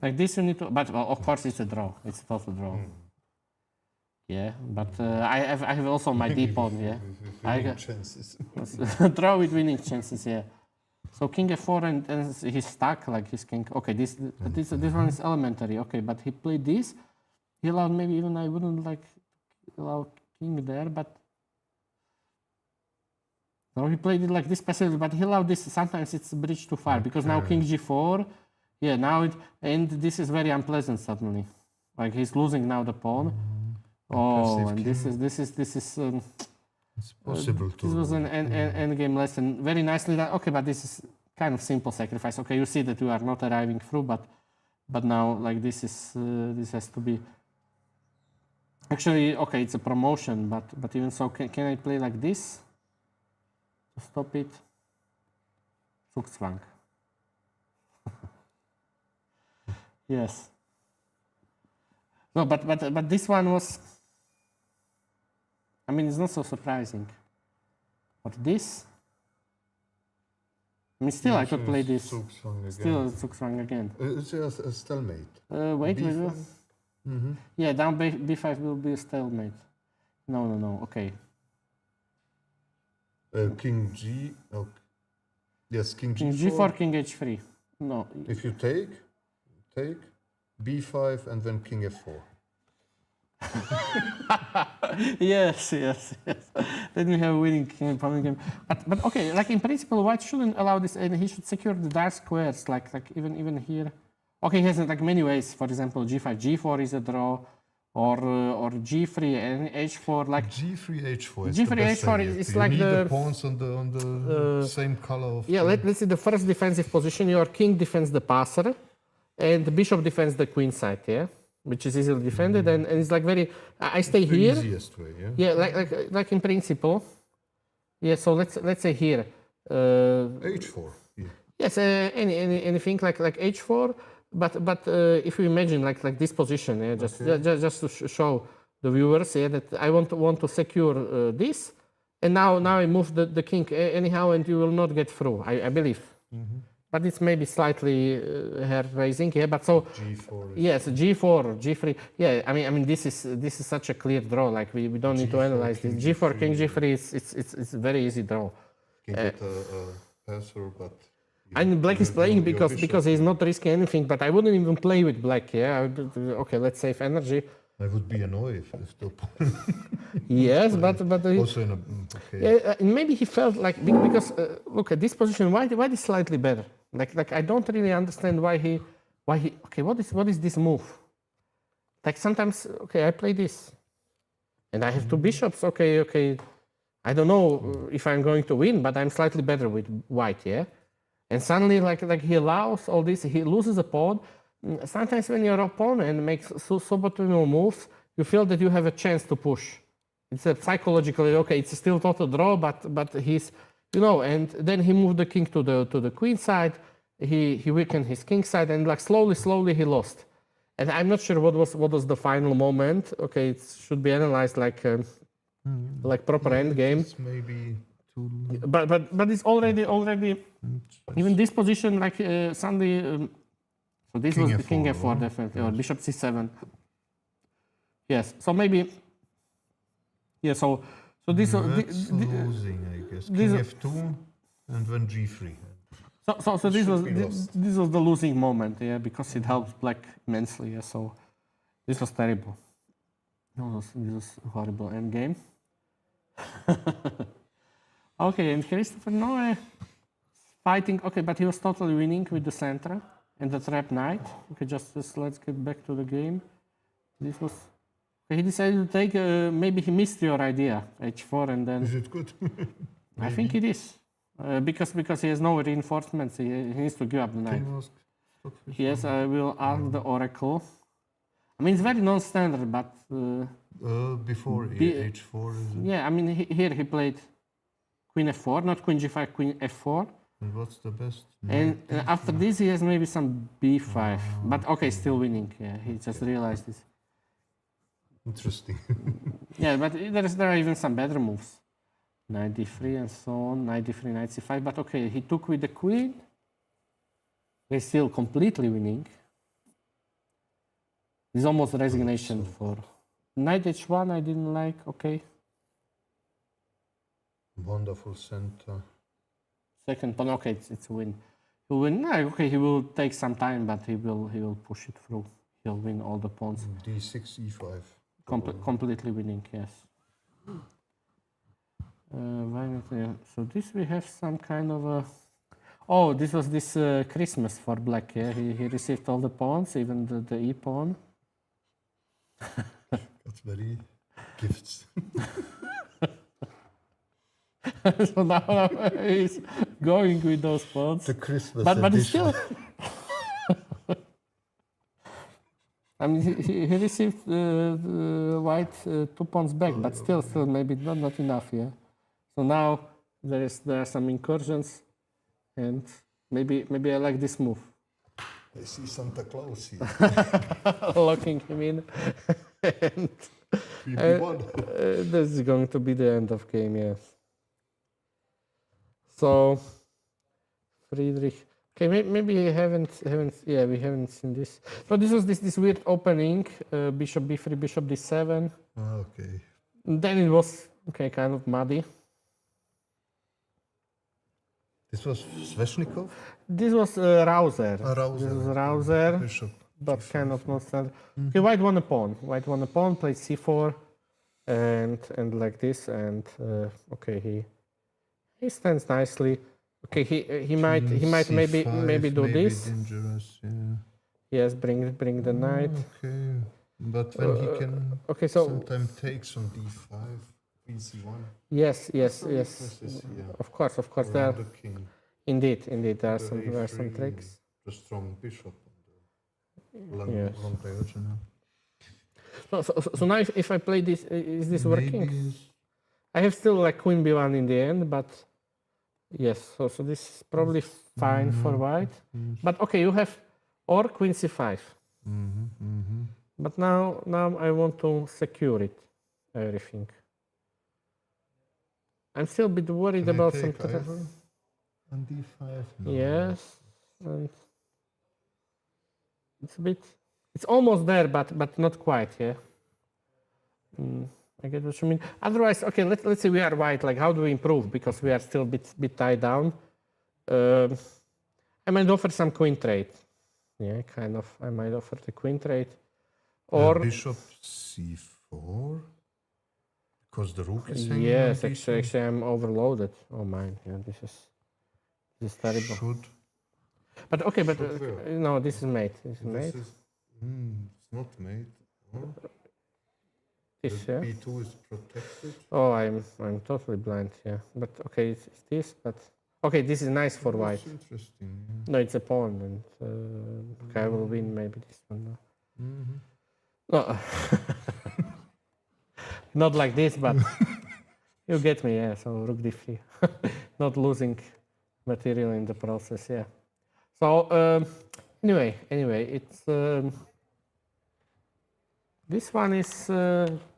this you need to. But well, of course, it's a draw. It's a total draw. Yeah, but I have also my d pawn. Yeah, I Winning got chances. draw with winning chances. Yeah. So king f4 and he's stuck like his king. Okay, this one is elementary. Okay, but he played this. He allowed maybe even I wouldn't like allow king there, but. No, he played it like this passively, but he allowed this. Sometimes it's a bridge too far because now king g4. Yeah, now and this is very unpleasant suddenly. Like he's losing now the pawn. Oh, Passive and king. this is It's possible to. this was an end game lesson. Very nicely done. Okay, but this is kind of simple sacrifice. Okay, you see that you are not arriving through, but now like this is this has to be. Actually, okay, it's a promotion, but even so, can I play like this? To stop it. Zugzwang. Yes. No, but this one was. I mean, it's not so surprising. But this. I mean, still I could play this. Zugzwang again. Still Zugzwang again. It's a stalemate. Wait. B4? Yeah, down b5 will be a stalemate. No. Okay. King G. Okay. Yes, King King G4. g4, king h3. No. If you take b5 and then king f4. Yes. Then we have a winning problem game. But okay, like in principle, white shouldn't allow this, and he should secure the dark squares. Like even here. Okay, he has like many ways. For example, g5, g4 is a draw, or g3 and h4. Like g3 h4. Is G3 the best h4 idea. is You like need the- the pawns on the same color of. yeah, let's see the first defensive position. Your king defends the passer, and the bishop defends the queen side. Yeah, which is easily defended, and it's like very. I stay the here. easiest way. Yeah. Yeah, like in principle. Yeah, so let's say here. h4. Yeah. Yes, anything like h4, but if you imagine like this position, yeah, just to show the viewers, yeah, that I want to secure this, and now I move the king anyhow, and you will not get through. I believe, but it's maybe slightly hair raising, yeah. But so g4. yes, g4, g3, yeah. I mean this is such a clear draw. Like we don't need to G4, analyze this. king G4, G3, king g3 it's a very easy draw. Can get a passer, but. And black is playing because he's not risking anything, but I wouldn't even play with black, yeah? Okay, let's save energy. I would be annoyed if the opponent. Yes, but Also in a. Okay. yeah, and maybe he felt like, because look at this position, why is slightly better? Like I don't really understand why he, okay, what is this move? Like sometimes, okay, I play this, and I have two bishops, okay, I don't know if I'm going to win, but I'm slightly better with white, yeah? And suddenly, like he allows all this, he loses a pawn. Sometimes when your opponent makes suboptimal moves, you feel that you have a chance to push. It's a psychologically, okay, it's still not a draw, but he's, and then he moved the king to the queen side, he weakened his king side, and like slowly he lost. And I'm not sure what was the final moment. Okay, it should be analyzed like proper end game. It's maybe too. But it's already even this position like suddenly. So this King was the king F4, f4 definitely, or bishop c7. Yes, so maybe. Yeah, so this. That's losing, I guess. this- King f2 and then g3. So this was Should be lost. this was the losing moment, yeah, because it helped black immensely. Yeah, so this was terrible. This was a horrible end game. Okay, and Christopher Noe fighting. Okay, but he was totally winning with the center and the trap knight. Okay, just let's get back to the game. This was. Okay, he decided to take. Maybe he missed your idea, h4, and then. Is it good? I think it is. Because he has no reinforcements, he needs to give up the knight. Can you ask Stockfish? Yes, I will ask the oracle. I mean, it's very non-standard, but Before Be- h4 is it? yeah, I mean, here he played queen f4, not queen g5, queen f4. And what's the best? And after this, he has maybe some b5. But okay, still winning. Yeah, he just realized this. Interesting. Yeah, but there are even some better moves. Knight d3 and so on, knight d3, knight c5. But okay, he took with the queen. He's still completely winning. It's almost resignation for knight h1. I didn't like. Okay, Wonderful center. second pawn. Okay, it's a win. He'll win. No, okay, he will take some time, but he will push it through. He'll win all the pawns. d6, e5. Completely winning. Yes. Why not? Yeah. So this we have some kind of a. Oh, this was this Christmas for black. Yeah, he received all the pawns, even the e pawn. That's very gifts. So now he's going with those pawns. The Christmas But it's edition. still. I mean, he received the white 2 pawns back, but still maybe not enough. Yeah. So now there are some incursions, and maybe I like this move. I see Santa Claus here. Locking him in. And Queen b1. this is going to be the end of game, yes. So, Friedrich. Okay, maybe we haven't seen this. So this was this weird opening, bishop b3, bishop d7. Okay. Then it was, okay, kind of muddy. This was Sveshnikov? This was Rouser. Rouser. This was Rouser, Bishop. but kind of not standard. Okay, white won a pawn. White won a pawn, played c4, and like this, and okay, he stands nicely. Okay, he might maybe do this. Dangerous, yeah. Yes, bring the knight. Okay, but when he can Okay, so sometimes takes on d5, queen c1. yes. Weaknesses here. Of course, there Around are the king. indeed there are The some A3, tricks. the strong bishop. Long, Yes. long diagonal. So now if I play this, is this working? Maybe I have still like queen b1 in the end, but yes. So this is probably fine for white. But okay, you have or queen c5. But now I want to secure it, everything. I'm still a bit worried can I about take some. either on d5? No. Yes, and it's almost there, but not quite. Yeah. I get what you mean. Otherwise, okay, let's say we are white. Like, how do we improve? Because we are still a bit tied down. I might offer some queen trade. Yeah, kind of. I might offer the queen trade, or bishop c4 because the rook is hanging. yes, on actually, d4. I'm overloaded. Oh man, yeah, this is terrible. Should But okay, but Should work. no, this is mate. This is mate. this is it's not made. Oh, This, the yeah. b2 is protected. Oh, I'm totally blind. Yeah, but okay, it's this. But okay, this is nice for white. That's interesting. Yeah. No, it's a pawn, and okay, I will win maybe this one. No. No. Not like this, but you get me. Yeah. So rook d3, not losing material in the process. Yeah. So anyway, it's this one is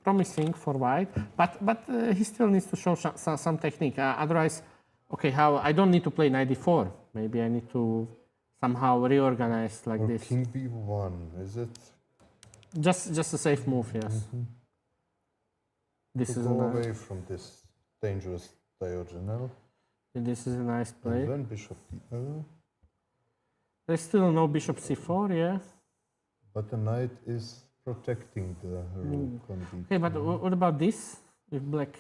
promising for white, but he still needs to show some technique. Otherwise, okay, how I don't need to play knight d4. Maybe I need to somehow reorganize like Or this. king b1, is it? Just a safe move, yes. This To is go a away from this dangerous diagonal. this is a nice play. And then bishop d. There's still no bishop c4, yeah. But the knight is protecting the rook on d2. Okay, but what about this? If black.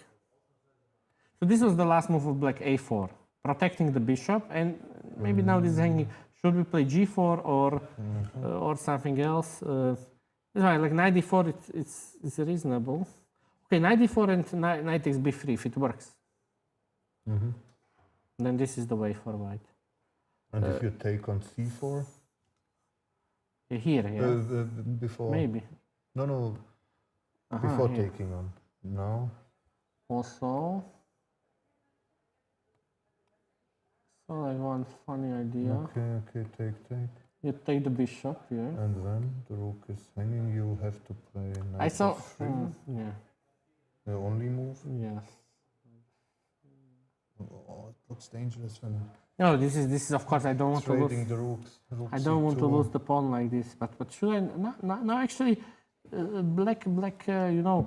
So this was the last move of black a4, protecting the bishop, and maybe now this is hanging. Should we play g4 or something else? That's why, like knight d4, it's reasonable. Okay, knight d4 and knight takes b3 if it works. Then this is the way for white. And if you take on c4? Here, yeah. Before. Maybe. No. Before here. taking on. No. Also, so I want funny idea. Okay, take. You take the bishop here. And then the rook is hanging. You have to play knight I saw. f3. Yeah. The only move. Yes. Oh, it looks dangerous when No, this is of course I don't want to lose. trading the rooks. Rook I don't want to c2. lose the pawn like this. But should I? No. Actually, black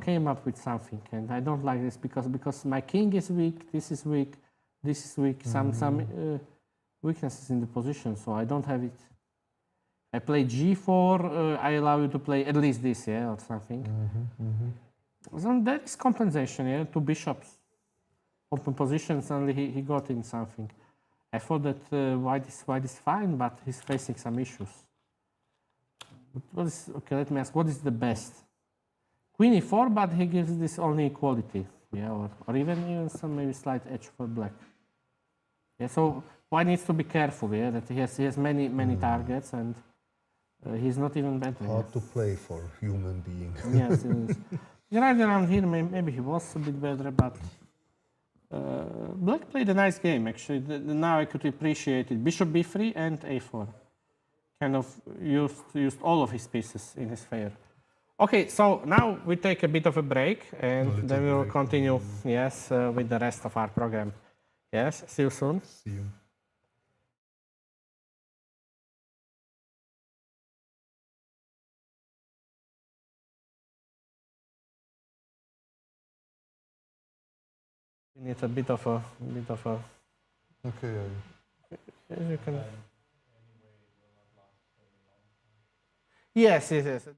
came up with something, and I don't like this because my king is weak. This is weak. This is weak. Some weaknesses in the position, so I don't have it. I play g4. I allow you to play at least this, yeah, or something. So there is compensation, yeah. Two bishops, open position. Suddenly he got in something. I thought that white is fine, but he's facing some issues. Okay, let me ask, what is the best? Queen e4, but he gives this only equality, yeah, or even some maybe slight edge for black. Yeah, so white needs to be careful, yeah, that he has many targets, and he's not even better. Hard to play for human being. Yes, it is. Right around here, maybe he was a bit better, but black played a nice game, actually. Now I could appreciate it. Bishop b3 and a4. Kind of used all of his pieces in his favor. Okay, so now we take a bit of a break, and then we will continue, yes, with the rest of our program. Yes, see you soon. See you. We need a bit of a Okay. As you can. Yes, yes, yes.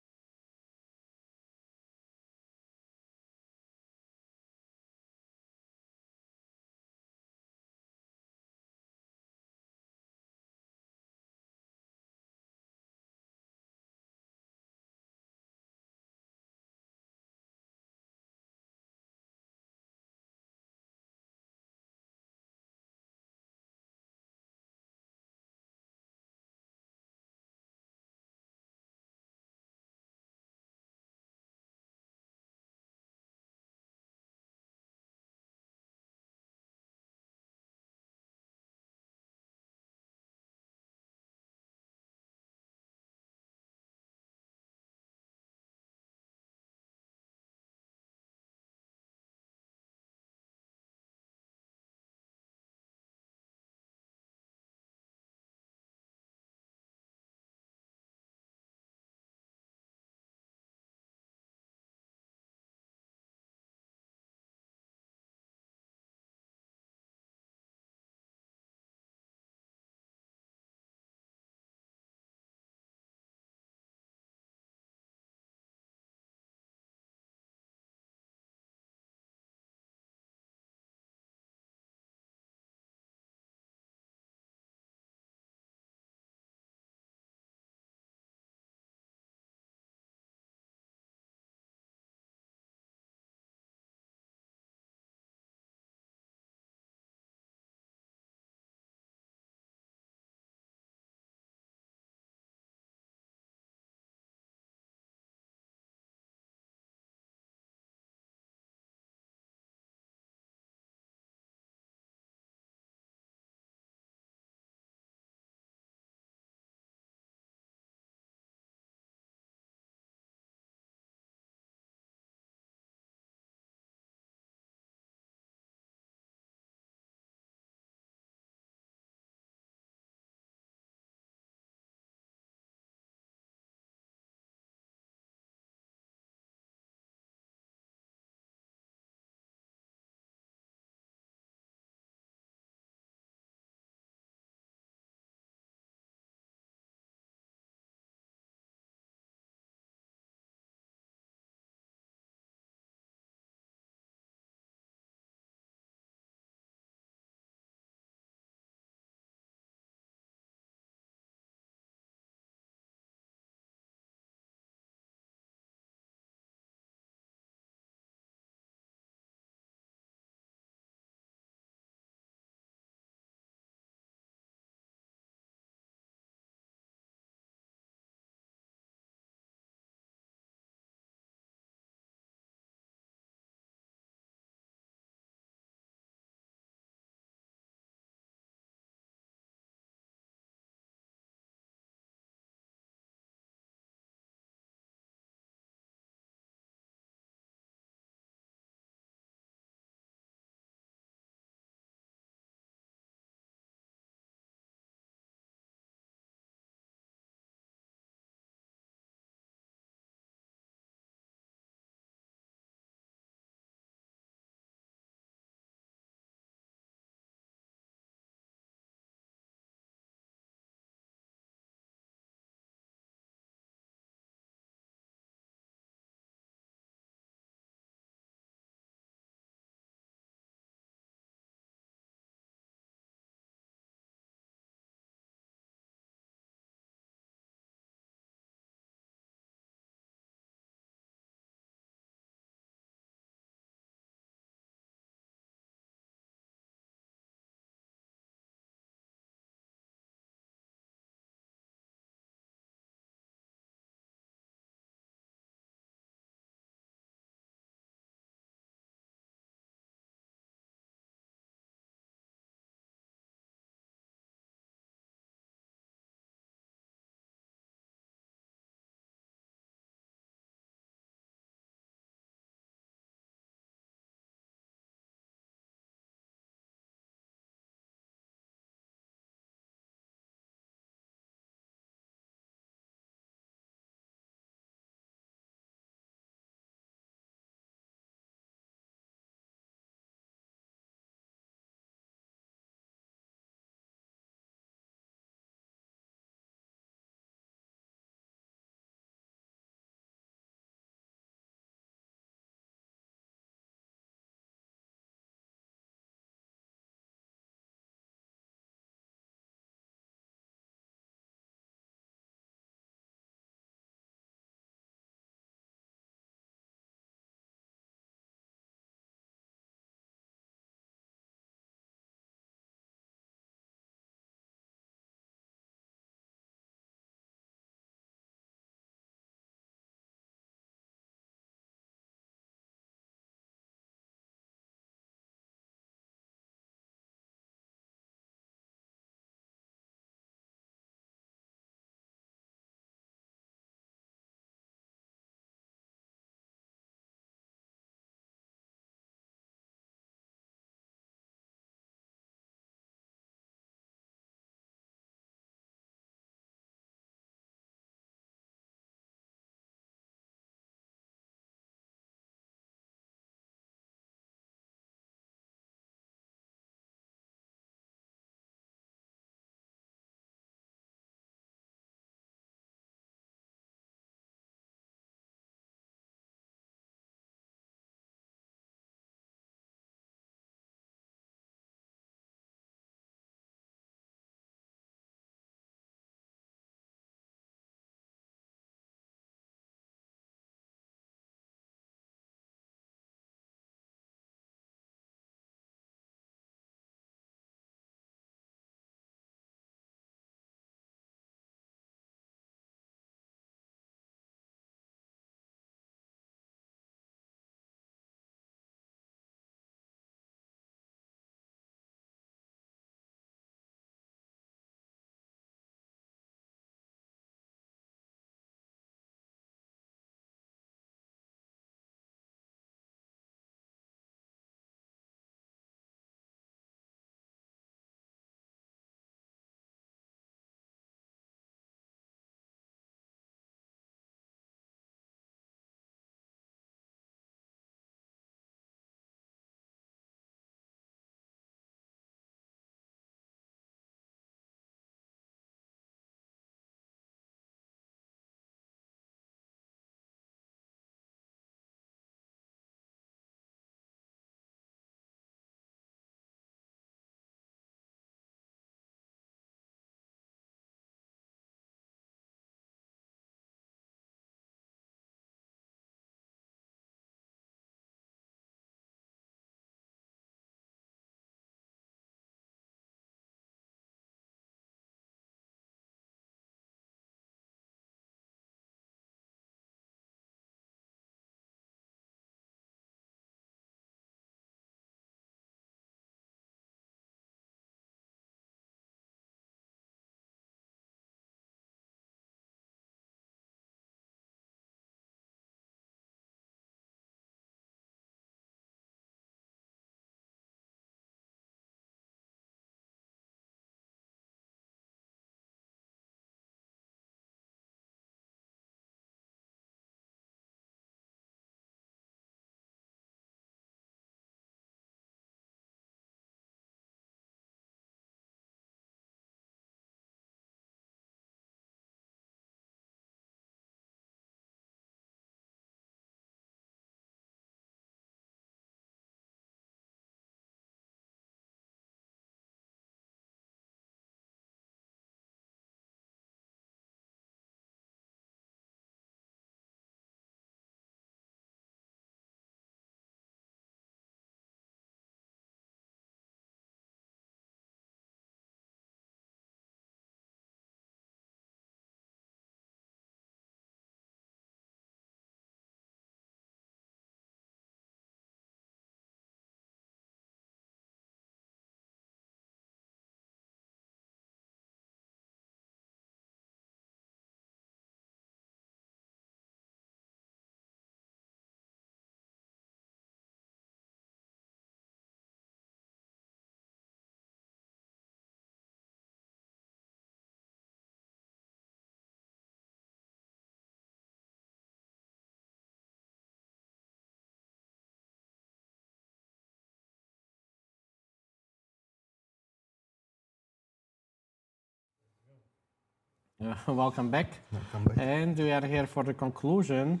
Welcome back. Welcome back. And we are here for the conclusion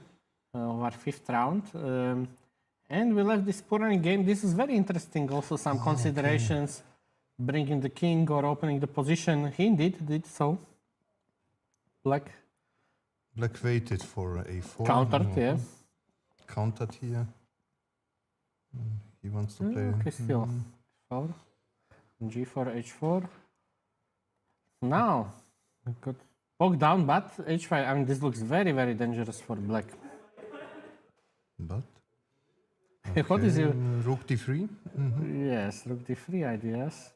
of our fifth round. And we left this Purani game. This is very interesting. Also, some considerations, bringing the king or opening the position. He indeed did so. Black waited for a4. countered, yeah. Countered here. He wants to play. Okay, still. 4. G4, H4. Now, we could poke down, but H5. I mean, this looks very, very dangerous for black. But What is your... Rook d3. Yes, Rook d3 ideas.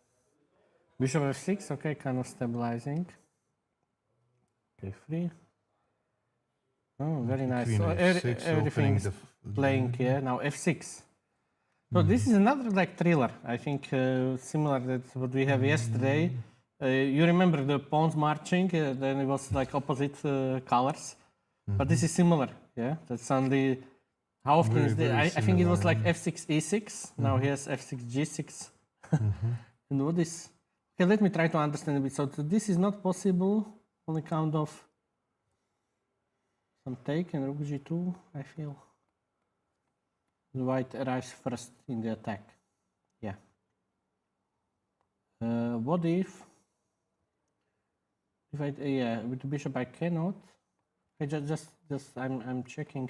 Bishop f6, okay, kind of stabilizing. K3. Oh, very nice. Queen So h6, everything's opening the playing here. Now f6. So this is another like thriller. I think similar to what we have yesterday. You remember the pawns marching, then it was like opposite colors. But this is similar, yeah? That suddenly, how often Very, is the, very I think it was similar, like f6, e6. Now here's f6, g6. And what is, okay, let me try to understand a bit. So this is not possible on account of some take and rook g2, I feel. The white arrives first in the attack. Yeah. What if I, yeah, with the bishop I cannot. I just I'm checking.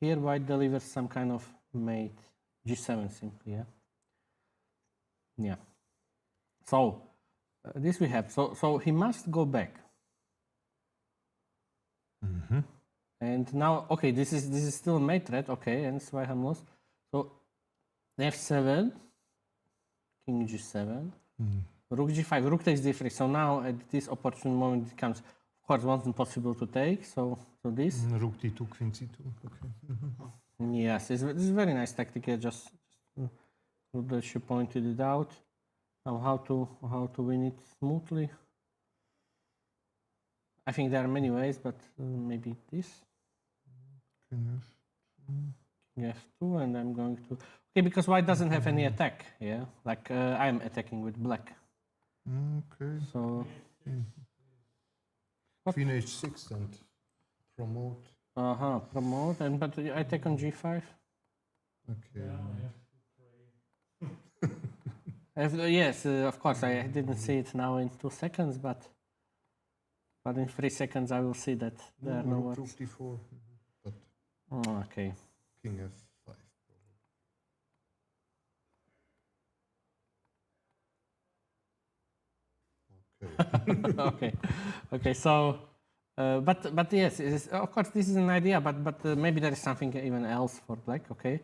Here white delivers some kind of mate. G7 simply, yeah. Yeah. So this we have. So he must go back. And now, okay, this is still a mate threat, okay, and that's why I'm lost. So f7, king g7, rook g5, rook takes d3. So now at this opportune moment it comes, of course, once impossible to take. So this. Rook d2, queen c2. Okay. Yes, this is a very nice tactic. I just she pointed it out. Now how to win it smoothly. I think there are many ways, but maybe this. King f2, and I'm going to... Okay, because white doesn't have any attack, yeah? Like, I'm attacking with black. Okay. So... Queen h6 and promote. Promote, and but I take on g5. Okay. Yes, of course, I didn't see it now in 2 seconds, but in 3 seconds I will see that there are no rook words. d4. But Okay. king f5. Okay. Okay. So, but yes, of course this is an idea, but maybe there is something even else for black. Okay.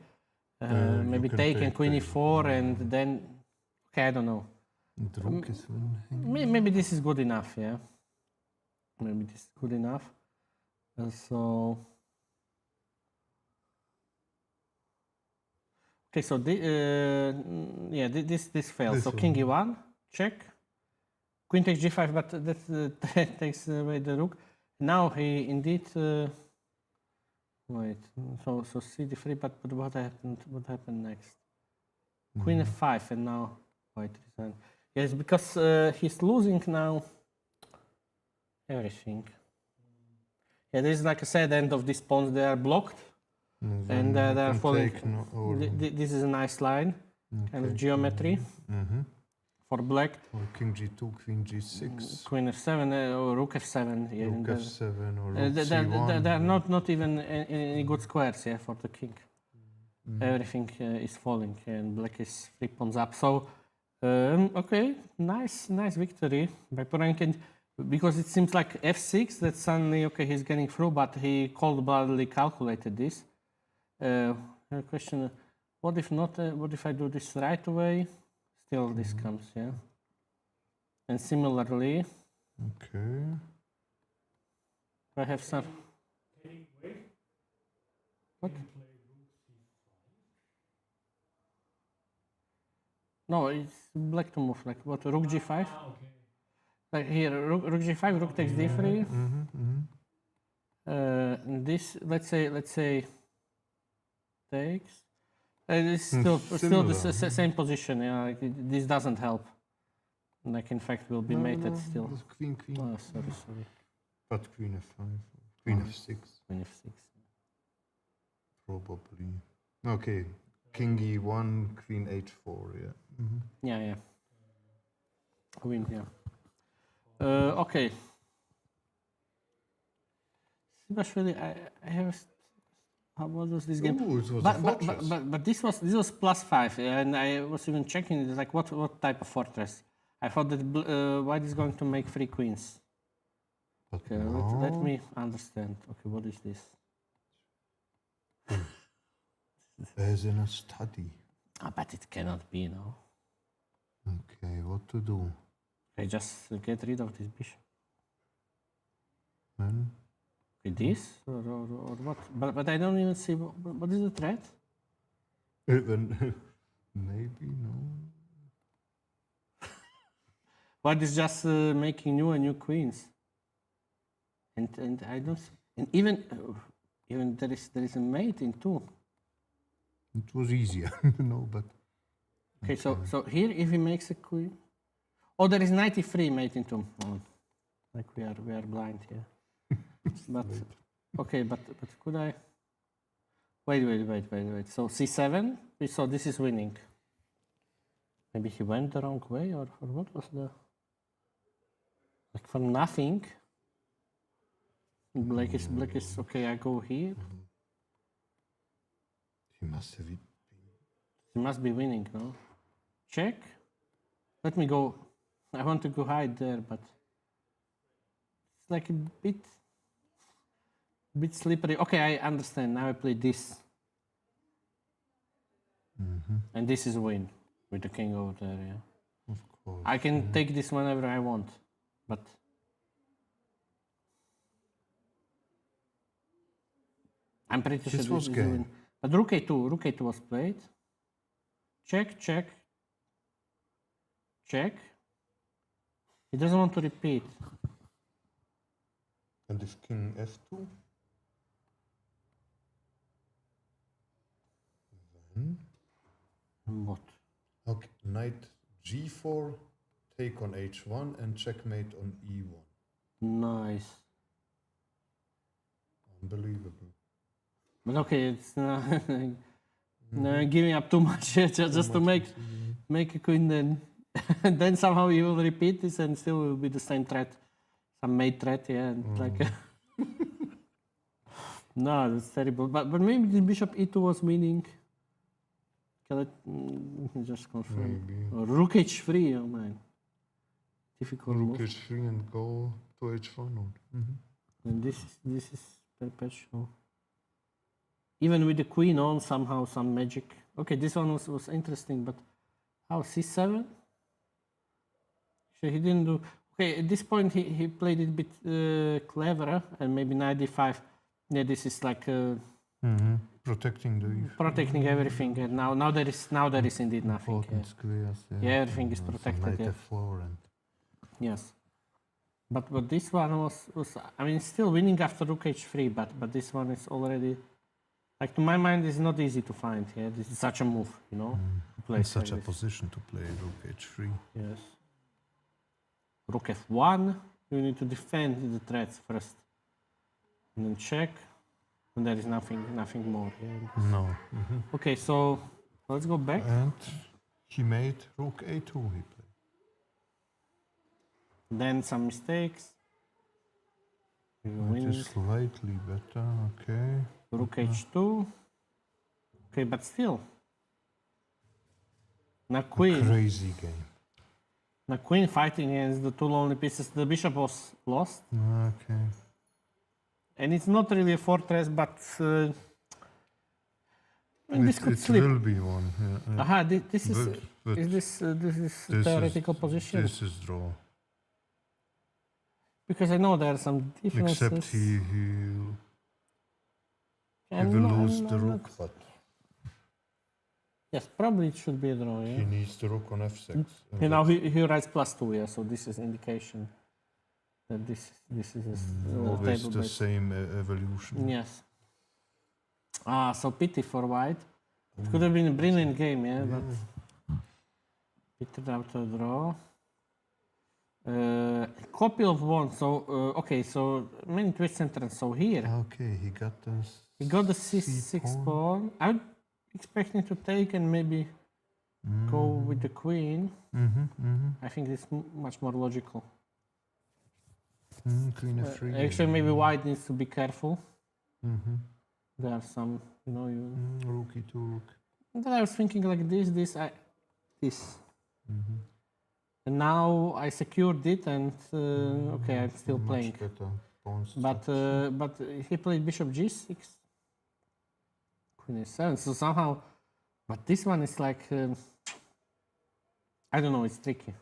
Maybe take and queen e4, and then. Okay, I don't know. The rook is Maybe this is good enough. Yeah. Maybe this is good enough. So. Okay, so yeah, this fails. This So one. king e1, check. Queen takes g5, but that takes away the rook. Now he indeed. Wait. So c d3, but what happened? What happened next? Queen f5, and now white resigned. Yes, because he's losing now everything. Yeah, this is like a sad end of these pawns. They are blocked. And they are falling. This is a nice line, kind of geometry for black. Or king g2, queen g6, Queen f7 or rook f7. Yeah, rook f7 or rook c1. There are not even any good squares, yeah, for the king. Everything is falling, and black is 3 pawns up. So, okay, nice victory by Purankin, because it seems like f6 that suddenly okay he's getting through, but he cold-bloodedly calculated this. Question: what if not? What if I do this right away? Still, this comes, yeah. And similarly, Okay. I have some. What? No, it's black to move. Like what? Rook g5. Like here, rook g5, rook takes d3. This, let's say, takes. It's still the same position. Yeah, like this doesn't help. Like in fact, will be mated still. Queen. Oh, sorry. But queen f5, queen f6, Queen f6. probably. Okay, king e1, queen h4, yeah. Yeah, yeah. Win, yeah. Okay. Especially, I have. How was this game? Ooh, it was a but, fortress. but this was +5, and I was even checking it. Like, what type of fortress? I thought that white is going to make 3 queens. But Okay, no. let me understand. Okay, what is this? As in a study. But it cannot be, no. Okay, what to do? Okay, just get rid of this bishop. Then Okay, this or what? But I don't even see what is the threat. even maybe no. White is just making new queens. And I don't see, and even there is a mate in 2. It was easier, but Okay, so here if he makes a queen, oh, there is 93 mate in 2. Oh, like we are blind here. But okay, but could I? Wait. So c7. So this is winning. Maybe he went the wrong way, or what was the? Like from nothing. Black is okay. I go here. he must have it. He must be winning, no? Check. Let me go. I want to go hide there, but it's like a bit slippery. Okay, I understand. Now I play this. And this is a win with the king over there, yeah. Of course. I can take this whenever I want, but I'm pretty sure This this was is a game. win. But rook a2 was played. Check. He doesn't want to repeat. And if king f2, then What? okay, knight g4, take on h1, and checkmate on e1. Nice. Unbelievable. But okay, it's no, giving up too much just to make a queen. Then then somehow you will repeat this and still will be the same threat, some mate threat, yeah. And like no, that's terrible. But maybe the bishop e2 was winning. Can I just confirm? Maybe. Or rook h3, oh man, difficult Rook move. h3 and go to h1. And this is perpetual. Even with the queen on, somehow some magic. Okay, this one was interesting, but how c7? So he didn't do. Okay, at this point he played it a bit cleverer, and maybe knight d5. Yeah, this is like Protecting the protecting everything, and now there is indeed nothing. important squares. Yeah, everything is So protected. knight Yeah. f4 and Yes, but this one was I mean still winning after rook h3, but this one is already. Like to my mind, it's not easy to find. Yeah, this is such a move, you know. To play in such a like this. position to play rook h3. Yes. Rook f1. You need to defend the threats first, and then check. And there is nothing more. Yeah. No. Okay, so let's go back. And he made rook a2. He played. Then some mistakes. You It win. is slightly better. Okay. Rook h2. Okay, but still. Now queen. Crazy game. Now queen fighting against the 2 lonely pieces. The bishop was lost. Okay. And it's not really a fortress, but I mean, this could It slip. will be one. Yeah. Aha, this is. But Is this this theoretical is, position? This is draw. Because I know there are some differences. Except he I'm will not- lose I'm the not- rook, but Yes, probably it should be a draw. he Yeah. needs the rook on f6. You know, he writes +2. Yeah, so this is indication that this is always table the based. same evolution. Yes. So pity for white. It could have been a brilliant game, yeah, but it turned out to a draw. Copy of one. So okay, so many twists and turns. So here Okay, he got this. he got the c6 pawn. I would expect him to take and maybe go with the queen. I think it's much more logical. Queen f3. Actually, maybe white needs to be careful. There are some, Rook e2, rook. Then I was thinking like this. And now I secured it, and okay, I'm still playing. Much better pawn But he played bishop g6, queen a7. So somehow, but this one is like I don't know. It's tricky.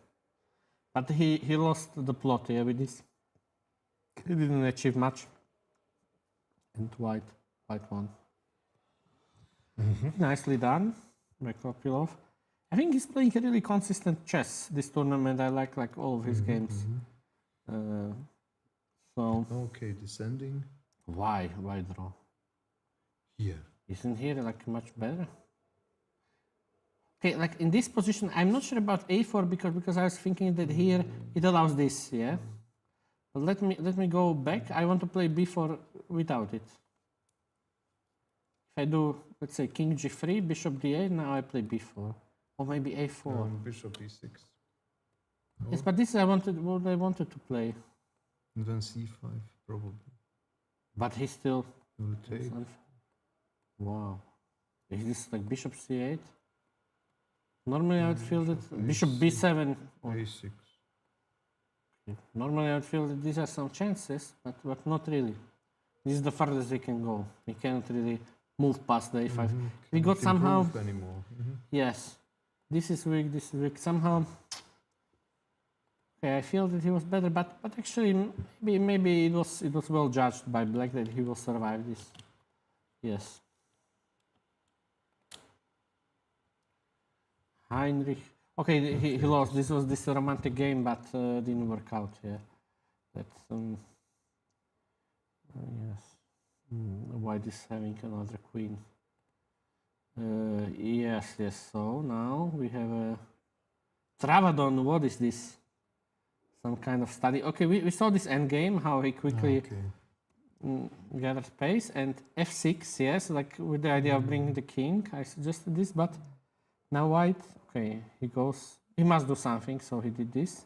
But he lost the plot with this. He didn't achieve much. And white won. Nicely done by Kopilov. I think he's playing a really consistent chess this tournament. I like all of his games. So Okay, descending. why draw? Here. Isn't here like much better? Okay, like in this position, I'm not sure about a4 because I was thinking that here it allows this, yeah. But let me go back. I want to play b4 without it. If I do, let's say king g3, bishop d8, now I play b4, or maybe a4. Bishop e6. Yes, but this is what I wanted to play. And then c5, probably. But he still. Will take. Wow. Is this like bishop c8? Normally I would feel that bishop b7. a6. Normally I would feel that these are some chances, but not really. This is the farthest we can go. We cannot really move past the a5. We got somehow. Anymore. Yes. This is weak. This is weak. Somehow. Okay, I feel that he was better, but actually maybe it was well judged by Black that he will survive this. Yes. Heinrich. Okay, he lost. This was this romantic game, but didn't work out. Yeah, that's yes. White is having another queen. Yes. So now we have a Travadon. What is this? Some kind of study. Okay, we saw this endgame, how he quickly gathered space, and f6. Yes, like with the idea of bringing the king. I suggested this, but now white. Okay, he must do something, so he did this.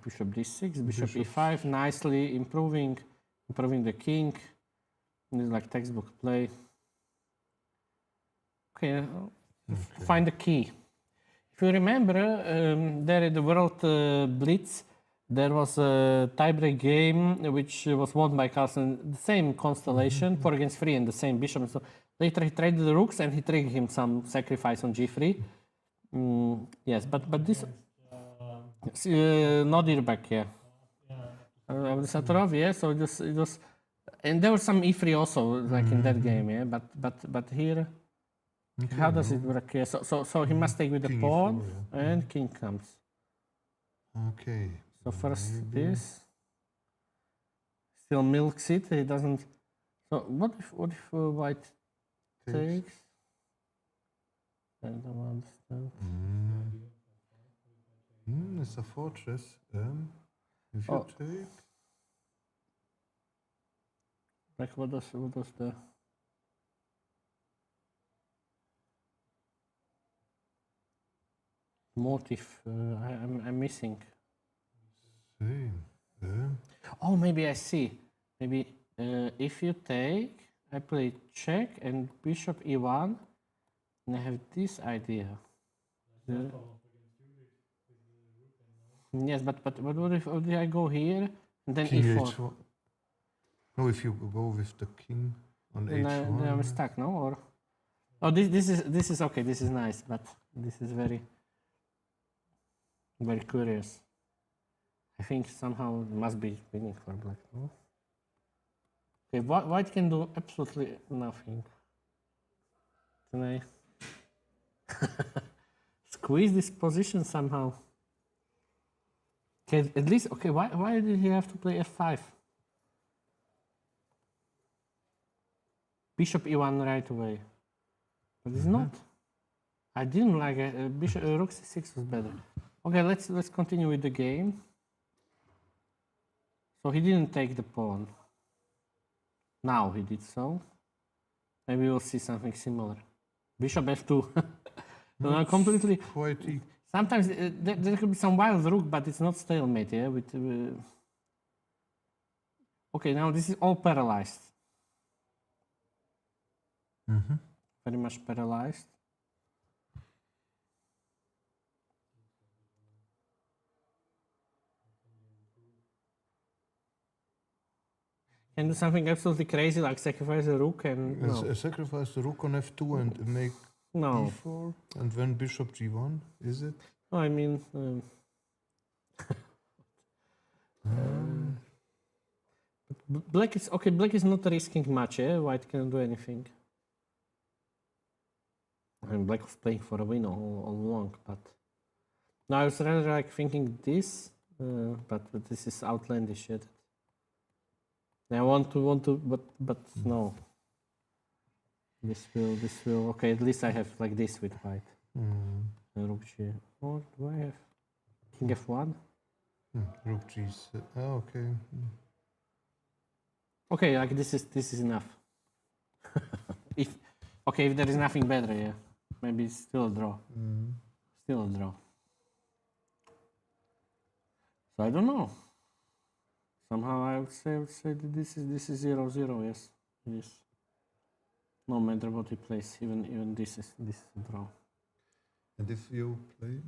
Bishop d6, bishop e5, nicely improving the king. This is like textbook play. Okay, find the key. If you remember, there at the World Blitz, there was a tiebreak game which was won by Carlsen, the same constellation, 4 against 3 and the same bishop. So later he traded the rooks and he triggered him some sacrifice on g3. Yes, but this not Irbak, yeah. Satorov, yeah. So it was, and there was some e3 also, like in that game, yeah. But here, how does it work? Yeah. So he must take with the King pawn, e4, and king comes. Okay. So first this, still milks it. He doesn't. So what if white takes? I don't understand. It's a fortress. If you take. Like what does the motive? I'm missing. Oh, maybe I see. Maybe if you take, I play check and bishop e1, and I have this idea. Yes, but what if I go here and then King e4? h4. No, if you go with the king on Then h1. I'm stuck, no? Or this is okay. This is nice, but this is very curious. I think somehow it must be winning for black. No? Okay, white can do absolutely nothing. Can I squeeze this position somehow? Okay, at least okay. Why did he have to play f5? Bishop e1 right away, but it's not. I didn't like it. Bishop rook c6 was better. Okay, let's continue with the game. So he didn't take the pawn. Now he did so. Maybe we'll see something similar. Bishop f2. So now completely. Quite Sometimes there could be some wild rook, but it's not stalemate. Yeah. Okay, now this is all paralyzed. Very much paralyzed. Can do something absolutely crazy like sacrifice a rook and no. sacrifice the rook on f2 and make No. e4 and then bishop g1. Is it? No, I mean. Black is okay. Black is not risking much. Yeah, white can't do anything. I mean, black was playing for a win all along, but now I was rather like thinking this, but this is outlandish. Yet. I want to, but no. This will. Okay, at least I have like this with white. Rook g. Or do I have king f1? Rook g. Oh, okay. Okay, like this is enough. if there is nothing better, yeah, maybe it's still a draw. Still a draw. So I don't know. Somehow I would say that this is 0-0. Yes, it is. No matter what he plays, even this is a draw. And if you play,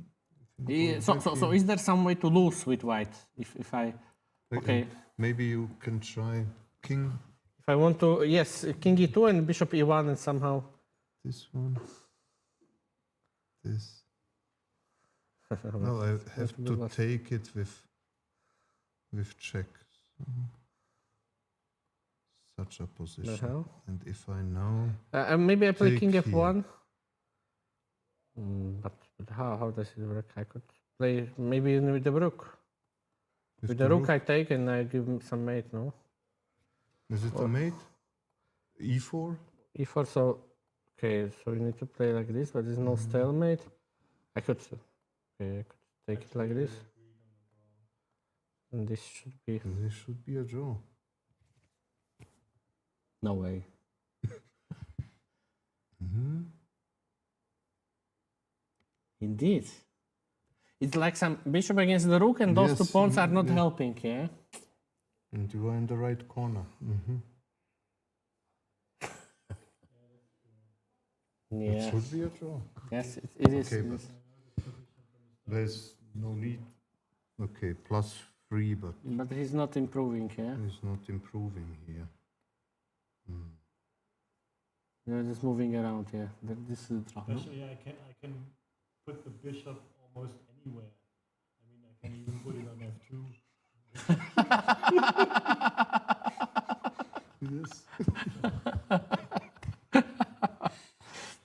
Yeah, so is there some way to lose with white? If I okay, maybe you can try king. if I want to, yes, king e2 and bishop e1 and somehow This one. This. No, I have to take it with check. Such a position. And if I now maybe I play take king here. f1. But how does it work? I could play maybe with the rook. With the rook I take and I give him some mate, no? Is it a mate? E4? E4, so okay, so you need to play like this, but there's no stalemate. I could take it like this. And this should be a draw. no way. Indeed. It's like some bishop against the rook, and those two pawns are not helping, yeah? And you are in the right corner. Yeah. It should be a draw. Yes, it is. Okay, but there's no need. Okay, +3, but But he's not improving, yeah? he's not improving here. They're just moving around, yeah. This is a draw. Especially, I can put the bishop almost anywhere. I mean, I can even put it on f2. Yes.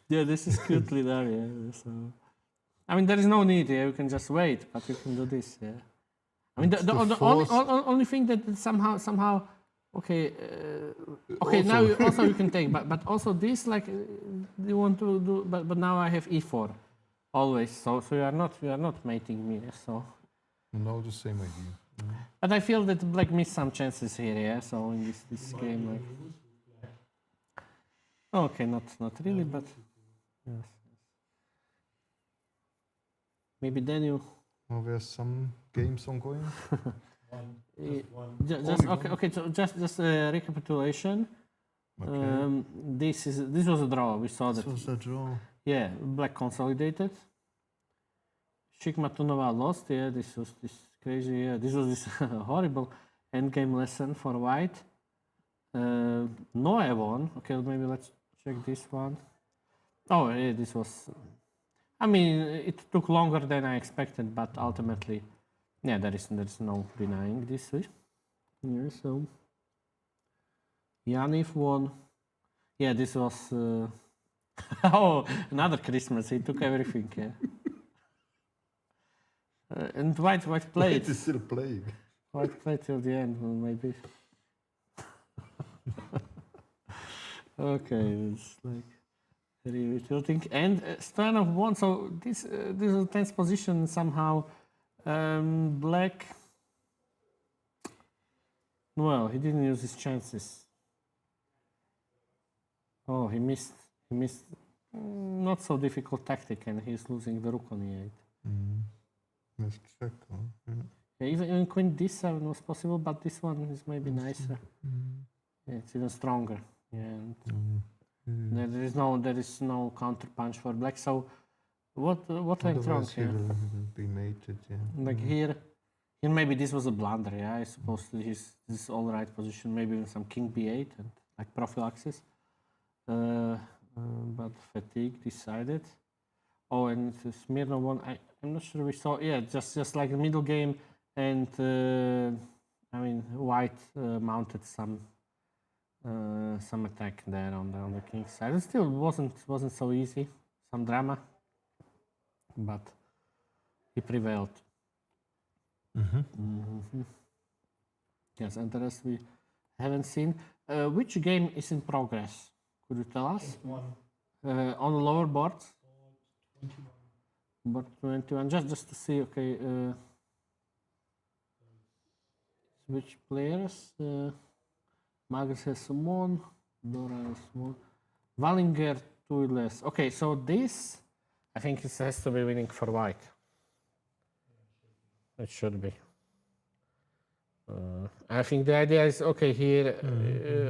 Yeah, this is cutely there, yeah. So, I mean, there is no need, yeah. You can just wait, but you can do this, yeah. I mean, the only thing that somehow, okay, now you can take, but also this, like, you want to do, but now I have e4, always. So you are not mating me, so. No, the same idea. But I feel that black missed some chances here, yeah. So in this game, like. Okay, not really, but yes. Maybe then you. Well, there's some games ongoing. Just okay. So just a recapitulation. Okay. This was a draw. We saw that. This was a draw. Yeah, black consolidated. Shikmatunova lost. Yeah, this crazy. Yeah, this was this horrible endgame lesson for white. Noe won. Okay, maybe let's check this one. Oh, yeah, this was. I mean, it took longer than I expected, but ultimately, yeah, there is no denying this. Yeah, so Yanif won. Yeah, this was. Oh, another Christmas. He took everything. Yeah. And white played. It is still playing. White played till the end, maybe. Okay, it's like really tilting. And Stoyanov won, so this is a tense position somehow. Black. Well, he didn't use his chances. Oh, he missed. He missed. Not so difficult tactic, and he's losing the rook on e8. Let's check. Yeah. Yeah, even queen d7 was possible, but this one is maybe nicer. Yeah, it's even stronger. Yeah, and there is no counter punch for black. So what went wrong Otherwise, he here? will be mated. Yeah. Like here maybe this was a blunder. Yeah, I suppose this is all right position. Maybe even some king b8 and like prophylaxis. But fatigue decided. Oh, and Smirnov one. I'm not sure we saw. Yeah, just like the middle game, and I mean white mounted some attack there on the king side. It still wasn't so easy. Some drama, but he prevailed. Yes, and the rest we haven't seen. Which game is in progress? Could you tell us? One. On the lower board? 21. Board 21. Just to see. Okay. Switch players. Magnus has one. Dora has one. Wallinger two less. Okay, so this I think it has to be winning for white. It should be. I think the idea is okay here,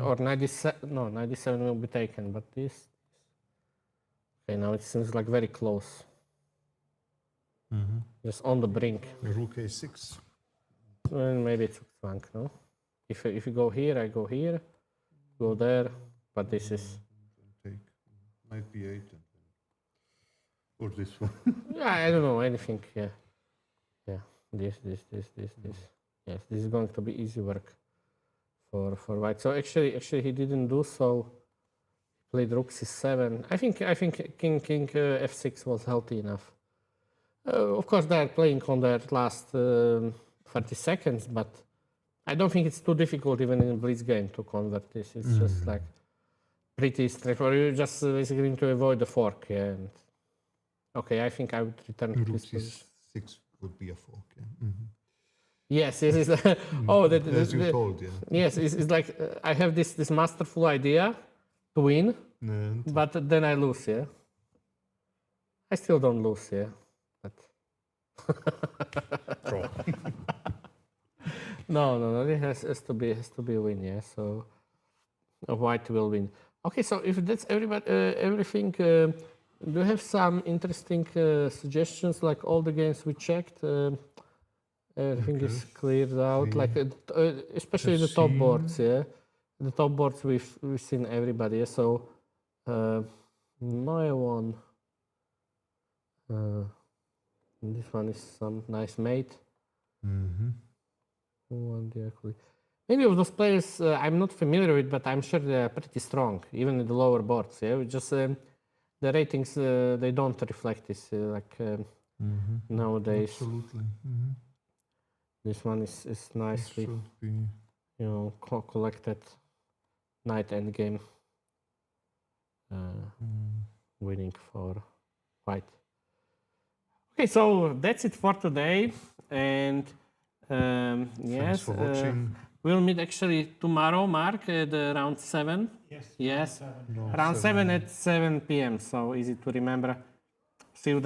or 97. No, 97 will be taken, but this. Okay, now it seems like very close. Just on the brink. Rook a6. Well, maybe it's flank, no? If you go here, I go here, go there, but this is. Take knight b8 and then, or this one. Yeah, I don't know anything. Yeah. This. Yes, this is going to be easy work for white. So actually he didn't do so. He played rook c7. I think king f6 was healthy enough. Of course, they're playing on their last 30 seconds, but I don't think it's too difficult even in a blitz game to convert this. It's just like pretty straightforward. You just basically need to avoid the fork. Yeah. And okay, I think I would return to Rook this position. c6 would be a fork. Yeah. Yes. It's As you told, yeah. Yes, it's like I have this masterful idea to win, And but then I lose. Yeah. I still don't lose. Yeah. But draw. no. It has to be a win. Yeah. So white will win. Okay. So if that's everything, do you have some interesting suggestions? Like all the games we checked, everything is cleared out. Like especially the top boards. Yeah. The top boards we've seen everybody. Yeah? So my one. This one is some nice mate. One directly. Many of those players I'm not familiar with, but I'm sure they're pretty strong, even in the lower boards. Yeah, just the ratings they don't reflect this nowadays. Absolutely. This one is nicely, Should be. collected. Knight endgame. Winning for white. Okay, so that's it for today, and Thanks for watching. we'll meet actually tomorrow, Mark, at around 7. Yes. Yes, Seven. around 7 at 7 p.m. So easy to remember. See you then.